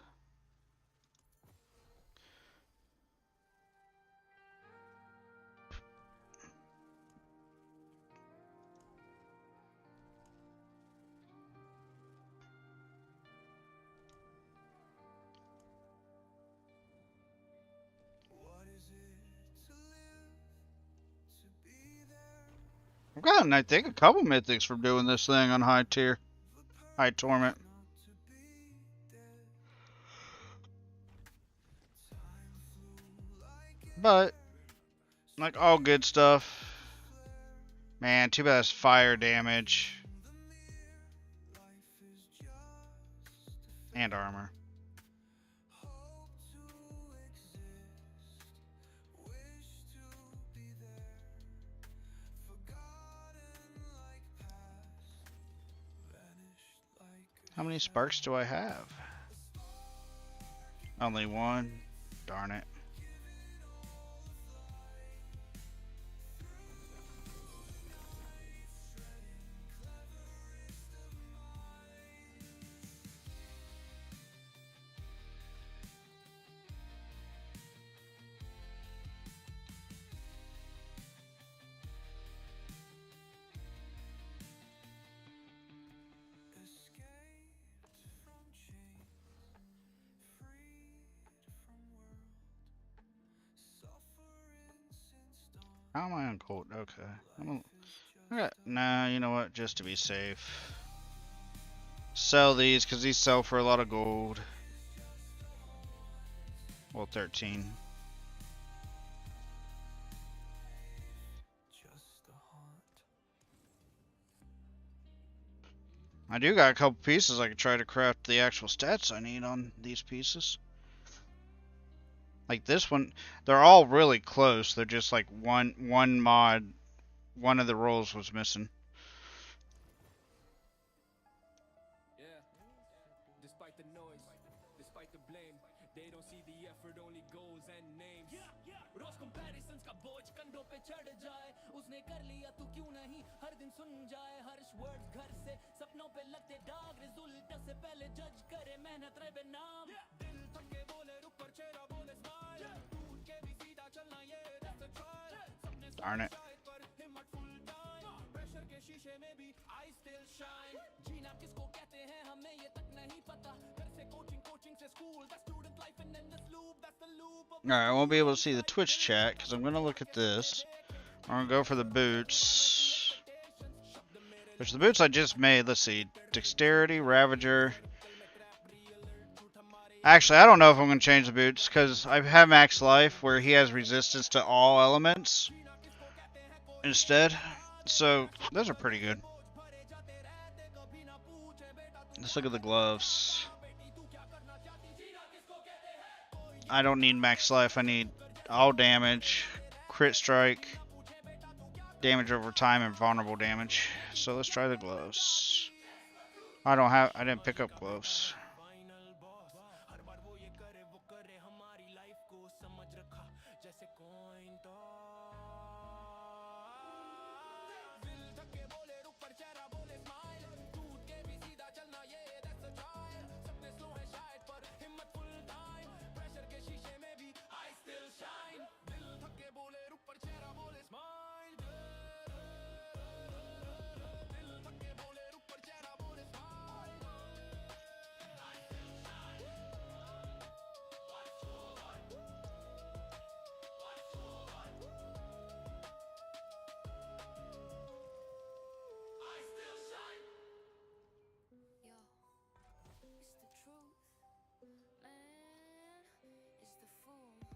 I've gotten, I think, a couple mythics from doing this thing on high tier. High torment. But, like, all good stuff. Man, too bad it's fire damage. And armor. How many sparks do I have? Only one. Darn it. How am I on gold? Okay. Okay. Nah, you know what? Just to be safe. Sell these, because these sell for a lot of gold. Well, 13. I do got a couple pieces I could try to craft the actual stats I need on these pieces. Like this one, they're all really close. They're just like one mod, one of the roles was missing. Yeah. Despite the noise, despite the blame, they don't see the effort, only goals and names. Rose comparisons का बोझ कंधों पे चढ़ जाए, उसने कर लिया तू क्यों नहीं हर दिन सुन जाए, हर्ष वर्ड्स घर से सपनों पे लगते दाग, रिजल्ट से पहले जज करे मेहनत रहे बेनाम, दिल थके बोले रुक पर चेहरा बोले स्माइल, टूट के भी सीधा चलना ये that's a trial, सपने Darn it. शायद पर हिम्मत full time, प्रेशर के शीशे में भी I still shine, जीना किसको कहते हैं हमें ये तक नहीं पता, घर से coaching से school, that's student life and endless loop, that's the loop of Alright, I won't be able to see the Twitch chat because I'm going to look at this. I'm going to go for the boots. Which the boots I just made. Let's see. Dexterity, Ravager. Actually, I don't know if I'm going to change the boots because I have Max Life where he has resistance to all elements instead. So, those are pretty good. Let's look at the gloves. I don't need max life. I need all damage, crit strike, damage over time, and vulnerable damage. So let's try the gloves. I didn't pick up gloves.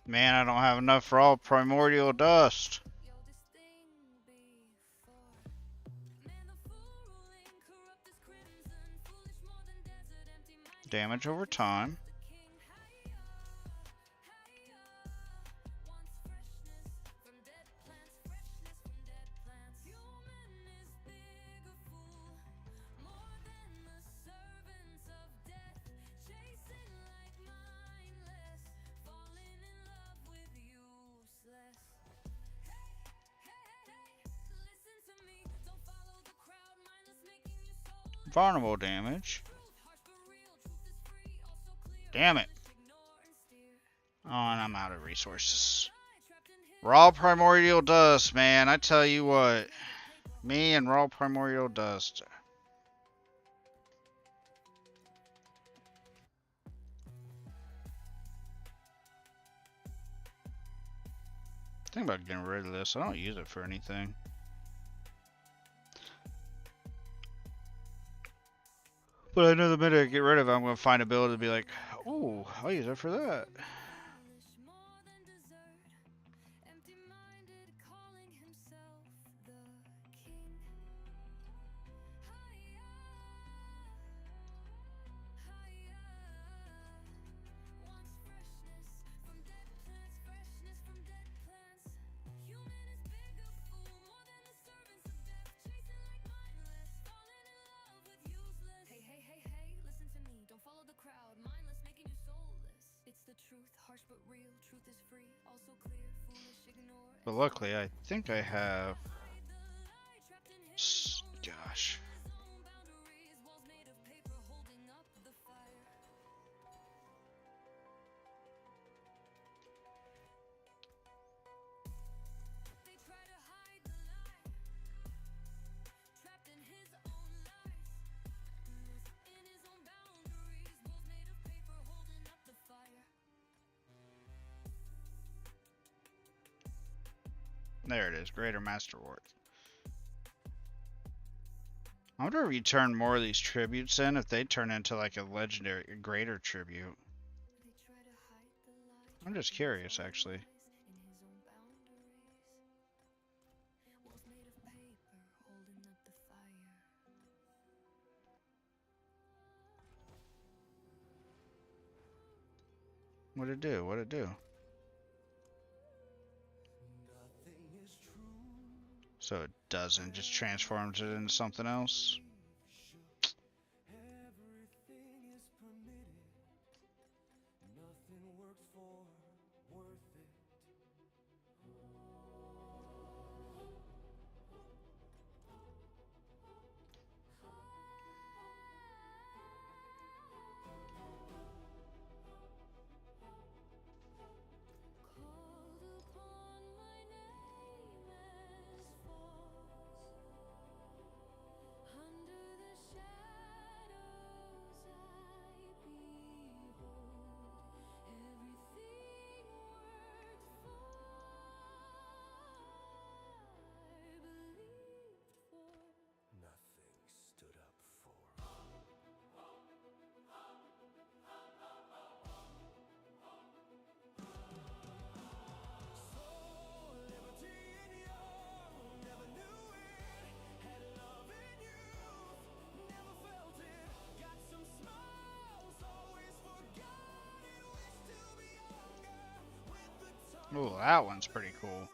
Man, I don't have enough for all primordial dust. Damage over time. Vulnerable damage. Damn it. Oh, and I'm out of resources. Raw primordial dust, man. I tell you what. Me and raw primordial dust. Think about getting rid of this. I don't use it for anything. But I know the minute I get rid of it, I'm going to find a build to be like, oh, I'll use it for that. But luckily, I think I have... Gosh. There it is, Greater Masterwork. I wonder if you turn more of these tributes in, if they turn into like a legendary, a greater tribute. I'm just curious, actually. What'd it do? What'd it do? So it doesn't, just transforms it into something else. Oh, that one's pretty cool.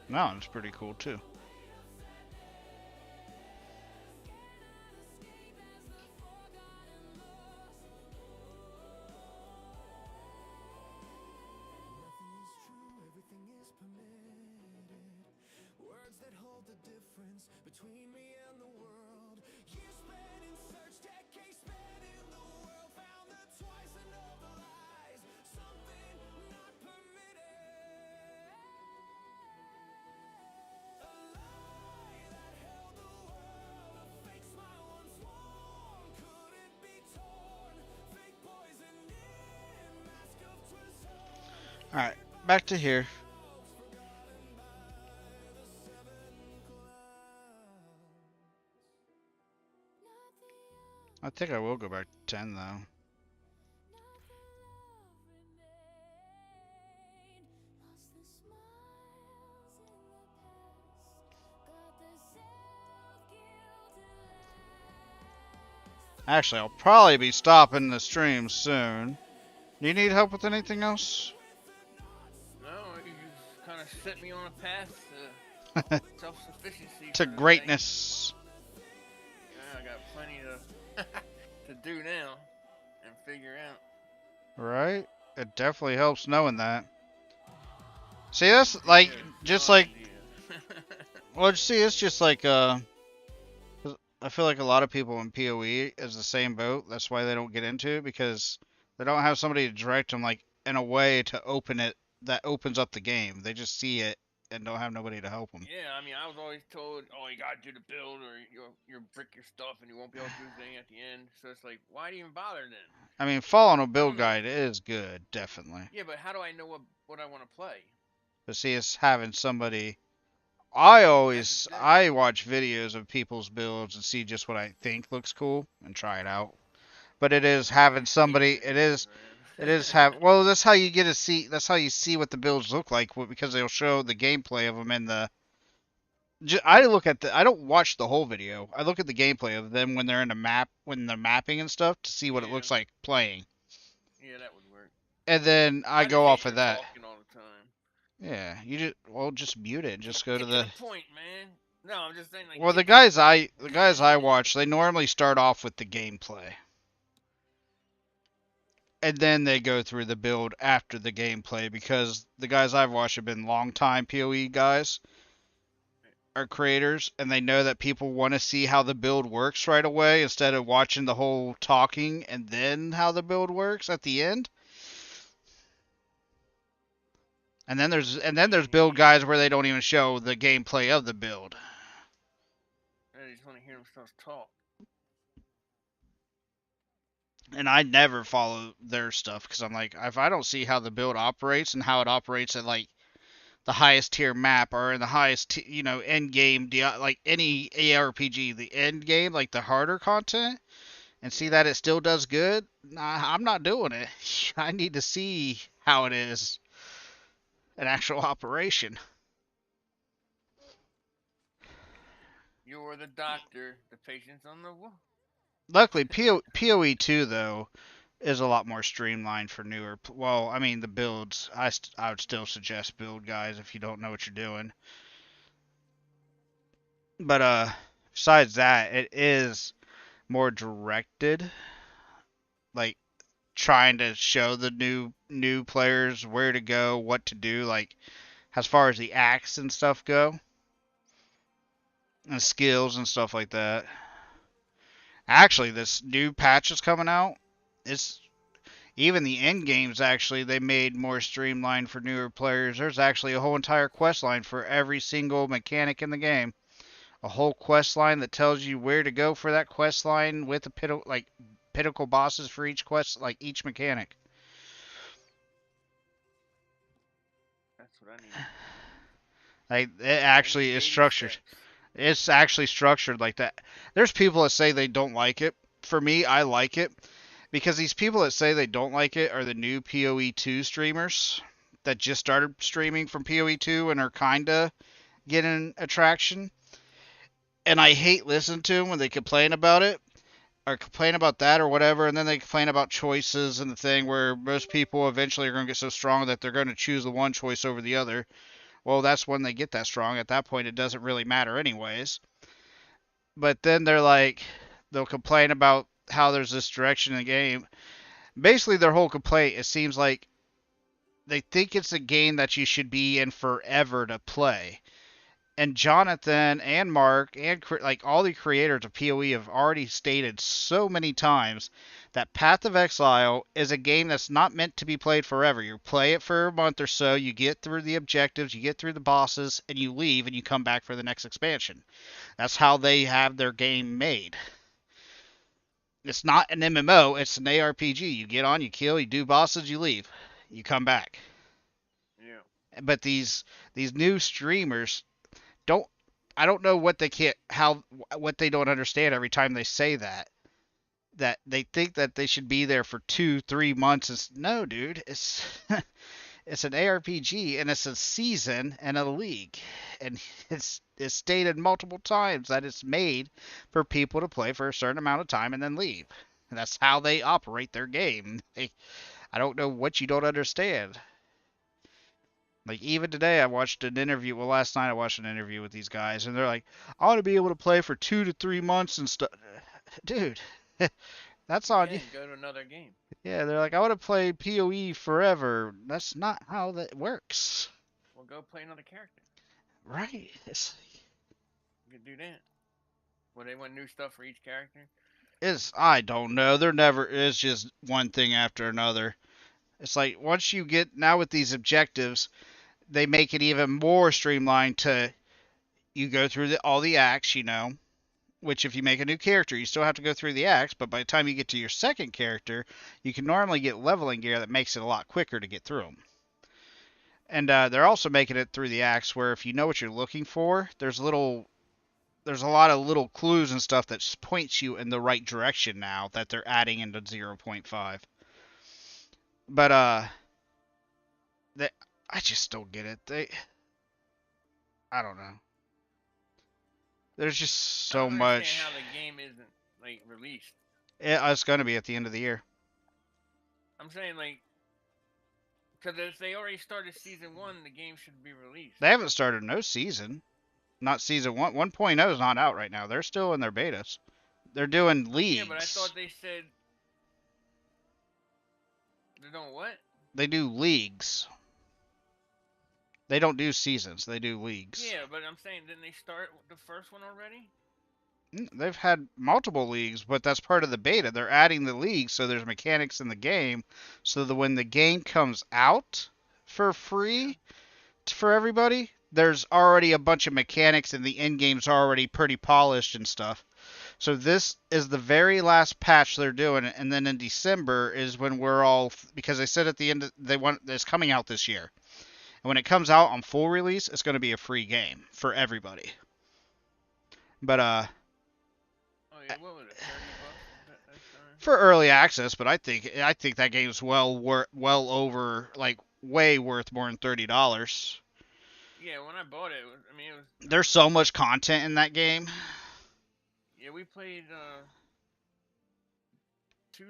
That one's pretty cool too. Alright, back to here. I think I will go back to 10 though. Actually, I'll probably be stopping the stream soon. Do you need help with anything else? No, you just kind of set me on a path to self-sufficiency. To for the day. greatness. Yeah, I got plenty to do now and figure out. Right? It definitely helps knowing that. See, that's like, Yeah, just no like, idea. well, see, it's just like, 'cause I feel like a lot of people in PoE is the same boat. That's why they don't get into it, because they don't have somebody to direct them, like, in a way to open it that opens up the game. They just see it and don't have nobody to help them. Yeah, I mean, I was always told, oh, you gotta do the build, or you'll brick your stuff, and you won't be able to do anything at the end. So it's like, why do you even bother then? I mean, following a I build don't know. guide is good, definitely. Yeah, but how do I know what I want to play? But see, it's having somebody. That's the thing. I watch videos of people's builds and see just what I think looks cool and try it out. But it is So having you're seeing somebody. videos, It man. is have. Well, that's how you get to see. That's how you see what the builds look like, because they'll show the gameplay of them in the. I look at the. I don't watch the whole video. I look at the gameplay of them when they're in the map, when they're mapping and stuff, to see what it Yeah. looks like playing. Yeah, that would work. And then I I just go hate off of your that. talking all the time. Yeah, just mute it. Just go Get to to the. the point, man. No, I'm just saying, like, Well, get to the point. the guys I watch, they normally start off with the gameplay, and then they go through the build after the gameplay, because the guys I've watched have been long time PoE guys, are creators, and they know that people want to see how the build works right away instead of watching the whole talking and then how the build works at the end. And then there's build guides where they don't even show the gameplay of the build. I just want to hear themselves talk. And I never follow their stuff, because I'm like, if I don't see how the build operates and how it operates at like the highest tier map, or in the highest end game, like any ARPG, the end game, like the harder content, and see that it still does good, nah, I'm not doing it. I need to see how it is an actual operation. You're the doctor, the patient's on the wall. Luckily, PoE 2 though, is a lot more streamlined for newer. Well, I mean the builds. I would still suggest build guys if you don't know what you're doing. But besides that, it is more directed, like trying to show the new players where to go, what to do, like as far as the acts and stuff go, and skills and stuff like that. Actually, this new patch is coming out. It's even the end games actually they made more streamlined for newer players. There's actually a whole entire quest line for every single mechanic in the game. A whole quest line that tells you where to go for that quest line with the pinnacle bosses for each quest, like each mechanic. That's what I need. Like it I need actually is baby structured. steps. It's actually structured like that. There's people that say they don't like it. For me, I like it because these people that say they don't like it are the new PoE2 streamers that just started streaming from PoE2 and are kinda getting attraction. And I hate listening to them when they complain about it or complain about that or whatever, and then they complain about choices and the thing where most people eventually are going to get so strong that they're going to choose the one choice over the other. Well, that's when they get that strong. At that point, it doesn't really matter anyways. But then they'll complain about how there's this direction in the game. Basically, their whole complaint, it seems like they think it's a game that you should be in forever to play. And Jonathan and Mark and like all the creators of PoE have already stated so many times that Path of Exile is a game that's not meant to be played forever. You play it for a month or so, you get through the objectives, you get through the bosses, and you leave and you come back for the next expansion. That's how they have their game made. It's not an MMO, it's an ARPG. You get on, you kill, you do bosses, you leave. You come back. Yeah. But these new streamers don't I don't know what they can't how what they don't understand every time they say that they think that they should be there for 2-3 months. It's no, dude. It's it's an ARPG and it's a season and a league, and it's stated multiple times that it's made for people to play for a certain amount of time and then leave. And that's how they operate their game. I don't know what you don't understand. Like even today, I watched an interview. Well, last night I watched an interview with these guys, and they're like, "I want to be able to play for 2 to 3 months and stuff." Dude, that's You on you. can go to another game. Yeah, they're like, "I want to play PoE forever." That's not how that works, Well, go play another character. right? You can do that. Well, they want new stuff for each character. I don't know. There never is just one thing after another. It's like once you get now with these objectives, they make it even more streamlined to you go through all the acts, which if you make a new character, you still have to go through the acts, but by the time you get to your second character, you can normally get leveling gear that makes it a lot quicker to get through them. And they're also making it through the acts where if you know what you're looking for, there's a lot of little clues and stuff that points you in the right direction now that they're adding into 0.5. But they, I just don't get it. I don't know. There's just I so don't understand much. how the game isn't like released. It's going to be at the end of the year. I'm saying like, because if they already started season 1, the game should be released. They haven't started no season. Not season 1. 1.0 is not out right now. They're still in their betas. They're doing leagues. Yeah, but I thought they said they're doing what? They do leagues. They don't do seasons. They do leagues. Yeah, but I'm saying, didn't they start the first one already? They've had multiple leagues, but that's part of the beta. They're adding the leagues so there's mechanics in the game so that when the game comes out for free for everybody, there's already a bunch of mechanics and the end game's already pretty polished and stuff. So this is the very last patch they're doing, and then in December is when we're all, because they said at the end it's coming out this year. And when it comes out on full release, it's going to be a free game for everybody. But Oh yeah, what was it? $30 that time? for early access, but I think that game's well over, like, way worth more than $30. Yeah, when I bought it, it was. There's so much content in that game. Yeah, we played two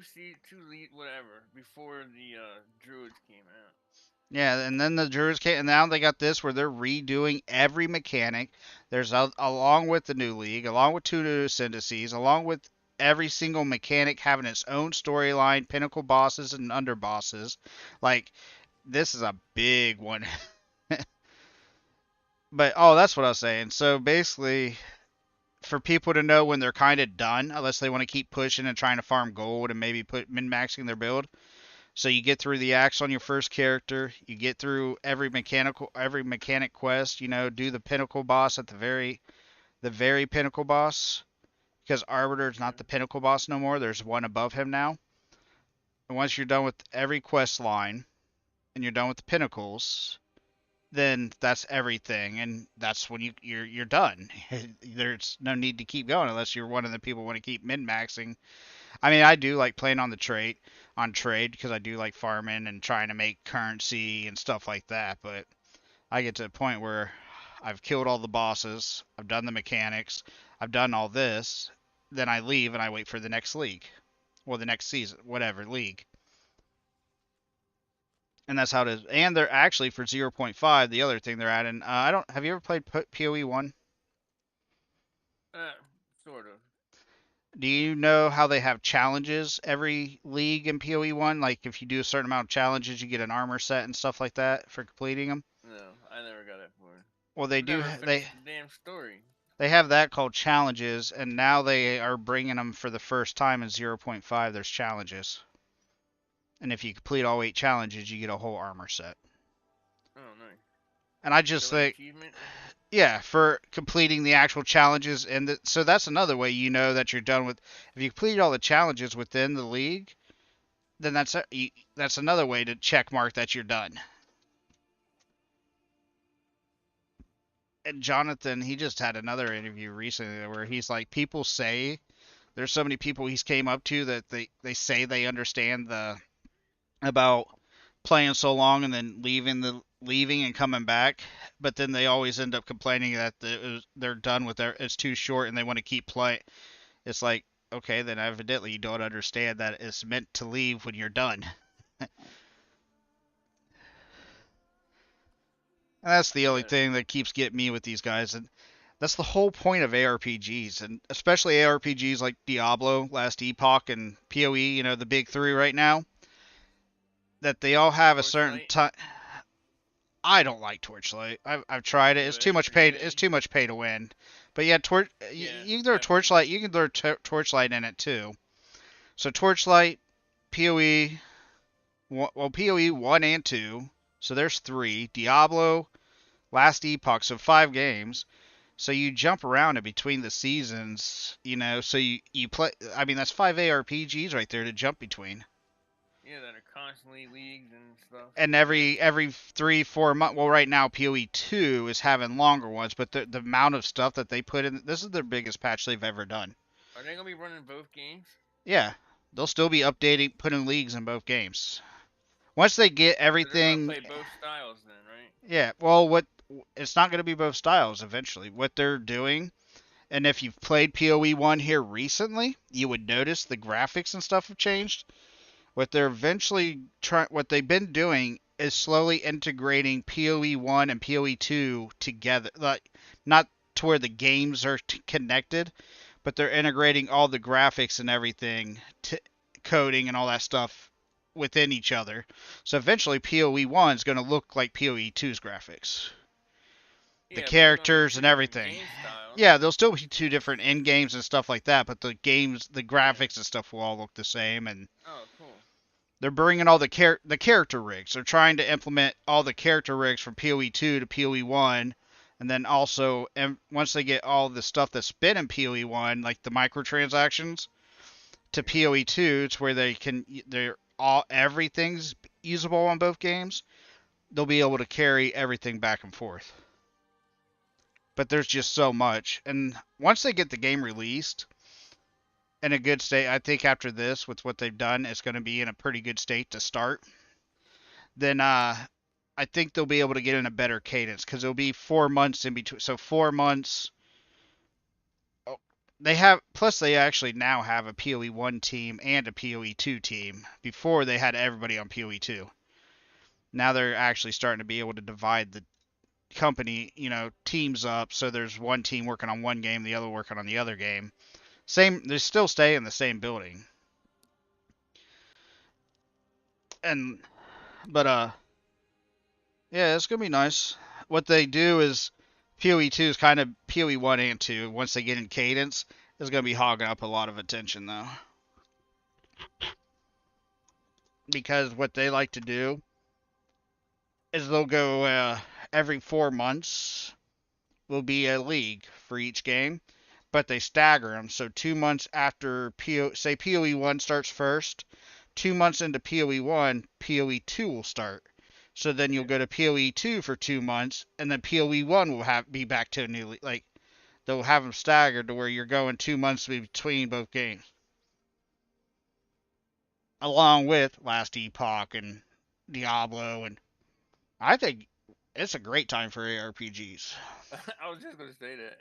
lead whatever before the druids came out. Yeah, and then the Druids came, and now they got this where they're redoing every mechanic. There's along with the new league, along with two new syndices, along with every single mechanic having its own storyline, pinnacle bosses and underbosses. Like this is a big one. But oh, that's what I was saying. So basically, for people to know when they're kind of done, unless they want to keep pushing and trying to farm gold and maybe put min maxing their build. So you get through the acts on your first character, you get through every mechanic quest, do the pinnacle boss at the very pinnacle boss because Arbiter is not Yeah. the pinnacle boss no more. There's one above him now. And once you're done with every quest line and you're done with the pinnacles, then that's everything and that's when you're done. There's no need to keep going unless you're one of the people who want to keep min-maxing. I mean, I do like playing on trade because I do like farming and trying to make currency and stuff like that. But I get to a point where I've killed all the bosses, I've done the mechanics, I've done all this, then I leave and I wait for the next league or the next season, whatever league. And that's how it is. And they're actually for 0.5. The other thing they're adding, I don't. Have you ever played PoE 1? Sort of. Do you know how they have challenges every league in PoE 1? Like if you do a certain amount of challenges, you get an armor set and stuff like that for completing them. No, I never got that far. Well, they I do. never finished the damn story. They have that called challenges, and now they are bringing them for the first time in 0.5. There's challenges, and if you complete all 8 challenges, you get a whole armor set. Oh, nice. And I just So, like, think, achievement? yeah, for completing the actual challenges, and so that's another way you know that you're done with. If you complete all the challenges within the league, then that's another way to check mark that you're done. And Jonathan, he just had another interview recently where he's like, people say there's so many people he's came up to that they say they understand about playing so long and then leaving and coming back, but then they always end up complaining that they're done with it's too short and they want to keep playing. It's like, okay, then evidently you don't understand that it's meant to leave when you're done. And that's the only Yeah. thing that keeps getting me with these guys, and that's the whole point of ARPGs, and especially ARPGs like Diablo, Last Epoch, and PoE. The big three right now. That they all have a certain Torchlight? time. I don't like Torchlight. I've tried it. Do It's it too much for pay. me. It's too much pay to win. But yeah, Yeah, you can throw definitely. Torchlight. You can throw Torchlight in it too. So Torchlight, PoE, well PoE 1 and 2. So there's 3. Diablo, Last Epoch. So 5 games. So you jump around in between the seasons. So you play. I mean that's 5 ARPGs right there to jump between. Yeah, that are constantly leagues and stuff. And every 3-4 months. Well, right now PoE 2 is having longer ones, but the amount of stuff that they put in, this is their biggest patch they've ever done. Are they gonna be running both games? Yeah, they'll still be updating, putting leagues in both games. Once they get So they're gonna everything, play both styles then, right? yeah. Well, it's not going to be both styles eventually. What they're doing, and if you've played PoE 1 here recently, you would notice the graphics and stuff have changed. What they've been doing is slowly integrating PoE 1 and PoE 2 together, like not to where the games are connected, but they're integrating all the graphics and everything, coding and all that stuff within each other. So eventually PoE 1 is going to look like PoE 2's graphics. The Yeah, but they're gonna be characters two and different everything. game styles. Yeah, there'll still be 2 different end games and stuff like that, but the Yeah. graphics and stuff will all look the same, and Oh, cool. they're bringing all the character rigs. They're trying to implement all the character rigs from PoE 2 to PoE 1, and then also once they get all the stuff that's been in PoE 1, like the microtransactions, to PoE 2, it's where everything's usable on both games. They'll be able to carry everything back and forth. But there's just so much, and once they get the game released in a good state, I think after this, with what they've done, it's going to be in a pretty good state to start. Then I think they'll be able to get in a better cadence because it'll be 4 months in between. So 4 months. Oh, they have, plus they actually now have a PoE 1 team and a PoE 2 team. Before they had everybody on PoE 2. Now they're actually starting to be able to divide the company, teams up. So there's one team working on one game, the other working on the other game. Same, they still stay in the same building. And but yeah, it's gonna be nice. What they do is PoE 2 is kind of PoE 1 and 2. Once they get in cadence, is gonna be hogging up a lot of attention though. Because what they like to do is they'll go every 4 months will be a league for each game, but they stagger them. So 2 months after say PoE 1 starts first, 2 months into PoE 1, PoE 2 will start. So then you'll go to PoE 2 for 2 months, and then PoE 1 will be back to a new league. Like they'll have them staggered to where you're going 2 months between both games, along with Last Epoch and Diablo, and I think it's a great time for ARPGs. I was just gonna say that.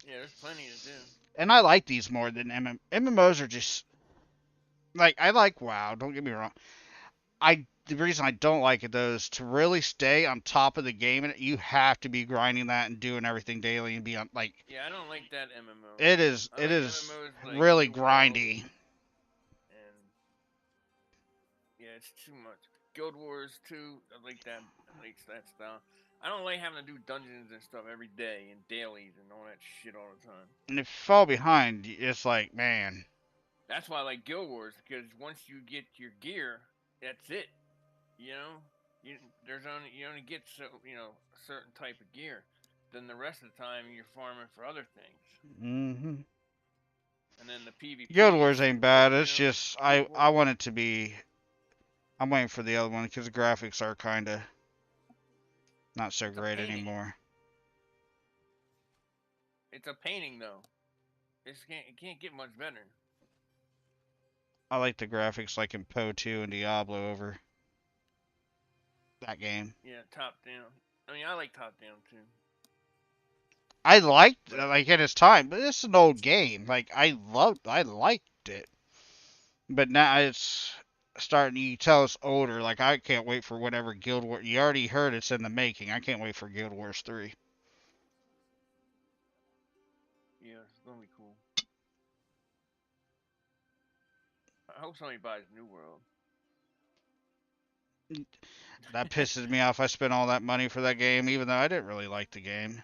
Yeah, there's plenty to do. And I like these more than MMOs are just like I like WoW. Don't get me wrong. The reason I don't like it though is to really stay on top of the game, and you have to be grinding that and doing everything daily and be on like. Yeah, I don't like that MMO. It is I like MMOs like really New World, grindy. and yeah, it's too much. Guild Wars 2, I like that. I like that style. I don't like having to do dungeons and stuff every day and dailies and all that shit all the time. And if you fall behind, it's like, man. That's why I like Guild Wars, because once you get your gear, that's it. You know, you only get a certain type of gear. Then the rest of the time you're farming for other things. Mm-hmm. And then the PvP. Guild Wars ain't bad. It's just I Guild Wars- I want it to be. I'm waiting for the other one because the graphics are kind of not so great painting. anymore. It's a painting though. It can't get much better. I like the graphics like in Poe 2 and Diablo over that game. Yeah, top down. I mean, I like top down too. I liked like at its time, but it's an old game. Like I liked it, but now it's starting. You tell it's older. Like I can't wait for whatever Guild Wars. You already heard it's in the making. I can't wait for Guild Wars 3. Yeah, it's gonna be cool. I hope somebody buys New World. That pisses me off. I spent all that money for that game, even though I didn't really like the game.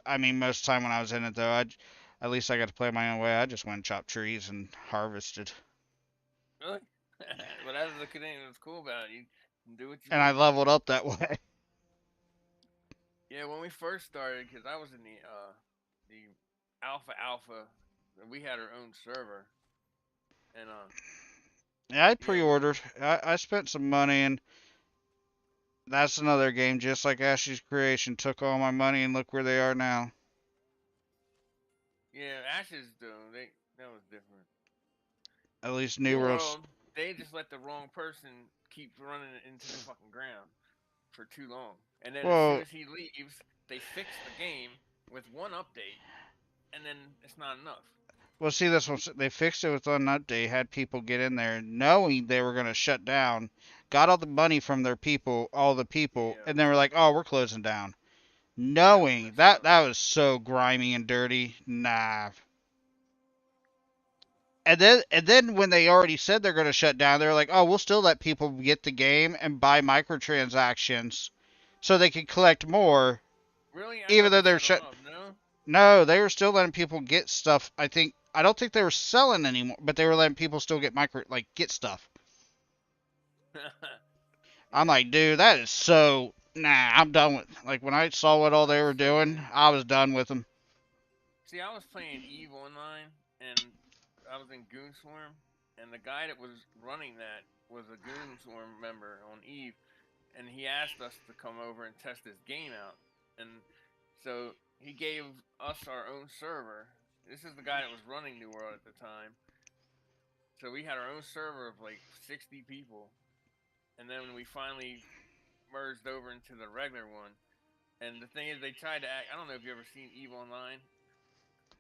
I mean, most of the time when I was in it, though, at least I got to play my own way. I just went and chopped trees and harvested. Really? Well, that's the thing that's cool about it. You can do what you And want. I leveled up that way. Yeah, when we first started, because I was in the alpha, we had our own server, and Yeah, I yeah, pre-ordered. I spent some money, and that's another game just like Ashley's Creation. Took all my money, and look where they are now. yeah, Ashes though, that was different. At least New New World's. World, they just let the wrong person keep running it into the fucking ground for too long, and then as soon Well, as he leaves, they fix the game with one update, and then it's not enough. well, see, this one they fixed it with one update. Had people get in there knowing they were gonna shut down. Got all the money from their people, all the people, Yeah, and then we're like, "Oh, we're closing down." that was Knowing messed that up. that was so grimy and dirty. Nah. And then when they already said they're going to shut down, they're like, "Oh, we'll still let people get the game and buy microtransactions so they can collect more Really, I even thought though they they're shut them shut." up. No. No, they were still letting people get stuff. I don't think they were selling anymore, but they were letting people still get get stuff. I'm Yeah. like, "Dude, that is so nah, I'm done with." Like when I saw what all they were doing, I was done with them. See, I was playing Eve Online, and I was in Goon Swarm, and the guy that was running that was a Goon Swarm member on Eve, and he asked us to come over and test his game out, and so he gave us our own server. This is the guy that was running New World at the time, so we had our own server of like 60 people, and then we finally merged over into the regular one, And the thing is, they tried to act. I don't know if you ever seen Eve Online,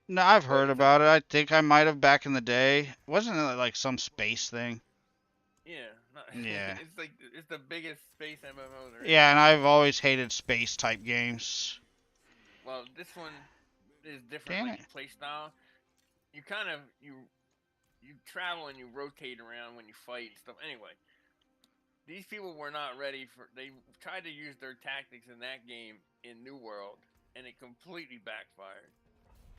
No, I've but heard about it. I think I might have back in the day. Wasn't it like some space thing? yeah, not, Yeah. it's like it's the biggest space MMO there is. Yeah, and I've always hated space type games. Well, this one is different. Damn Like it. you play style, you kind of you travel and you rotate around when you fight and stuff. Anyway, these people were not ready for. They tried to use their tactics in that game in New World, and it completely backfired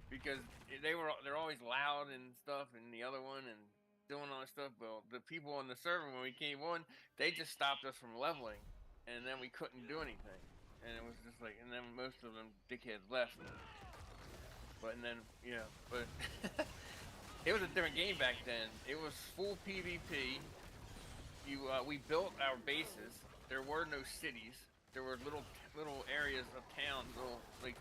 because they're always loud and stuff in the other one and doing all that stuff. But the people on the server when we came on, they just stopped us from leveling, and then we couldn't do anything. And it was just like, and then most of them dickheads left. But and then yeah, but it was a different game back then. It was full PvP. We built our bases. There were no cities. There were little areas of towns, little like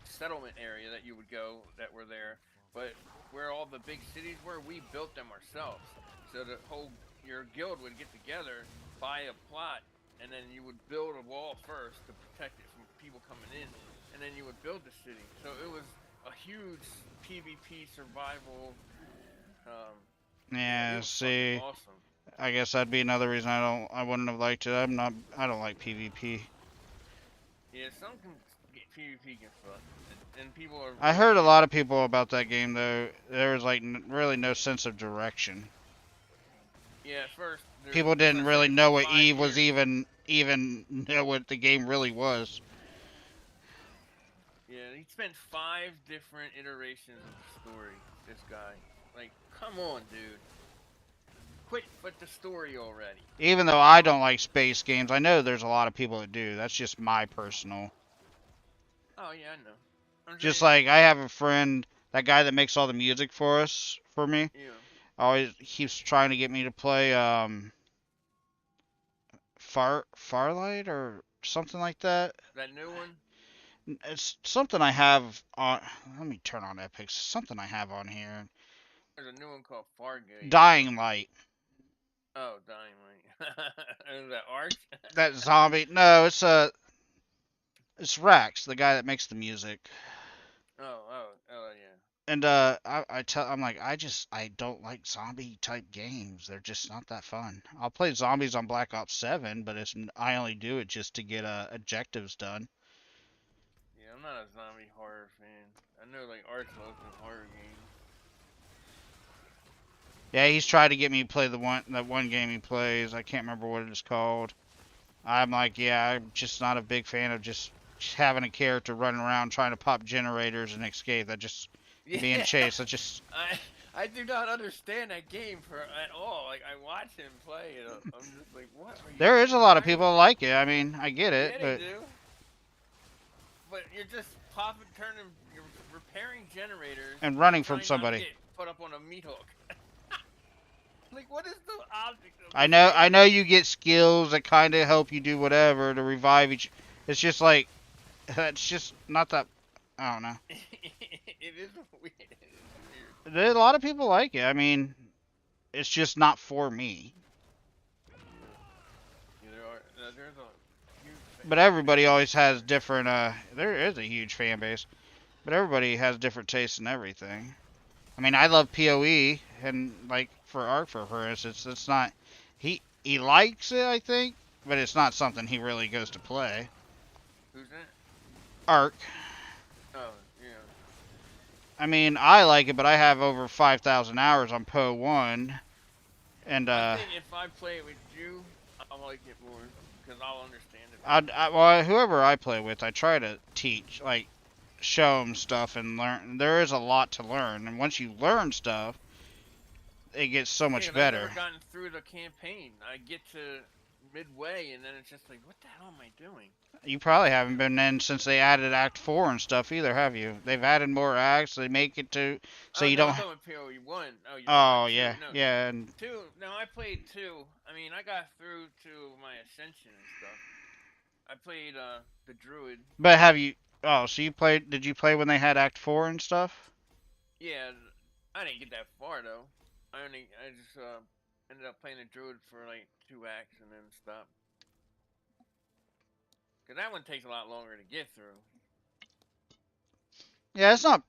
settlement area that you would go that were there. But where all the big cities were, we built them ourselves. So the whole your guild would get together, buy a plot, and then you would build a wall first to protect it from people coming in, and then you would build the city. So it was a huge PvP survival. Yeah, it Yeah, was fucking see, awesome. I guess that'd be another reason I wouldn't have liked it. I don't like PvP. Yeah, some PvP can suck, and people are I heard a really lot of people about that game though. There was like really no sense of direction. yeah. At first, People that's didn't what I really said, know what 5 Eve was years. even know what the game really was. Yeah, he spent 5 different iterations of the story. This guy, like, come on, dude, quit with the story already. Even though I don't like space games, I know there's a lot of people that do. That's just my personal. Oh yeah, I know. I'm Just saying, like I have a friend, that guy that makes all the music for me, you know, always keeps trying to get me to play Farlight or something like that. that new one. It's something I have on. Let me turn on Epic. Something I have on here. There's a new one called Fargate or Dying something. Light. Oh, Dying Light. Is that Arch? That zombie. No, it's Rex, the guy that makes the music. oh, yeah. And I'm like, I don't like zombie type games. They're just not that fun. I'll play zombies on Black Ops 7, but I only do it just to get objectives done. Yeah, I'm not a zombie horror fan. I know like Arch loves them horror games. Yeah, he's tried to get me to play that one game he plays. I can't remember what it is called. I'm like, yeah, I'm just not a big fan of just having a character running around trying to pop generators and escape. That just being Yeah, chased. That just I do not understand that game for at all. Like I watch him play, and I'm just like, what are you there is a doing? lot of Why are people you? that like it. I mean, I get it, Yeah, they but do. But you're just popping, turning, you're repairing generators and and running from trying not to somebody. get put up on a meat hook. Like, what is the object of I this know, I game? know you get skills that kind of help you do whatever to revive each. It's just like that's just not that. I don't know. It is weird. It is weird. A lot of people like it. I mean, it's just not for me. Yeah, there's a huge But fan everybody base always has for it. different. There is a huge fan base, but everybody has different tastes in everything. I mean, I love PoE, and like for Ark, for instance, it's not. He likes it, I think, but it's not something he really goes to play. Who's that? Ark. Oh, yeah. I mean, I like it, but I have over 5,000 hours on Poe 1, and I think if I play it with you, I'll like it more because I'll understand it better. well, whoever I play with, I try to teach, like, show them stuff and learn. There is a lot to learn, and once you learn stuff, it gets so Yeah, much 'cause I've never better. gotten through the campaign. I get to midway and then it's just like, what the hell am I doing? You probably haven't been in since they added Act 4 and stuff either, have you? They've added more acts. They make it to so Oh you no, don't. I'm talking about PoE 1. Oh, you're talking Oh about 2. yeah, No, yeah, and 2. No, I played 2. I mean, I got through to my Ascension and stuff. I played the Druid. but have you? Oh, so you played? Did you play when they had Act 4 and stuff? Yeah, I didn't get that far though. I just ended up playing the Druid for like 2 acts and then stopped. Cause that one takes a lot longer to get through. Yeah, it's not.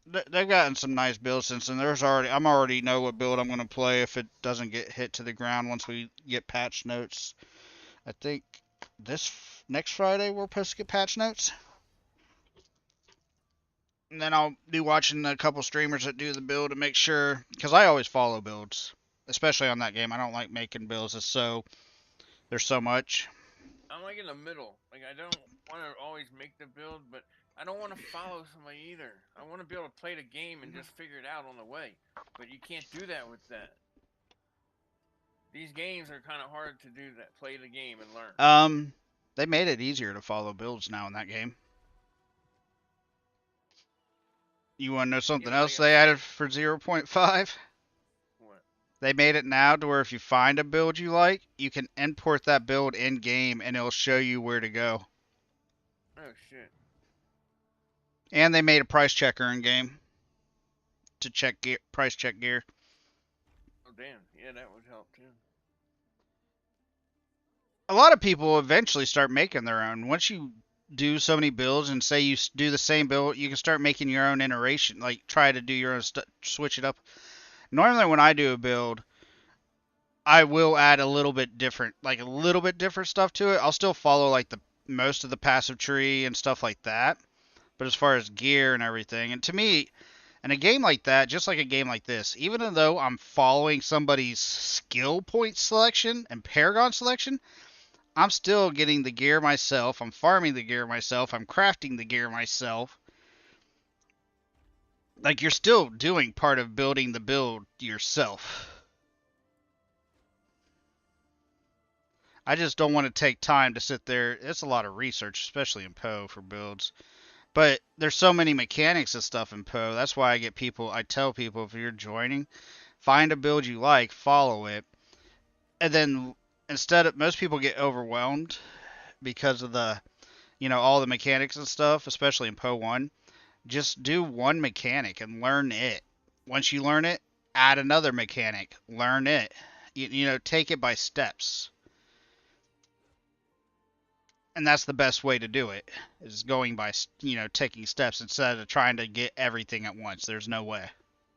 They've gotten some nice builds since then. I'm already know what build I'm gonna play if it doesn't get hit to the ground once we get patch notes. I think next Friday we're supposed to get patch notes. And then I'll be watching a couple streamers that do the build to make sure, because I always follow builds, especially on that game. I don't like making builds. There's so much. I'm like in the middle. Like I don't want to always make the build, but I don't want to follow somebody either. I want to be able to play the game and just figure it out on the way. But you can't do that with that. These games are kind of hard to do that. Play the game and learn. They made it easier to follow builds now in that game. You want to know something Yeah, else they added for 0.5? What? They made it now to where if you find a build you like, you can import that build in game and it'll show you where to go. Oh shit. And they made a price checker in game to check price check gear. Oh damn. Yeah, that would help too. A lot of people eventually start making their own. Once you do so many builds and say you do the same build, you can start making your own iteration, like try to do your own stuff, switch it up. Normally when I do a build, I will add a little bit different stuff to it. I'll still follow like the most of the passive tree and stuff like that. But as far as gear and everything, and to me, in a game like that, just like a game like this, even though I'm following somebody's skill point selection and Paragon selection, I'm still getting the gear myself. I'm farming the gear myself. I'm crafting the gear myself. Like, you're still doing part of building the build yourself. I just don't want to take time to sit there. It's a lot of research, especially in Poe for builds. But there's so many mechanics and stuff in Poe. That's why I tell people, if you're joining, find a build you like, follow it. And then most people get overwhelmed because of all the mechanics and stuff, especially in Poe 1. Just do one mechanic and learn it. Once you learn it, add another mechanic. Learn it. Take it by steps. And that's the best way to do it, is going by, taking steps instead of trying to get everything at once. There's no way.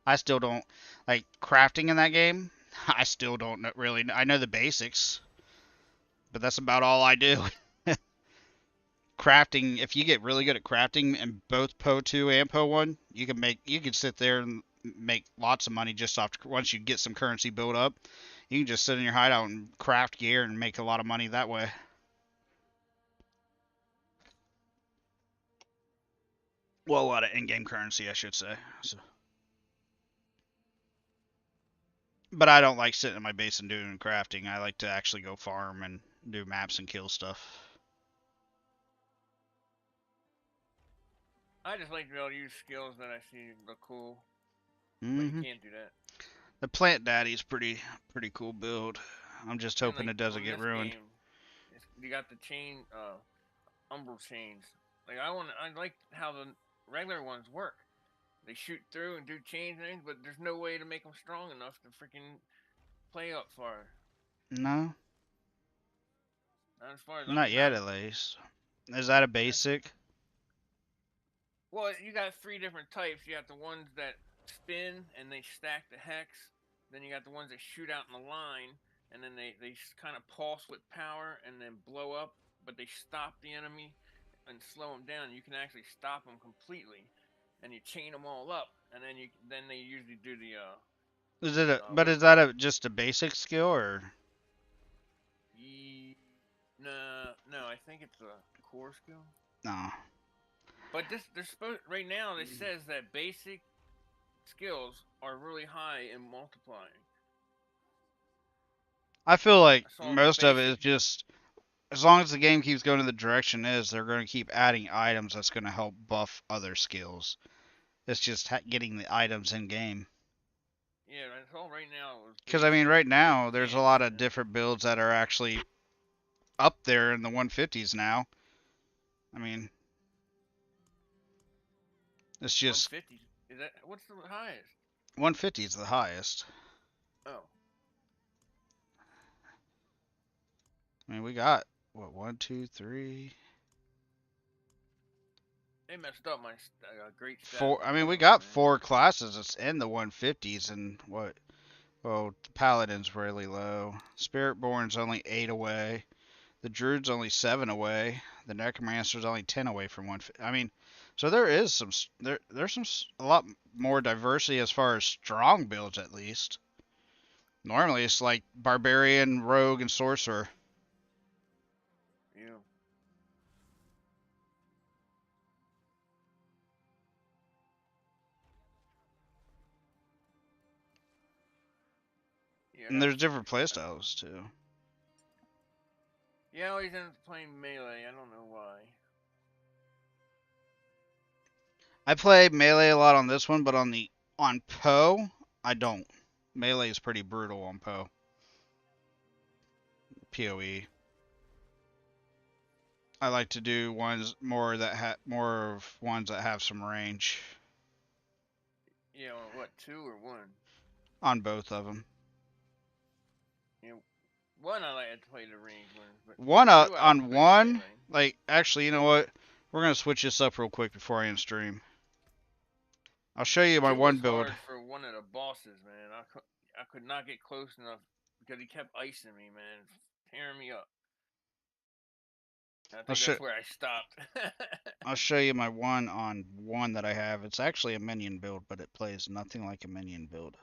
I still don't, like, crafting in that game, I still don't really, I know the basics, but that's about all I do. Crafting, if you get really good at crafting in both Poe 2 and Poe 1, you can sit there and make lots of money just once you get some currency built up. You can just sit in your hideout and craft gear and make a lot of money that way. Well, a lot of in-game currency, I should say. So. But I don't like sitting in my base and doing crafting. I like to actually go farm and do maps and kill stuff. I just like to be able to use skills that I see look cool. Mm-hmm. But you can't do that. The Plant Daddy's pretty cool build. I'm just hoping like, it doesn't get ruined. You got the chain, umbral chains. Like I like how the regular ones work. They shoot through and do chains and things, but there's no way to make them strong enough to freaking play up far. No. Not as far as Not yet, at least. Is that a basic? Well, you got 3 different types. You got the ones that spin and they stack the hex. Then you got the ones that shoot out in a line, and then they kind of pulse with power and then blow up, but they stop the enemy and slow them down. You can actually stop them completely, and you chain them all up, and then they usually do the. Is that just a basic skill or? No, I think it's a core skill. No. But right now it says that basic skills are really high in multiplying. I feel like most of it is just, as long as the game keeps going in the direction it is, they're going to keep adding items that's going to help buff other skills. It's just getting the items in game. Yeah, that's all right now. Because I mean, right now there's a lot of different builds that are actually up there in the 150s now. I mean, it's just 150. What's the highest? 150 is the highest. Oh. I mean, we got what, 1, 2, 3, They messed up my great stats 4. on I mean, we Paladin, got man. 4 classes that's in the 150s, and what? Well, the Paladin's really low. Spiritborn's only 8 away. The Druid's only 7 away. The Necromancer's only 10 away from 150. I mean, so there is some there's a lot more diversity as far as strong builds at least. Normally it's like Barbarian, Rogue, and Sorcerer. Yeah. Yeah, I And got. there's different playstyles too. Yeah, I always end up playing melee. I don't know why. I play melee a lot on this one, but on Poe, I don't. Melee is pretty brutal on Poe. PoE. I like to do ones more of ones that have some range Yeah, on what, 2 or 1? on both of them. You know, 1 I like to play the range ones, but One 2 I like to on play the one, melee. like actually, you know what? We're gonna switch this up real quick before I end stream. I'll show you my 2 one was build. hard for one of the bosses, man. I could not get close enough because he kept icing me, man, tearing me up. I I'll think show that's where I stopped. I'll show you my one on one that I have. It's actually a minion build, but it plays nothing like a minion build.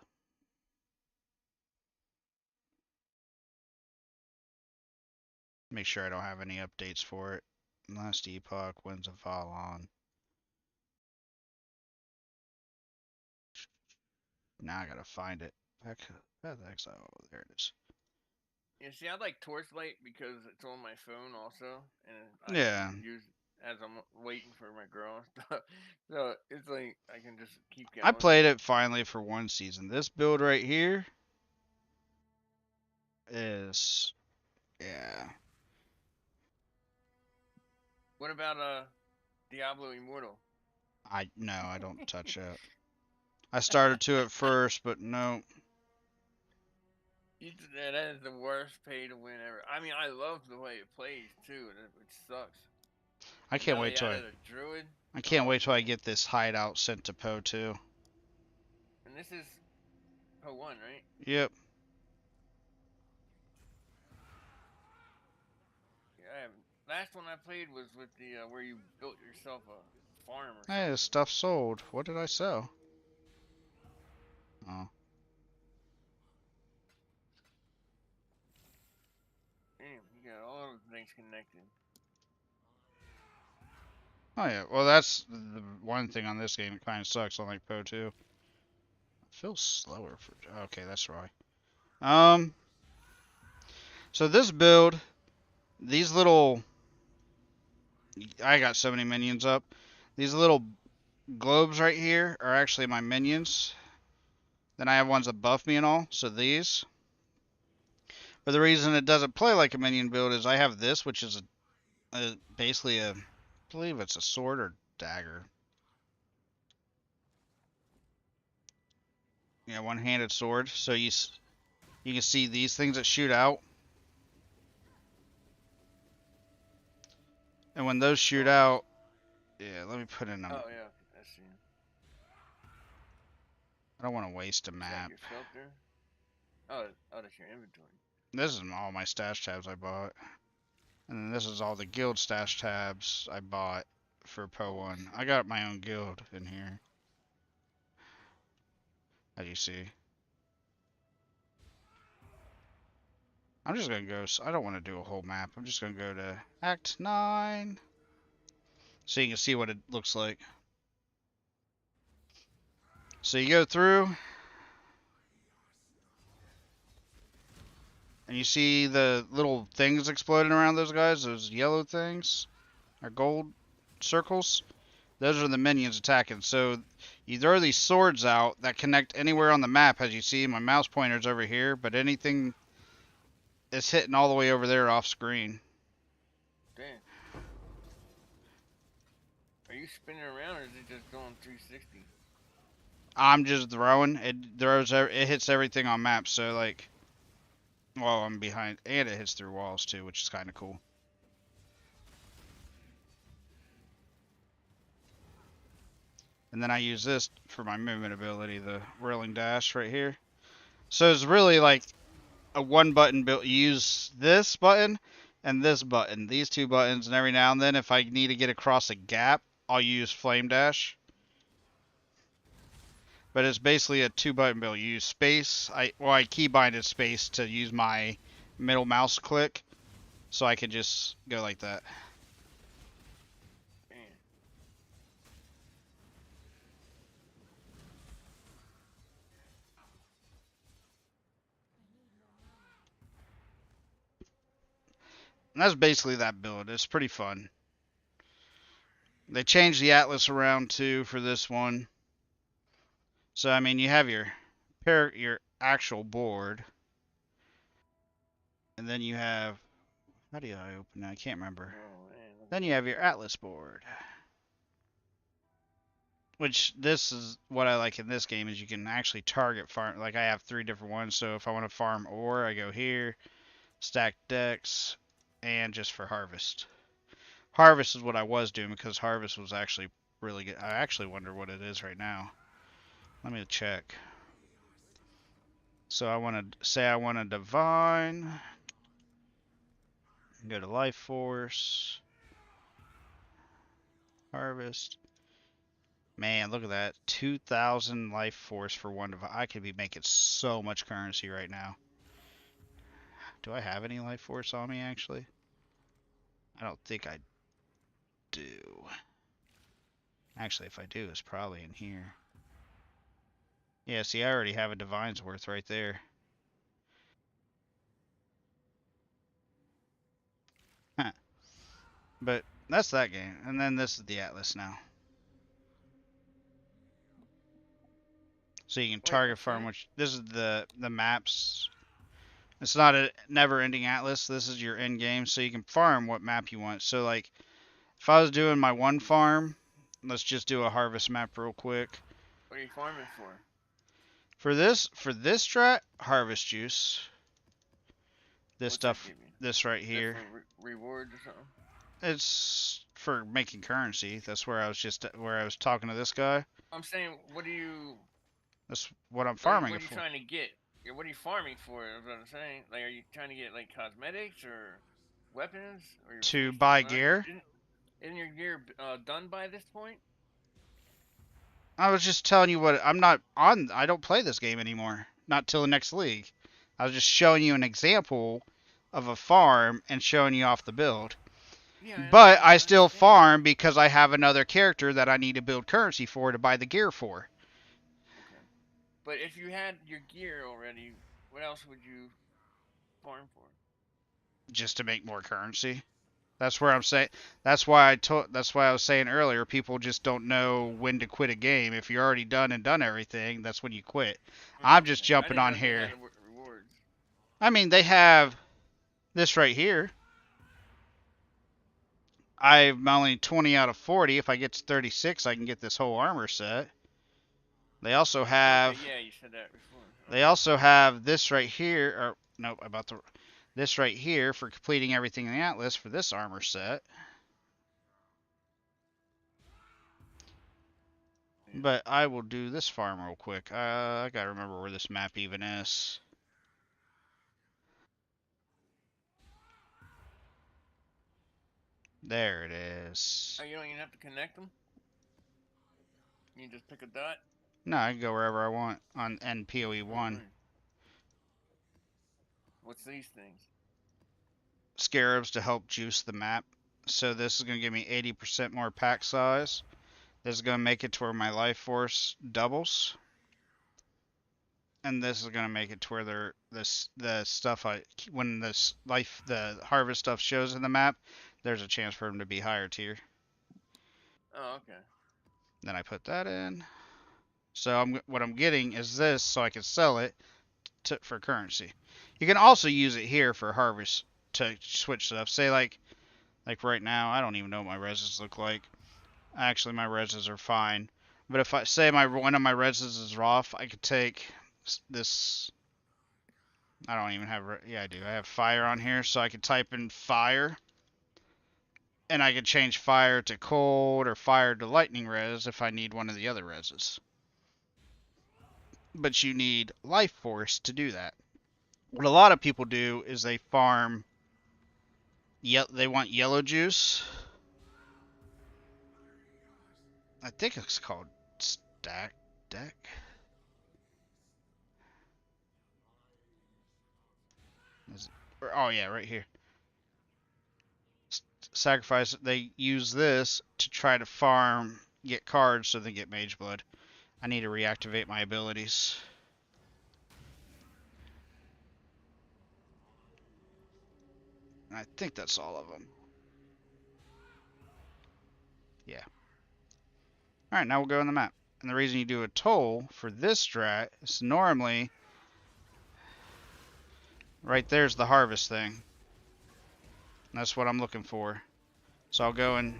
Make sure I don't have any updates for it. Last epoch, Winds of Valon. Now I gotta find it. Path of Exile. Oh, there it is. You see, I like Torchlight because it's on my phone also, and I Yeah. can use as I'm waiting for my girl and stuff. So it's like I can just keep I going. played it finally for one season. This build right here is, yeah. What about Diablo Immortal? I don't touch it. I started to at first, but no. That is the worst pay to win ever. I mean, I love the way it plays too, and it sucks. I And can't now wait they till added a druid. I can't Oh wait till I man! get this hideout sent to Poe too. And this is one, right? Yep. Yeah. Last one I played was with the where you built yourself a farm or Hey, something. this stuff sold. What did I sell? Oh. Damn, you got all those things connected. Oh yeah. Well, that's the one thing on this game. It kind of sucks. Unlike Poe 2. It feels slower for. Okay, that's right. So this build, these little. I got so many minions up. These little globes right here are actually my minions. Then I have ones that buff me and all. So these. But the reason it doesn't play like a minion build is I have this, which is basically I believe it's a sword or dagger. Yeah, one-handed sword. So you can see these things that shoot out. And when those shoot out, yeah, let me put in them. Oh yeah, I see. I don't want to waste a Is that map. your shelter? Oh, that's your inventory. This is all my stash tabs I bought. And then this is all the guild stash tabs I bought for Poe 1. I got my own guild in here. As you see. I'm just going to go, I don't want to do a whole map. I'm just going to go to Act 9. So you can see what it looks like. So you go through. And you see the little things exploding around those guys, those yellow things, or gold circles. Those are the minions attacking. So you throw these swords out that connect anywhere on the map. As you see, my mouse pointer's over here, but anything is hitting all the way over there off screen. Damn. Are you spinning around or is it just going 360? I'm just throwing. It hits everything on maps. So like, well, I'm behind, and it hits through walls too, which is kind of cool. And then I use this for my movement ability, the whirling dash right here. So it's really like a one button build. You use this button and this button, these two buttons, and every now and then if I need to get across a gap, I'll use flame dash. But it's basically a two button build. You use space. I keybinded space to use my middle mouse click, so I can just go like that. Man. And that's basically that build. It's pretty fun. They changed the atlas around too for this one. So I mean, you have your actual board, and then you have, how do I open that? I can't remember. Oh, man. Then you have your atlas board. Which this is what I like in this game is you can actually target farm. Like I have 3 different ones, so if I want to farm ore, I go here, stack decks, and just for harvest. Harvest is what I was doing because harvest was actually really good. I actually wonder what it is right now. Let me check. So I want to say I want a divine. Go to life force. Harvest. Man, look at that. 2,000 life force for one divine. I could be making so much currency right now. Do I have any life force on me actually? I don't think I do. Actually, if I do, it's probably in here. Yeah, see, I already have a divine's worth right there. Huh. But that's that game. And then this is the Atlas now. So you can target farm, which this is the maps. It's not a never-ending Atlas. This is your end game, so you can farm what map you want. So like, if I was doing my one farm, let's just do a harvest map real quick. What are you farming for? For this strat, harvest juice. This What's stuff, that give you? this right Is that here. for rewards or something? It's for making currency. That's where I was talking to this guy. I'm saying, what do you? That's what I'm What farming are it you for. trying to get? Yeah, what are you farming for? Is what I'm saying. Like, are you trying to get like cosmetics or weapons or your To finished? buy Aren't gear. isn't your gear done by this point? I was just telling you what I'm not on. I don't play this game anymore. Not till the next league. I was just showing you an example of a farm and showing you off the build. Yeah, But I I still understand. farm because I have another character that I need to build currency for to buy the gear for. Okay. But if you had your gear already, what else would you farm for? Just to make more currency. That's where I'm saying. That's why I was saying earlier. People just don't know when to quit a game. If you're already done everything, that's when you quit. Oh, I'm just okay. I jumping didn't on know they here. had rewards. I mean, they have this right here. I'm only 20 out of 40. If I get to 36, I can get this whole armor set. They also have. Okay, yeah, you said that before. They also have this right here. Or nope, about the this right here for completing everything in the Atlas for this armor set. Yeah. But I will do this farm real quick. I gotta remember where this map even is. There it is. Oh, you don't even have to connect them? You can just pick a dot? No, I can go wherever I want on NPOE1. Oh, nice. What's these things? Scarabs to help juice the map. So this is going to give me 80% more pack size. This is going to make it to where my life force doubles. And this is going to make it to where the stuff when the harvest stuff shows in the map, there's a chance for them to be higher tier. Oh, okay. Then I put that in. So what I'm getting is this, so I can sell it for currency. You can also use it here for harvest to switch stuff. Say like right now, I don't even know what my reses look like. Actually, my reses are fine. But if I say one of my reses is off, I could take this. I don't even have. Yeah, I do. I have fire on here, so I could type in fire. And I can change fire to cold or fire to lightning res if I need one of the other reses. But you need life force to do that. What a lot of people do is they farm. They want yellow juice. I think it's called stack deck. Oh yeah, right here. Sacrifice. They use this to try to farm, get cards so they get mage blood. I need to reactivate my abilities. And I think that's all of them. Yeah. Alright, now we'll go on the map. And the reason you do a toll for this strat is normally right there's the harvest thing. That's what I'm looking for. So I'll go in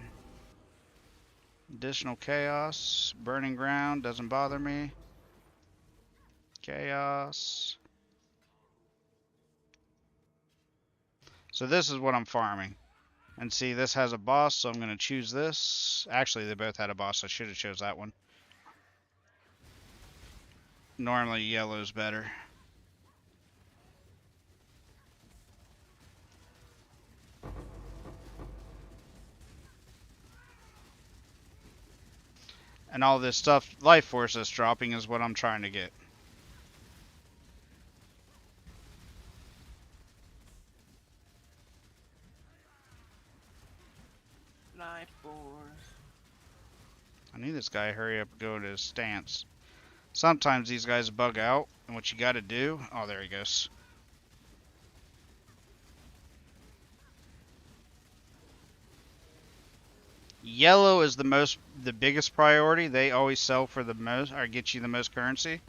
additional chaos, burning ground, doesn't bother me. Chaos. So this is what I'm farming. And see, this has a boss, so I'm going to choose this. Actually, they both had a boss. I should have chose that one. Normally, yellow's better. And all this stuff, life force that's dropping is what I'm trying to get. Life force. I need this guy to hurry up and go to his stance. Sometimes these guys bug out, and what you gotta do... Oh, there he goes. Yellow is the biggest priority. They always sell for the most, or get you the most currency.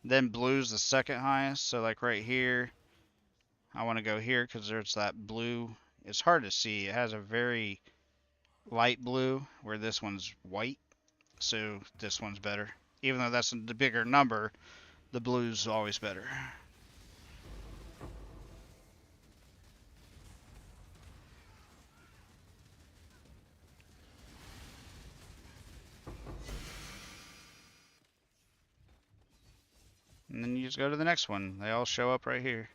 Then blue's the second highest. So like right here, I want to go here because there's that blue. It's hard to see. It has a very light blue, where this one's white. So this one's better. Even though that's the bigger number, the blue's always better. And then you just go to the next one. They all show up right here.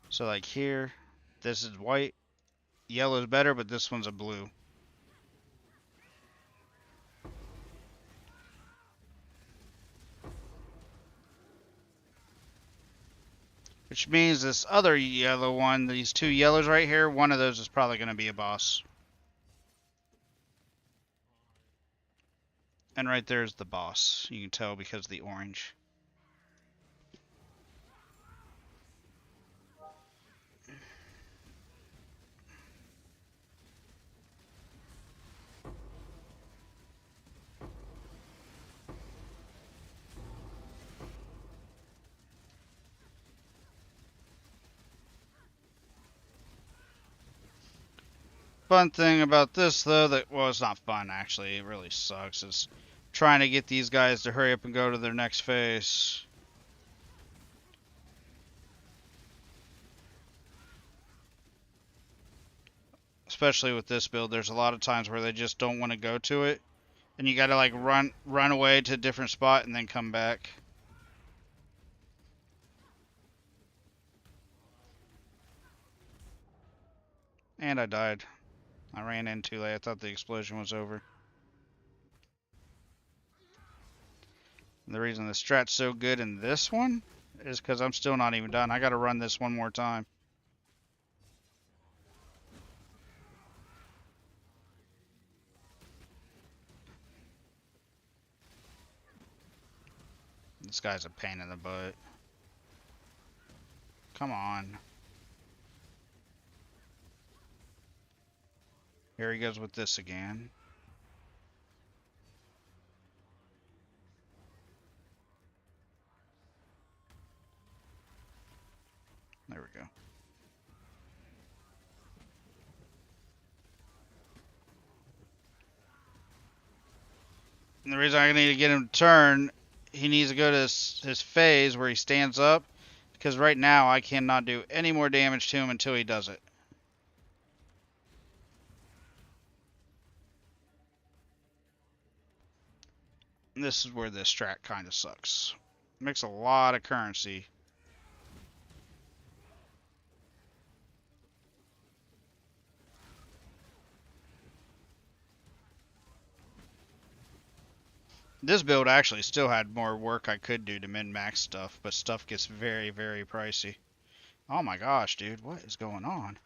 So like here, this is white. Yellow's better, but this one's a blue. Which means this other yellow one, these two yellows right here, one of those is probably going to be a boss. And right there's the boss. You can tell because of the orange. Fun thing about this though, that, well, it's not fun actually, it really sucks, is trying to get these guys to hurry up and go to their next phase. Especially with this build, there's a lot of times where they just don't want to go to it, and you gotta like run away to a different spot and then come back. And I died. I ran in too late. I thought the explosion was over. And the reason the strat's so good in this one is because I'm still not even done. I gotta run this one more time. This guy's a pain in the butt. Come on. Here he goes with this again. There we go. And the reason I need to get him to turn, he needs to go to his phase where he stands up, because right now I cannot do any more damage to him until he does it. And this is where this strat kind of sucks. Makes a lot of currency. This build actually still had more work I could do to min-max stuff, but stuff gets very, very pricey. Oh my gosh, dude, what is going on?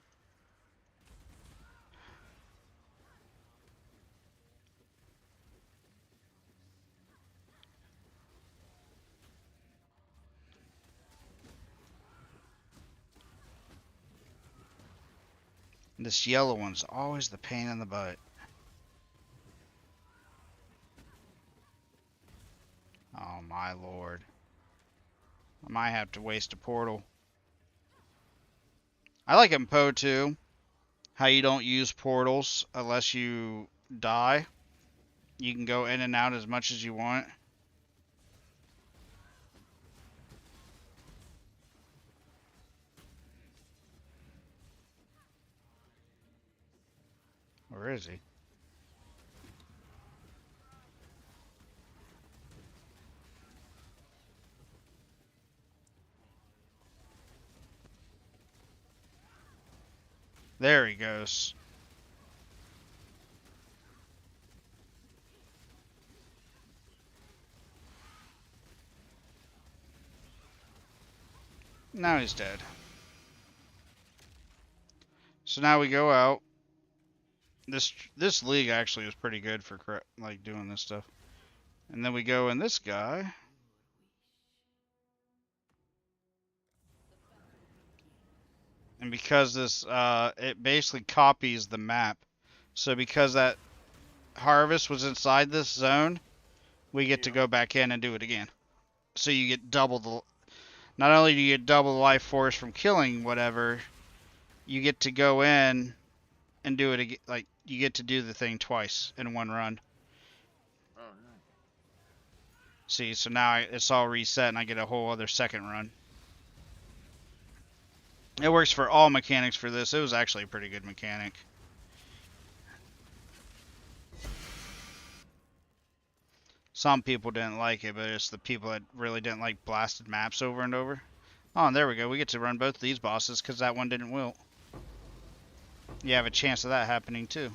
This yellow one's always the pain in the butt. Oh my lord. I might have to waste a portal. I like in Poe too, how you don't use portals unless you die. You can go in and out as much as you want. Where is he? There he goes. Now he's dead. So now we go out. This league actually was pretty good for like doing this stuff. And then we go in this guy. And because this it basically copies the map. So because that harvest was inside this zone, we get to go back in and do it again. So you get double the, not only do you get double the life force from killing whatever, you get to go in and do it again. Like you get to do the thing twice in one run. Oh, nice. See, so now it's all reset and I get a whole other second run. It works for all mechanics for this. It was actually a pretty good mechanic. Some people didn't like it, but it's the people that really didn't like blasted maps over and over. Oh, and there we go. We get to run both of these bosses because that one didn't wilt. You have a chance of that happening too.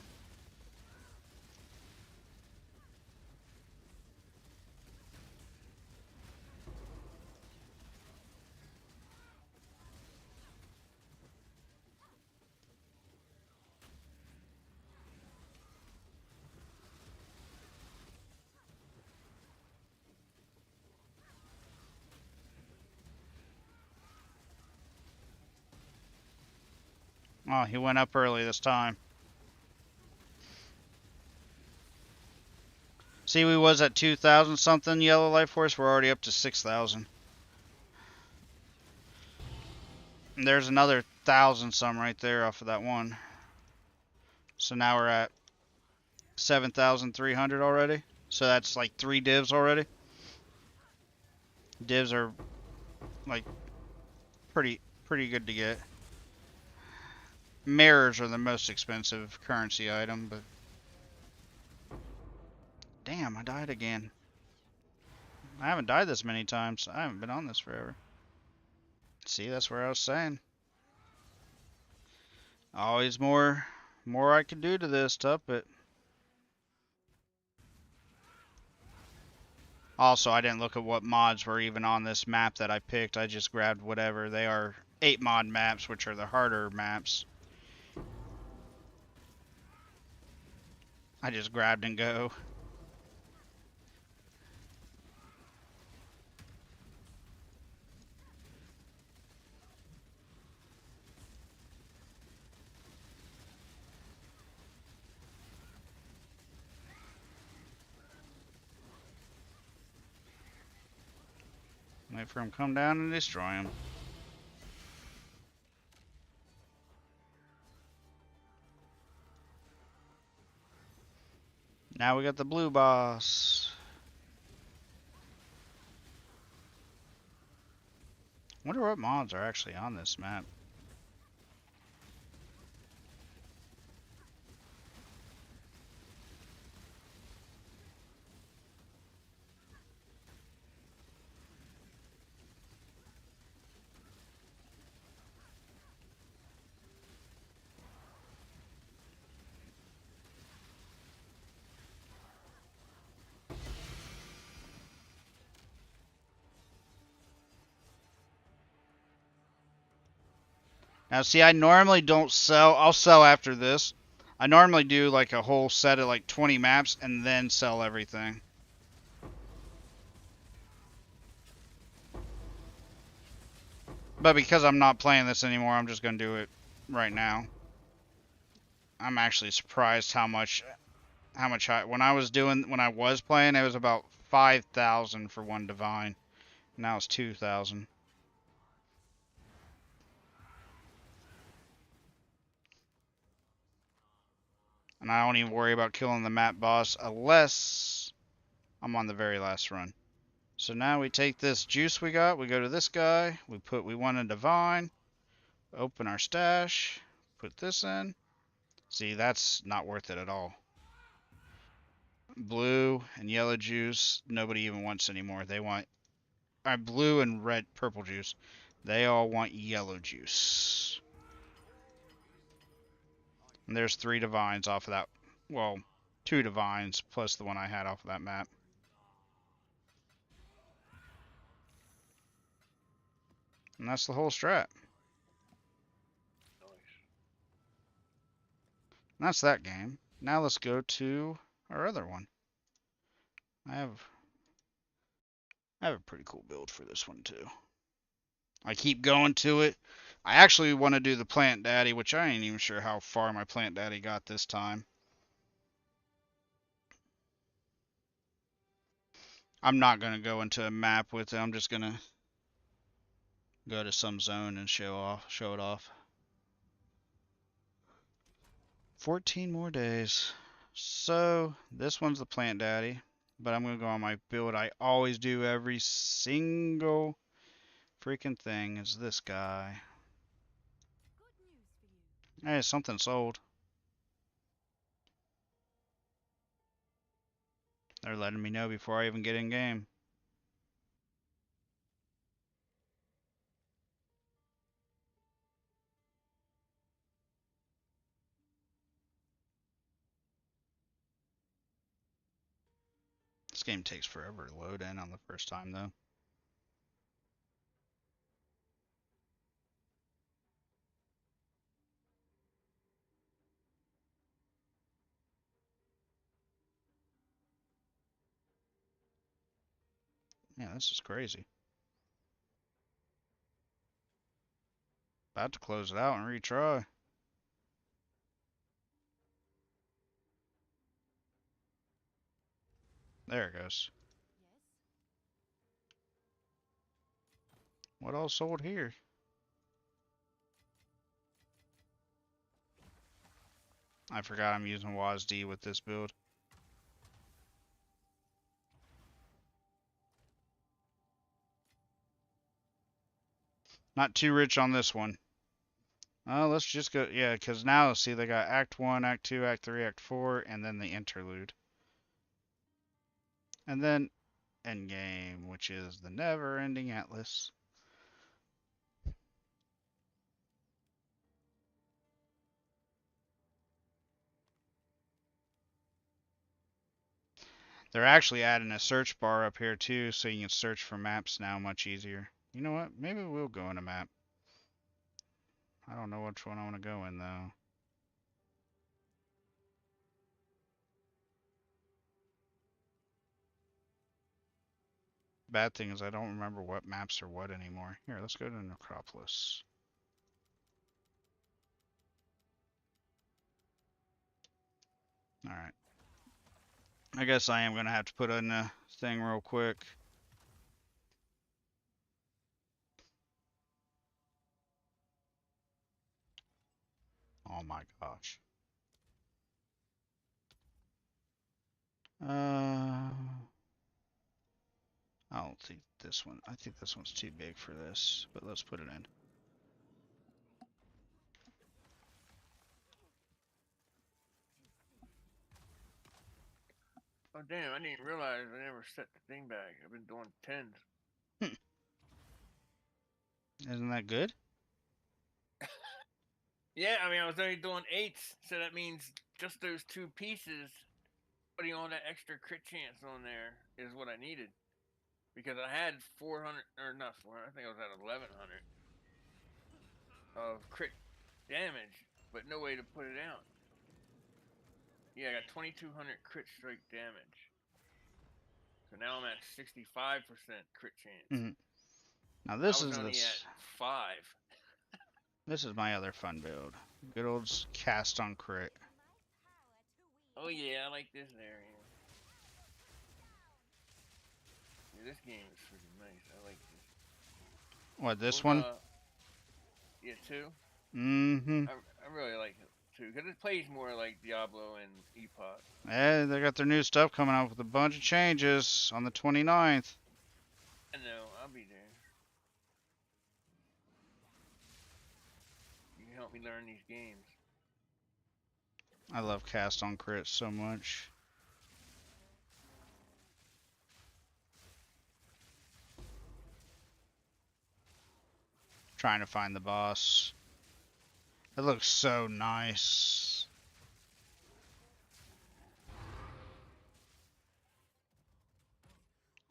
Oh, he went up early this time. See, we was at 2,000 something yellow life force. We're already up to 6,000. And there's another 1,000 some right there off of that one. So now we're at 7,300 already. So that's like 3 divs already. Divs are like pretty good to get. Mirrors are the most expensive currency item, but damn, I died again. I haven't died this many times. I haven't been on this forever. See, that's where I was saying. Always more I can do to this to up it. Also, I didn't look at what mods were even on this map that I picked. I just grabbed whatever. They are 8 mod maps, which are the harder maps. I just grabbed and go. Wait for him to come down and destroy him. Now we got the blue boss. Wonder what mods are actually on this map. Now, see, I normally don't sell. I'll sell after this. I normally do like a whole set of like 20 maps and then sell everything. But because I'm not playing this anymore, I'm just going to do it right now. I'm actually surprised how much when I was playing, it was about 5,000 for one divine. Now it's 2,000. And I don't even worry about killing the map boss unless I'm on the very last run. So now we take this juice we got, we go to this guy, we want a divine, open our stash, put this in. See, that's not worth it at all. Blue and yellow juice, nobody even wants anymore. They want blue and red, purple juice. They all want yellow juice. And there's 3 divines off of that. Well, 2 divines plus the one I had off of that map. And that's the whole strat. And that's that game. Now let's go to our other one. I have a pretty cool build for this one too. I keep going to it. I actually want to do the Plant Daddy, which I ain't even sure how far my Plant Daddy got this time. I'm not going to go into a map with it. I'm just going to go to some zone and show it off. 14 more days. So, this one's the Plant Daddy, but I'm going to go on my build I always do every single freaking thing is this guy. Hey, something sold. They're letting me know before I even get in game. This game takes forever to load in on the first time though. Yeah, this is crazy. About to close it out and retry. There it goes. What all sold here? I forgot I'm using WASD with this build. Not too rich on this one. Let's just go, yeah, because now, see, they got Act 1, Act 2, Act 3, Act 4, and then the interlude. And then Endgame, which is the never-ending Atlas. They're actually adding a search bar up here too, so you can search for maps now much easier. You know what? Maybe we'll go in a map. I don't know which one I want to go in though. Bad thing is I don't remember what maps are what anymore. Here, let's go to Necropolis. Alright. I guess I am going to have to put in a thing real quick. Oh my gosh. I don't think this one, I think this one's too big for this, but let's put it in. Oh damn! I didn't realize I never set the thing back. I've been doing 10s. Isn't that good? Yeah, I mean I was only doing 8s, so that means just those 2 pieces, putting on that extra crit chance on there is what I needed. Because I had 400, or not 400, I think I was at 1100 of crit damage, but no way to put it out. Yeah, I got 2,200 crit strike damage. So now I'm at 65% crit chance. Mhm. Now I this was is only at 5. this is my other fun build. Good old cast on crit. Oh yeah, I like this area. Yeah, this game is freaking nice. I like this. What, this What, one? Yeah, 2. Mm-hmm. I really like it too because it plays more like Diablo and Epoch. Yeah, they got their new stuff coming out with a bunch of changes on the 29th. I know, I'll be there. You can help me learn these games. I love cast on crit so much. Trying to find the boss. It looks so nice.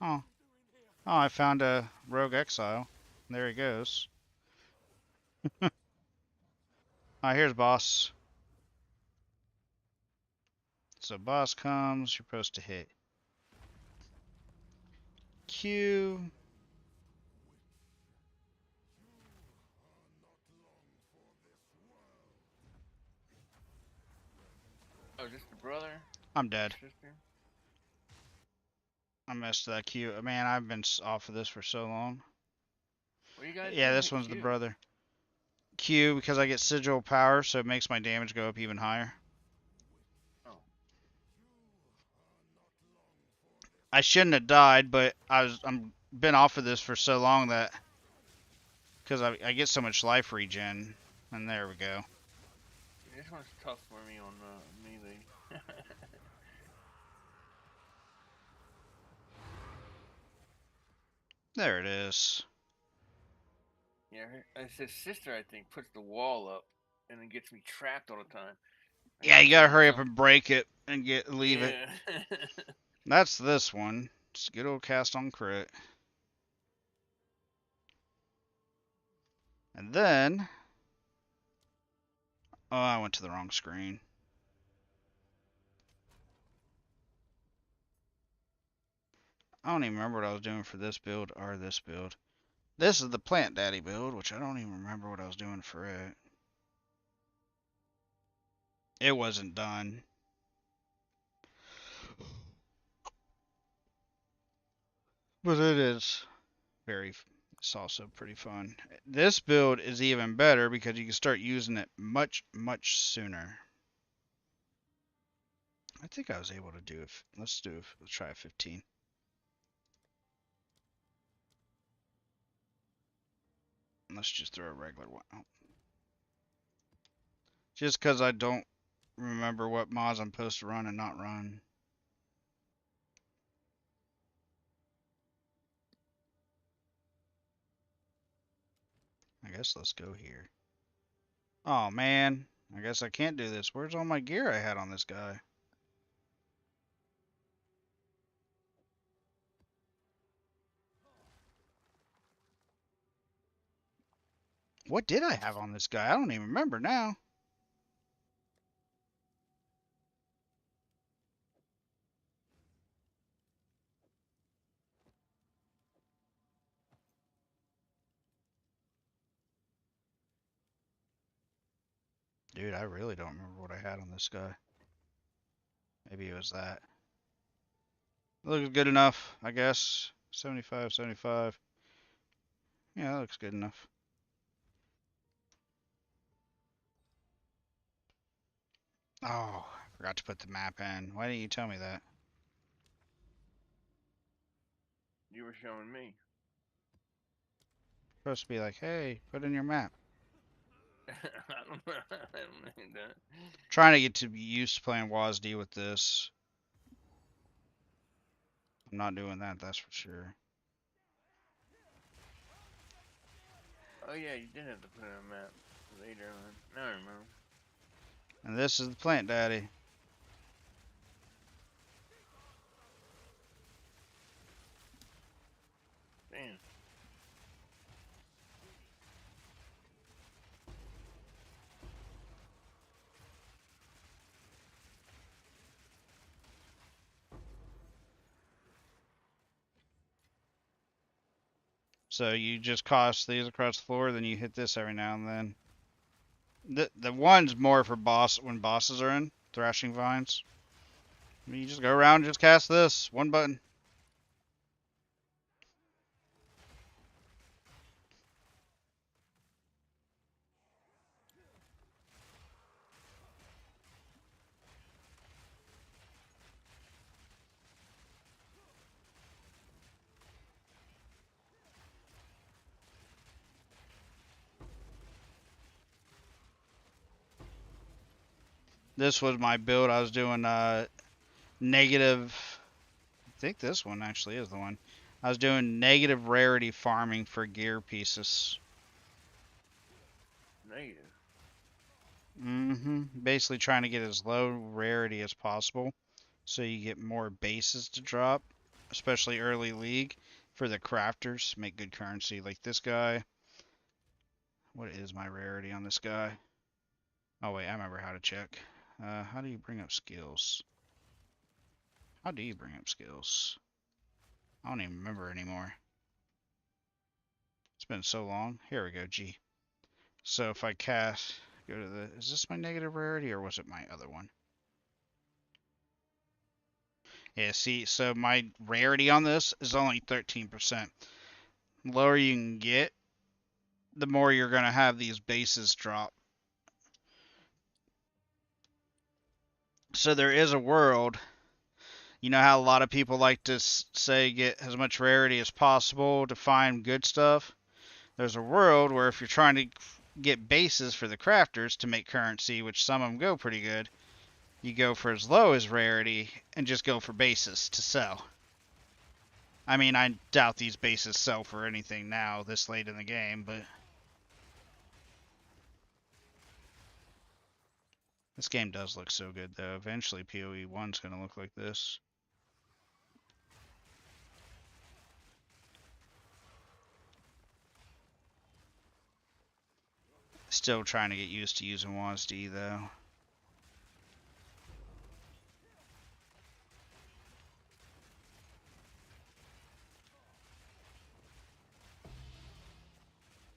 Oh. Oh, I found a rogue exile. There he goes. Alright, here's boss. So boss comes, you're supposed to hit Q. Oh, is this the brother? I'm dead. Sister? I missed that Q. Man, I've been off of this for so long. What you gotta Yeah, do? this Hit one's the Q. brother. Q, because I get sigil power, so it makes my damage go up even higher. Oh. I shouldn't have died, but I'm been off of this for so long that because I get so much life regen, and there we go. This one's tough for me on melee. There it is. Yeah, it's his sister, I think, puts the wall up and then gets me trapped all the time. Yeah, you gotta Trying to hurry up jump. and break it and leave it. Yeah. That's this one. Just good old cast on crit. And then, oh, I went to the wrong screen. I don't even remember what I was doing for this build or this build. This is the Plant Daddy build, which I don't even remember what I was doing for it. It wasn't done. But it is it's also pretty fun. This build is even better because you can start using it much, much sooner. I think I was able to do it. Let's try a 15. Let's just throw a regular one out. Just because I don't remember what mods I'm supposed to run and not run. I guess let's go here. Oh man, I guess I can't do this. Where's all my gear I had on this guy? What did I have on this guy? I don't even remember now. Dude, I really don't remember what I had on this guy. Maybe it was that. Looks good enough, I guess. 75, 75. Yeah, that looks good enough. Oh, I forgot to put the map in. Why didn't you tell me that? You were showing me. Supposed to be like, hey, put in your map. I don't need that. Trying to get to be used to playing WASD with this. I'm not doing that, that's for sure. Oh yeah, you did have to put it on a map later on. Now I remember. And this is the Plant Daddy. Damn. So you just toss these across the floor, then you hit this every now and then. The one's more for when bosses are in thrashing vines. You just go around and just cast this one button. This was my build. I was doing negative. I think this one actually is the one. I was doing negative rarity farming for gear pieces. Negative. Basically trying to get as low rarity as possible, so you get more bases to drop, especially early league for the crafters. Make good currency. Like this guy. What is my rarity on this guy? Oh wait, I remember how to check. How do you bring up skills? How do you bring up skills? I don't even remember anymore. It's been so long. Here we go, G. So if I cast, go to the, is this my negative rarity or was it my other one? Yeah, see, so my rarity on this is only 13%. The lower you can get, the more you're going to have these bases drop. So there is a world, you know how a lot of people like to say get as much rarity as possible to find good stuff? There's a world where if you're trying to get bases for the crafters to make currency, which some of them go pretty good, you go for as low as rarity and just go for bases to sell. I mean, I doubt these bases sell for anything now this late in the game, but this game does look so good though. Eventually PoE 1's going to look like this. Still trying to get used to using WASD though.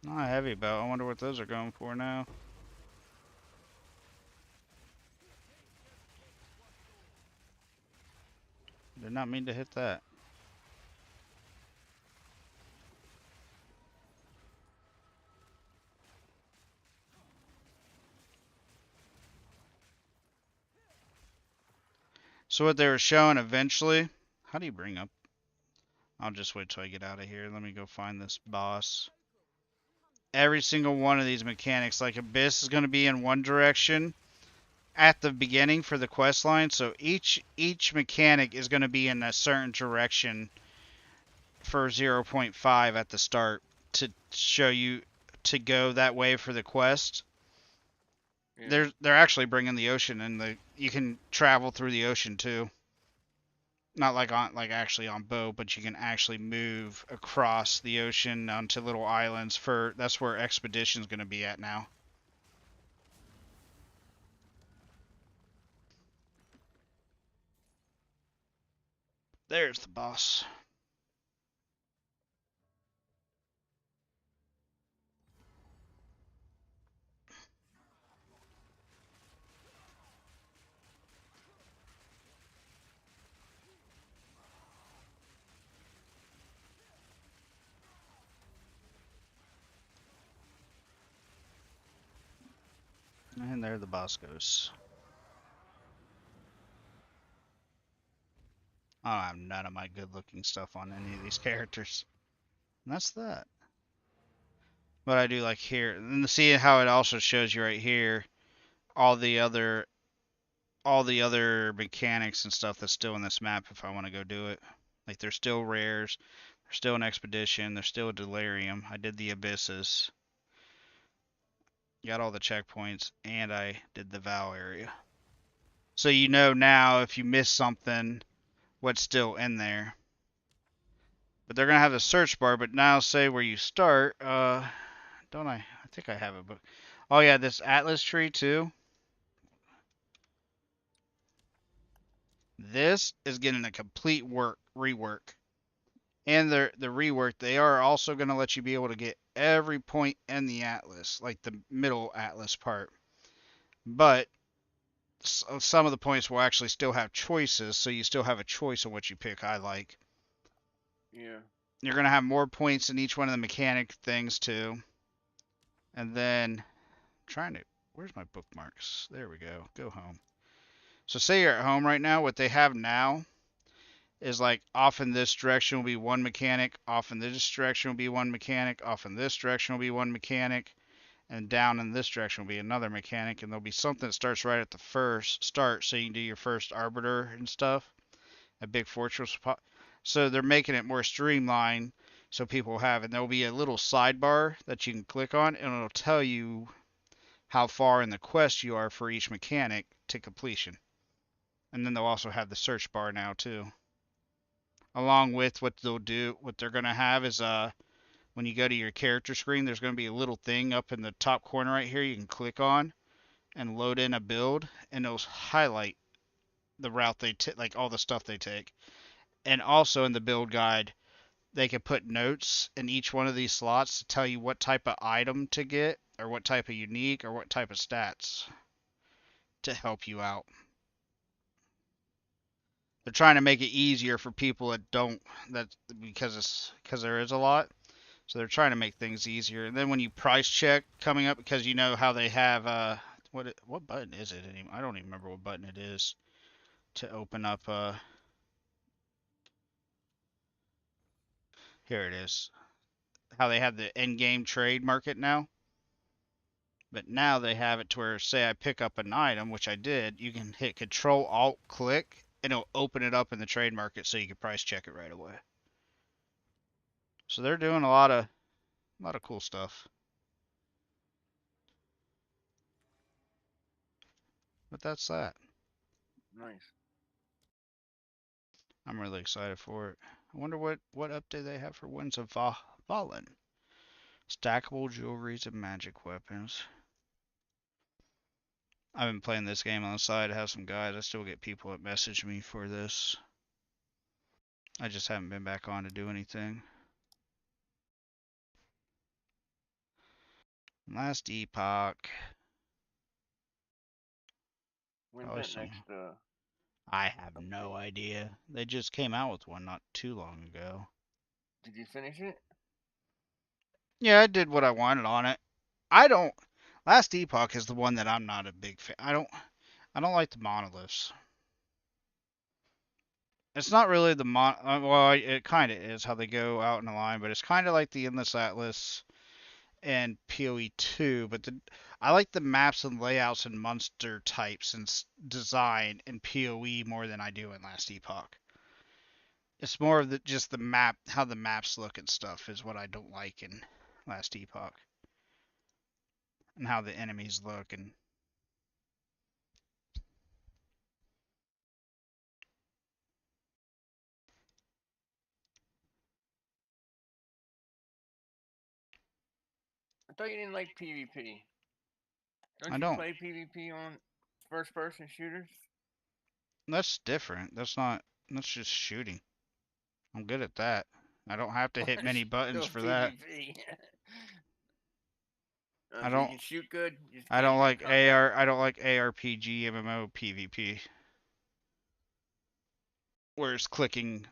Not a heavy belt. I wonder what those are going for now. Did not mean to hit that. So what they were showing eventually, how do you bring up? I'll just wait till I get out of here. Let me go find this boss. Every single one of these mechanics, like Abyss is going to be in one direction at the beginning for the quest line, so each mechanic is going to be in a certain direction for 0.5 at the start to show you to go that way for the quest. Yeah. They're actually bringing the ocean and you can travel through the ocean too. Not like actually on boat, but you can actually move across the ocean onto little islands that's where Expedition's going to be at now. There's the boss. And there the boss goes. I don't have none of my good looking stuff on any of these characters. And that's that. But I do like here. And see how it also shows you right here all the other mechanics and stuff that's still in this map if I want to go do it. Like there's still rares, there's still an expedition, there's still a delirium. I did the abysses. Got all the checkpoints and I did the Vow area. So you know now if you miss something what's still in there. But they're gonna have the search bar, but now say where you start, don't I? I think I have it, but oh yeah, this Atlas tree too. This is getting a complete rework. And the rework, they are also going to let you be able to get every point in the atlas, like the middle atlas part. But some of the points will actually still have choices, so you still have a choice of what you pick. I like. Yeah. You're going to have more points in each one of the mechanic things too. And then trying to, where's my bookmarks? There we go. Go home. So say you're at home right now. What they have now is like off in this direction will be one mechanic, off in this direction will be one mechanic, off in this direction will be one mechanic, and down in this direction will be another mechanic, and there'll be something that starts right at the first start, so you can do your first arbiter and stuff. A big fortress. So they're making it more streamlined, so people have, and there'll be a little sidebar that you can click on, and it'll tell you how far in the quest you are for each mechanic to completion. And then they'll also have the search bar now too. Along with what they're gonna have is when you go to your character screen, there's gonna be a little thing up in the top corner right here you can click on and load in a build, and it'll highlight the route they take, like all the stuff they take. And also in the build guide, they can put notes in each one of these slots to tell you what type of item to get, or what type of unique, or what type of stats to help you out. They're trying to make it easier for people that don't, that because there is a lot. So they're trying to make things easier. And then when you price check coming up, because you know how they have what button is it anymore? I don't even remember what button it is to open up here it is. How they have the end game trade market now. But now they have it to where, say I pick up an item, which I did, you can hit Control Alt click and it'll open it up in the trade market so you can price check it right away. So they're doing a lot of cool stuff. But that's that. Nice. I'm really excited for it. I wonder what update they have for Winds of Fallen. Stackable jewelries and magic weapons. I've been playing this game on the side. I have some guys. I still get people that message me for this. I just haven't been back on to do anything. Last Epoch. When's Probably that some. next I have no update? idea. They just came out with one not too long ago. Did you finish it? Yeah, I did what I wanted on it. I don't. Last Epoch is the one that I'm not a big fan. I don't like the monoliths. It's not really the well, it kind of is how they go out in a line, but it's kind of like the Endless Atlas and PoE 2. But I like the maps and layouts and monster types and design in PoE more than I do in Last Epoch. It's more of just the map, how the maps look and stuff is what I don't like in Last Epoch, and how the enemies look. And I thought you didn't like PvP. I Don't you don't. play PvP on first-person shooters? That's different. That's not. That's just shooting. I'm good at that. I don't have to hit It's many buttons still for that. PvP. I So you don't. can shoot good, you just I can't don't do like combat. AR. I don't like ARPG MMO PvP, where it's clicking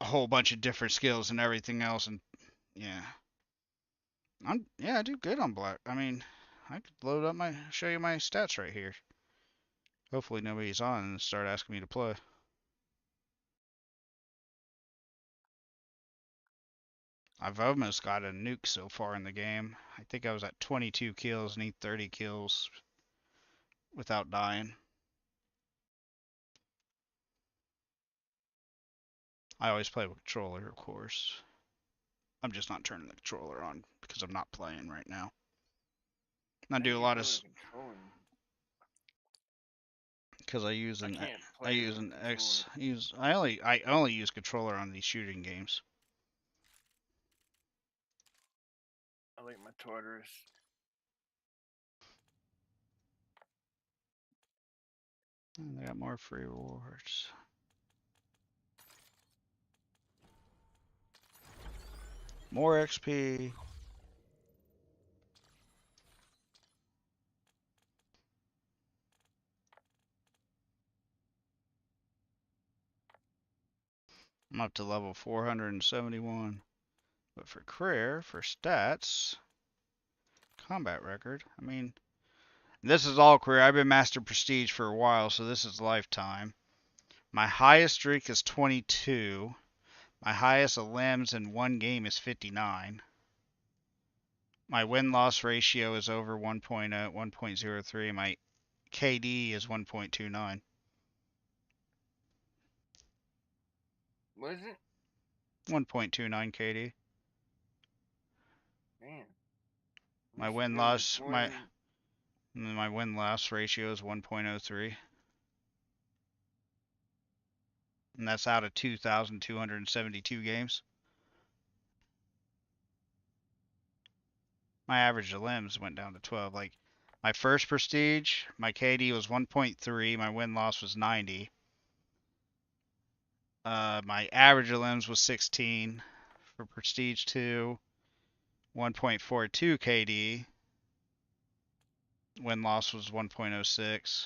a whole bunch of different skills and everything else. And yeah, I do good on Black. I mean, I could load up show you my stats right here. Hopefully nobody's on and start asking me to play. I've almost got a nuke so far in the game. I think I was at 22 kills, need 30 kills without dying. I always play with controller, of course. I'm just not turning the controller on because I'm not playing right now. I How do do a you lot play of with a controller? because I can't I play use with a an controller. X. I only use controller on these shooting games. I like my Tartarus. And they got more free rewards. More XP. I'm up to level 471. But for career, for stats, combat record, I mean, this is all career. I've been Master Prestige for a while, so this is lifetime. My highest streak is 22. My highest limbs in one game is 59. My win-loss ratio is over 1.0, 1.03. My KD is 1.29. What is it? 1.29 KD. Man. My It's win-loss, more than- my win-loss ratio is 1.03. And that's out of 2,272 games. My average of limbs went down to 12. Like, my first prestige, my KD was 1.3. My win-loss was 90. My average of limbs was 16. For prestige 2, 1.42 KD. Win-loss was 1.06.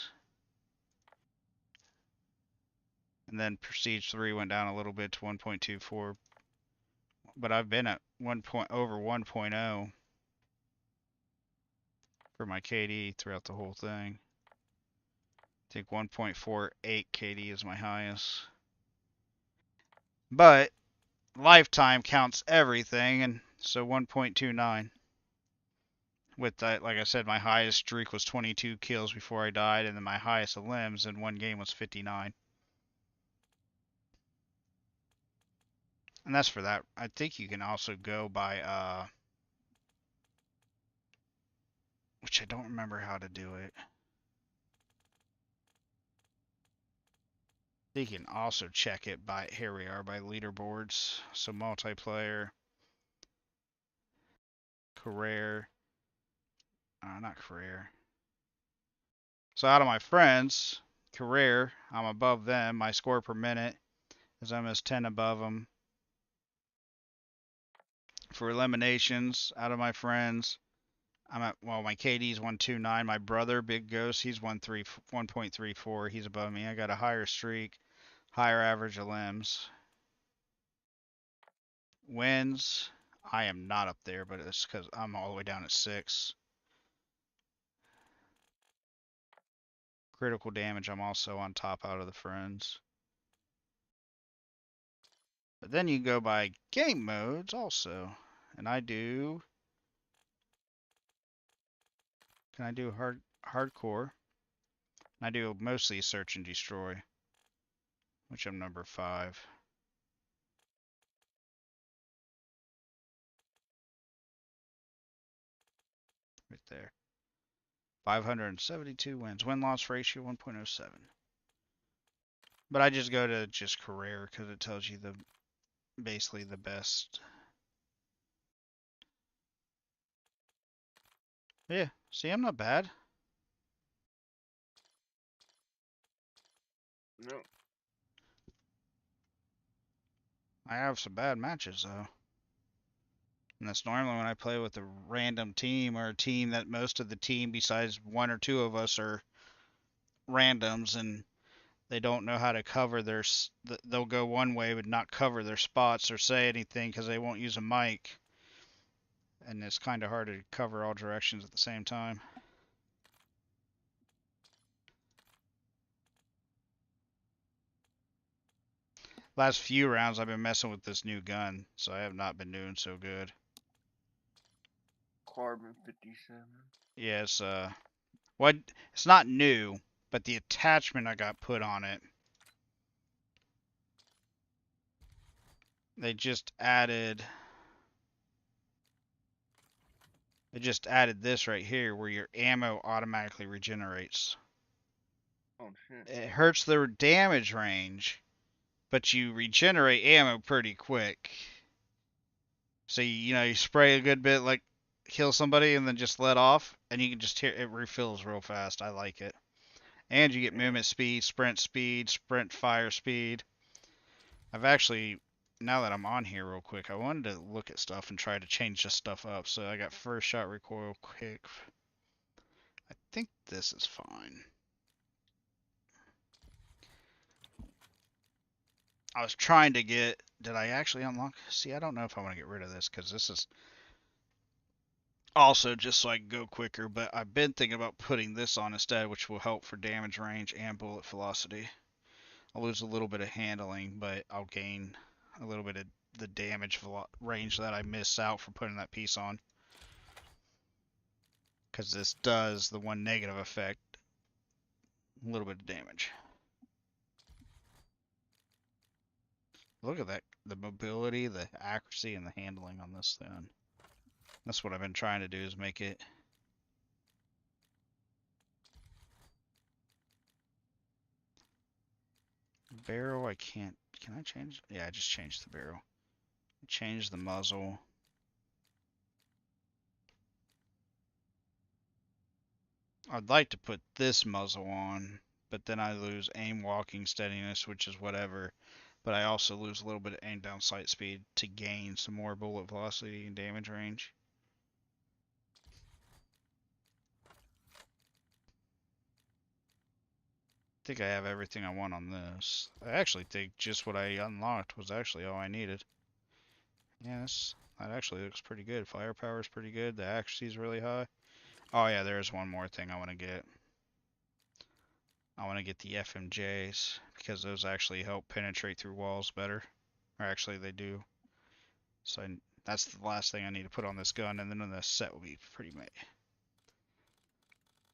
And then prestige 3 went down a little bit to 1.24. But I've been at over 1.0 for my KD throughout the whole thing. I think 1.48 KD is my highest. But lifetime counts everything, and so 1.29. With that, like I said, my highest streak was 22 kills before I died, and then my highest of limbs in one game was 59. And that's for that. I think you can also go by, which I don't remember how to do it. You can also check it by, here we are, by leaderboards. So multiplayer, career, not career. So out of my friends, career, I'm above them. My score per minute is almost 10 above them. For eliminations, out of my friends, I'm at, well, my KD's 129. My brother, Big Ghost, he's 1.34. He's above me. I got a higher streak, higher average of limbs. Wins, I am not up there, but it's because I'm all the way down at 6. Critical damage, I'm also on top out of the friends. But then you go by game modes also. And I do. Can I do hardcore? I do mostly search and destroy, which I'm number 5. Right there. 572 wins. Win-loss ratio 1.07. But I just go to just career because it tells you the basically the best. Yeah, see, I'm not bad. No. I have some bad matches though. And that's normally when I play with a random team or a team that most of the team besides one or two of us are randoms and they don't know how to cover their, they'll go one way but not cover their spots or say anything because they won't use a mic. And it's kind of hard to cover all directions at the same time. Last few rounds I've been messing with this new gun, so I have not been doing so good. Carbon 57. Yeah, what? It's not new, but the attachment I got put on it. They just added. They just added this right here, where your ammo automatically regenerates. Oh shit. It hurts their damage range, but you regenerate ammo pretty quick. So you spray a good bit, like kill somebody, and then just let off, and you can just hear it refills real fast. I like it. And you get movement speed, sprint fire speed. I've actually now that I'm on here real quick, I wanted to look at stuff and try to change this stuff up. So I got first shot recoil quick. I think this is fine. I was trying to get, did I actually unlock? See, I don't know if I want to get rid of this because this is also just so I can go quicker, but I've been thinking about putting this on instead, which will help for damage range and bullet velocity. I'll lose a little bit of handling, but I'll gain a little bit of the damage range that I miss out for putting that piece on. Because this does the one negative effect, a little bit of damage. Look at that, the mobility, the accuracy, and the handling on this thing. That's what I've been trying to do, is make it barrel. I can't, can I change? Yeah, I just changed the barrel. Change the muzzle. I'd like to put this muzzle on, but then I lose aim, walking, steadiness, which is whatever. But I also lose a little bit of aim down sight speed to gain some more bullet velocity and damage range. I think I have everything I want on this. I actually think just what I unlocked was actually all I needed. Yes, that actually looks pretty good. Firepower is pretty good. The accuracy is really high. Oh yeah, there's one more thing I want to get. I want to get the FMJs because those actually help penetrate through walls better. Or actually they do. So that's the last thing I need to put on this gun, and then the set will be pretty made.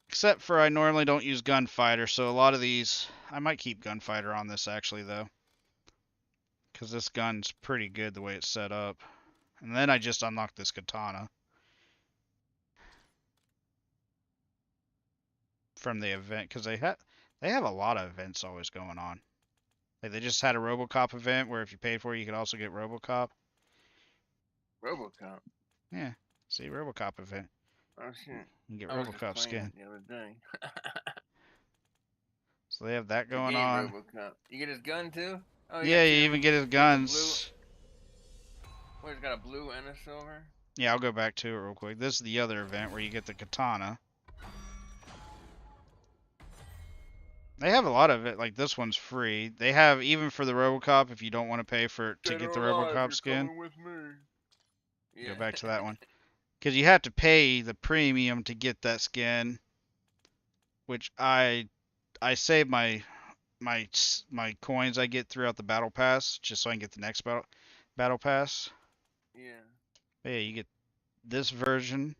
Except for I normally don't use gunfighter, so a lot of these, I might keep gunfighter on this actually though. Because this gun's pretty good the way it's set up. And then I just unlocked this katana from the event, because they have a lot of events always going on. Like they just had a RoboCop event where if you paid for it, you could also get RoboCop. RoboCop. Yeah, see, RoboCop event. Oh shit. You can get I was just RoboCop playing skin. it the other day. So they have that The going game on. RoboCop. You get his gun too? Oh, Yeah, got you two. even get his You got the guns. Well, he's got a blue and a silver. Yeah, I'll go back to it real quick. This is the other event where you get the katana. They have a lot of it. Like this one's free. They have even for the RoboCop if you don't want to pay for to get the RoboCop skin. With me. Yeah. Go back to that one. Because you have to pay the premium to get that skin, which I save my coins I get throughout the battle pass just so I can get the next battle pass. Yeah. But yeah, you get this version.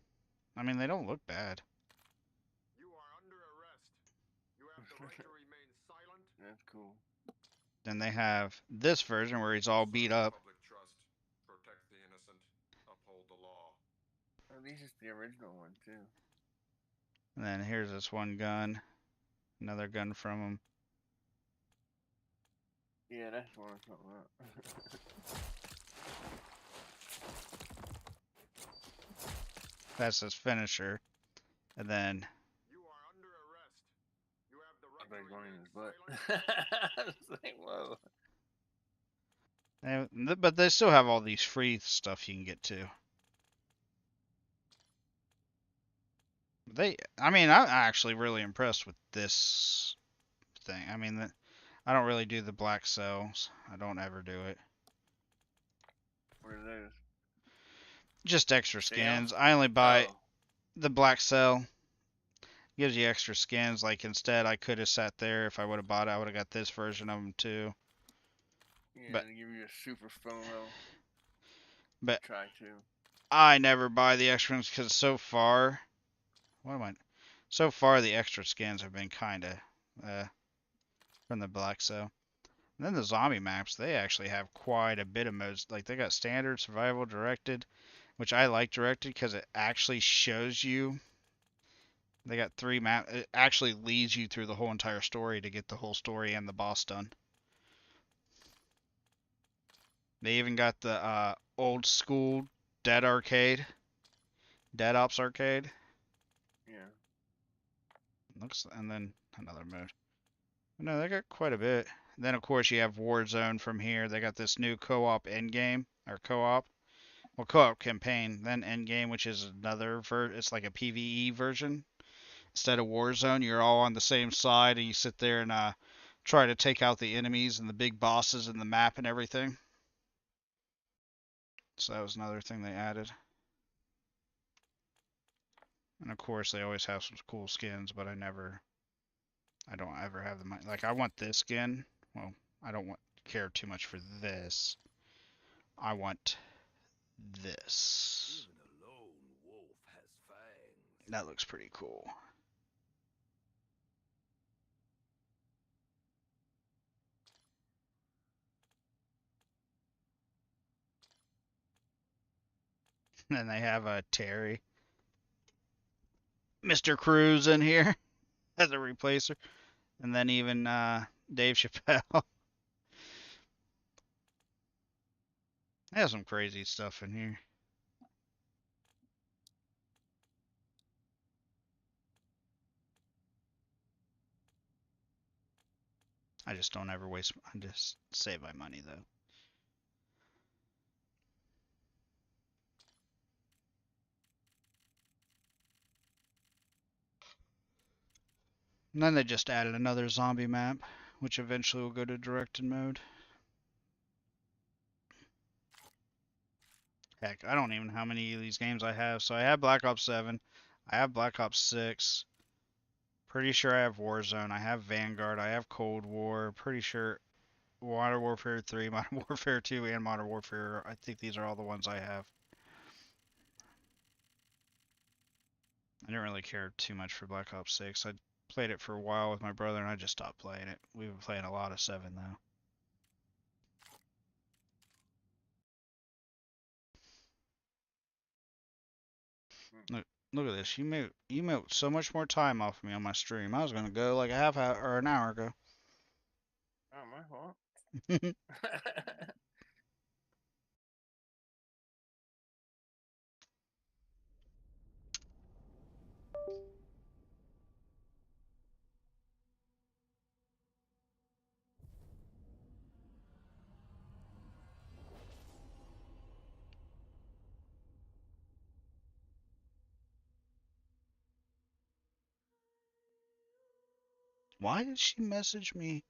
I mean, they don't look bad. You are under arrest. You have the right to remain silent. That's cool. Then they have this version where he's all beat up. Public trust. Protect the innocent. Uphold the law. Oh, these is the original one too. And then here's this one gun. Another gun from him. Yeah, that's the one I'm talking about. That's his finisher. And then You are under arrest. You have the I right bet to going in remain his butt. silent. I was like, whoa. but they still have all these free stuff you can get too. I mean, I'm actually really impressed with this thing. I mean, I don't really do the black cells. I don't ever do it. What are those? Just extra Sale? skins. I only buy Oh, the black cell. Gives you extra skins. Like instead, I could have sat there. If I would have bought it, I would have got this version of them too. yeah, But- they give you a super FOMO. But Try to. I never buy the extra ones because so far, so far the extra skins have been kind of from the black cell. And then the zombie maps, they actually have quite a bit of modes. Like they got standard, survival, directed, which I like directed because it actually shows you. They got 3 maps. It actually leads you through the whole entire story to get the whole story and the boss done. They even got the old school Dead Arcade, Dead Ops Arcade. Yeah. And then another mode. No, they got quite a bit. Then of course you have Warzone from here. They got this new co-op endgame or co-op. Well, co-op campaign, then endgame, which is another it's like a PvE version. Instead of Warzone, you're all on the same side and you sit there and try to take out the enemies and the big bosses and the map and everything. So that was another thing they added. And of course, they always have some cool skins, but I don't ever have the money. Like, I want this skin. Well, I don't care too much for this. I want this. Even a lone wolf has fangs. That looks pretty cool. Then they have a Terry, Mr. Cruz in here as a replacer, and then even Dave Chappelle. They have some crazy stuff in here. I just don't ever waste. I just save my money though. And then they just added another zombie map, which eventually will go to directed mode. Heck, I don't even know how many of these games I have. So I have Black Ops 7, I have Black Ops 6. Pretty sure I have Warzone, I have Vanguard, I have Cold War. Pretty sure Modern Warfare 3, Modern Warfare 2, and Modern Warfare. I think these are all the ones I have. I didn't really care too much for Black Ops 6. I played it for a while with my brother and I just stopped playing it. We've been playing a lot of 7 though. Look at this. You milked so much more time off of me on my stream. I was gonna go like a half hour or an hour ago. Oh, my fault. Why did she message me?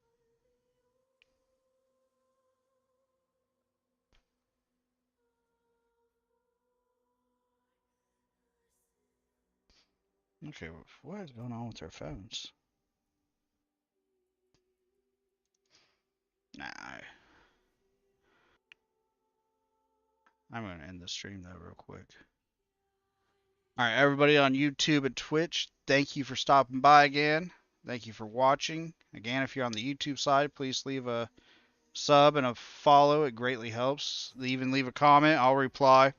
Okay, what is going on with their phones? Nah. I'm gonna end the stream though real quick. Alright, everybody on YouTube and Twitch, thank you for stopping by again. Thank you for watching. Again, if you're on the YouTube side, please leave a sub and a follow. It greatly helps. Even leave a comment. I'll reply.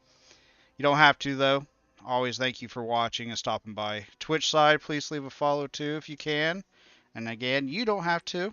You don't have to, though. Always thank you for watching and stopping by. Twitch side, please leave a follow, too, if you can. And again, you don't have to.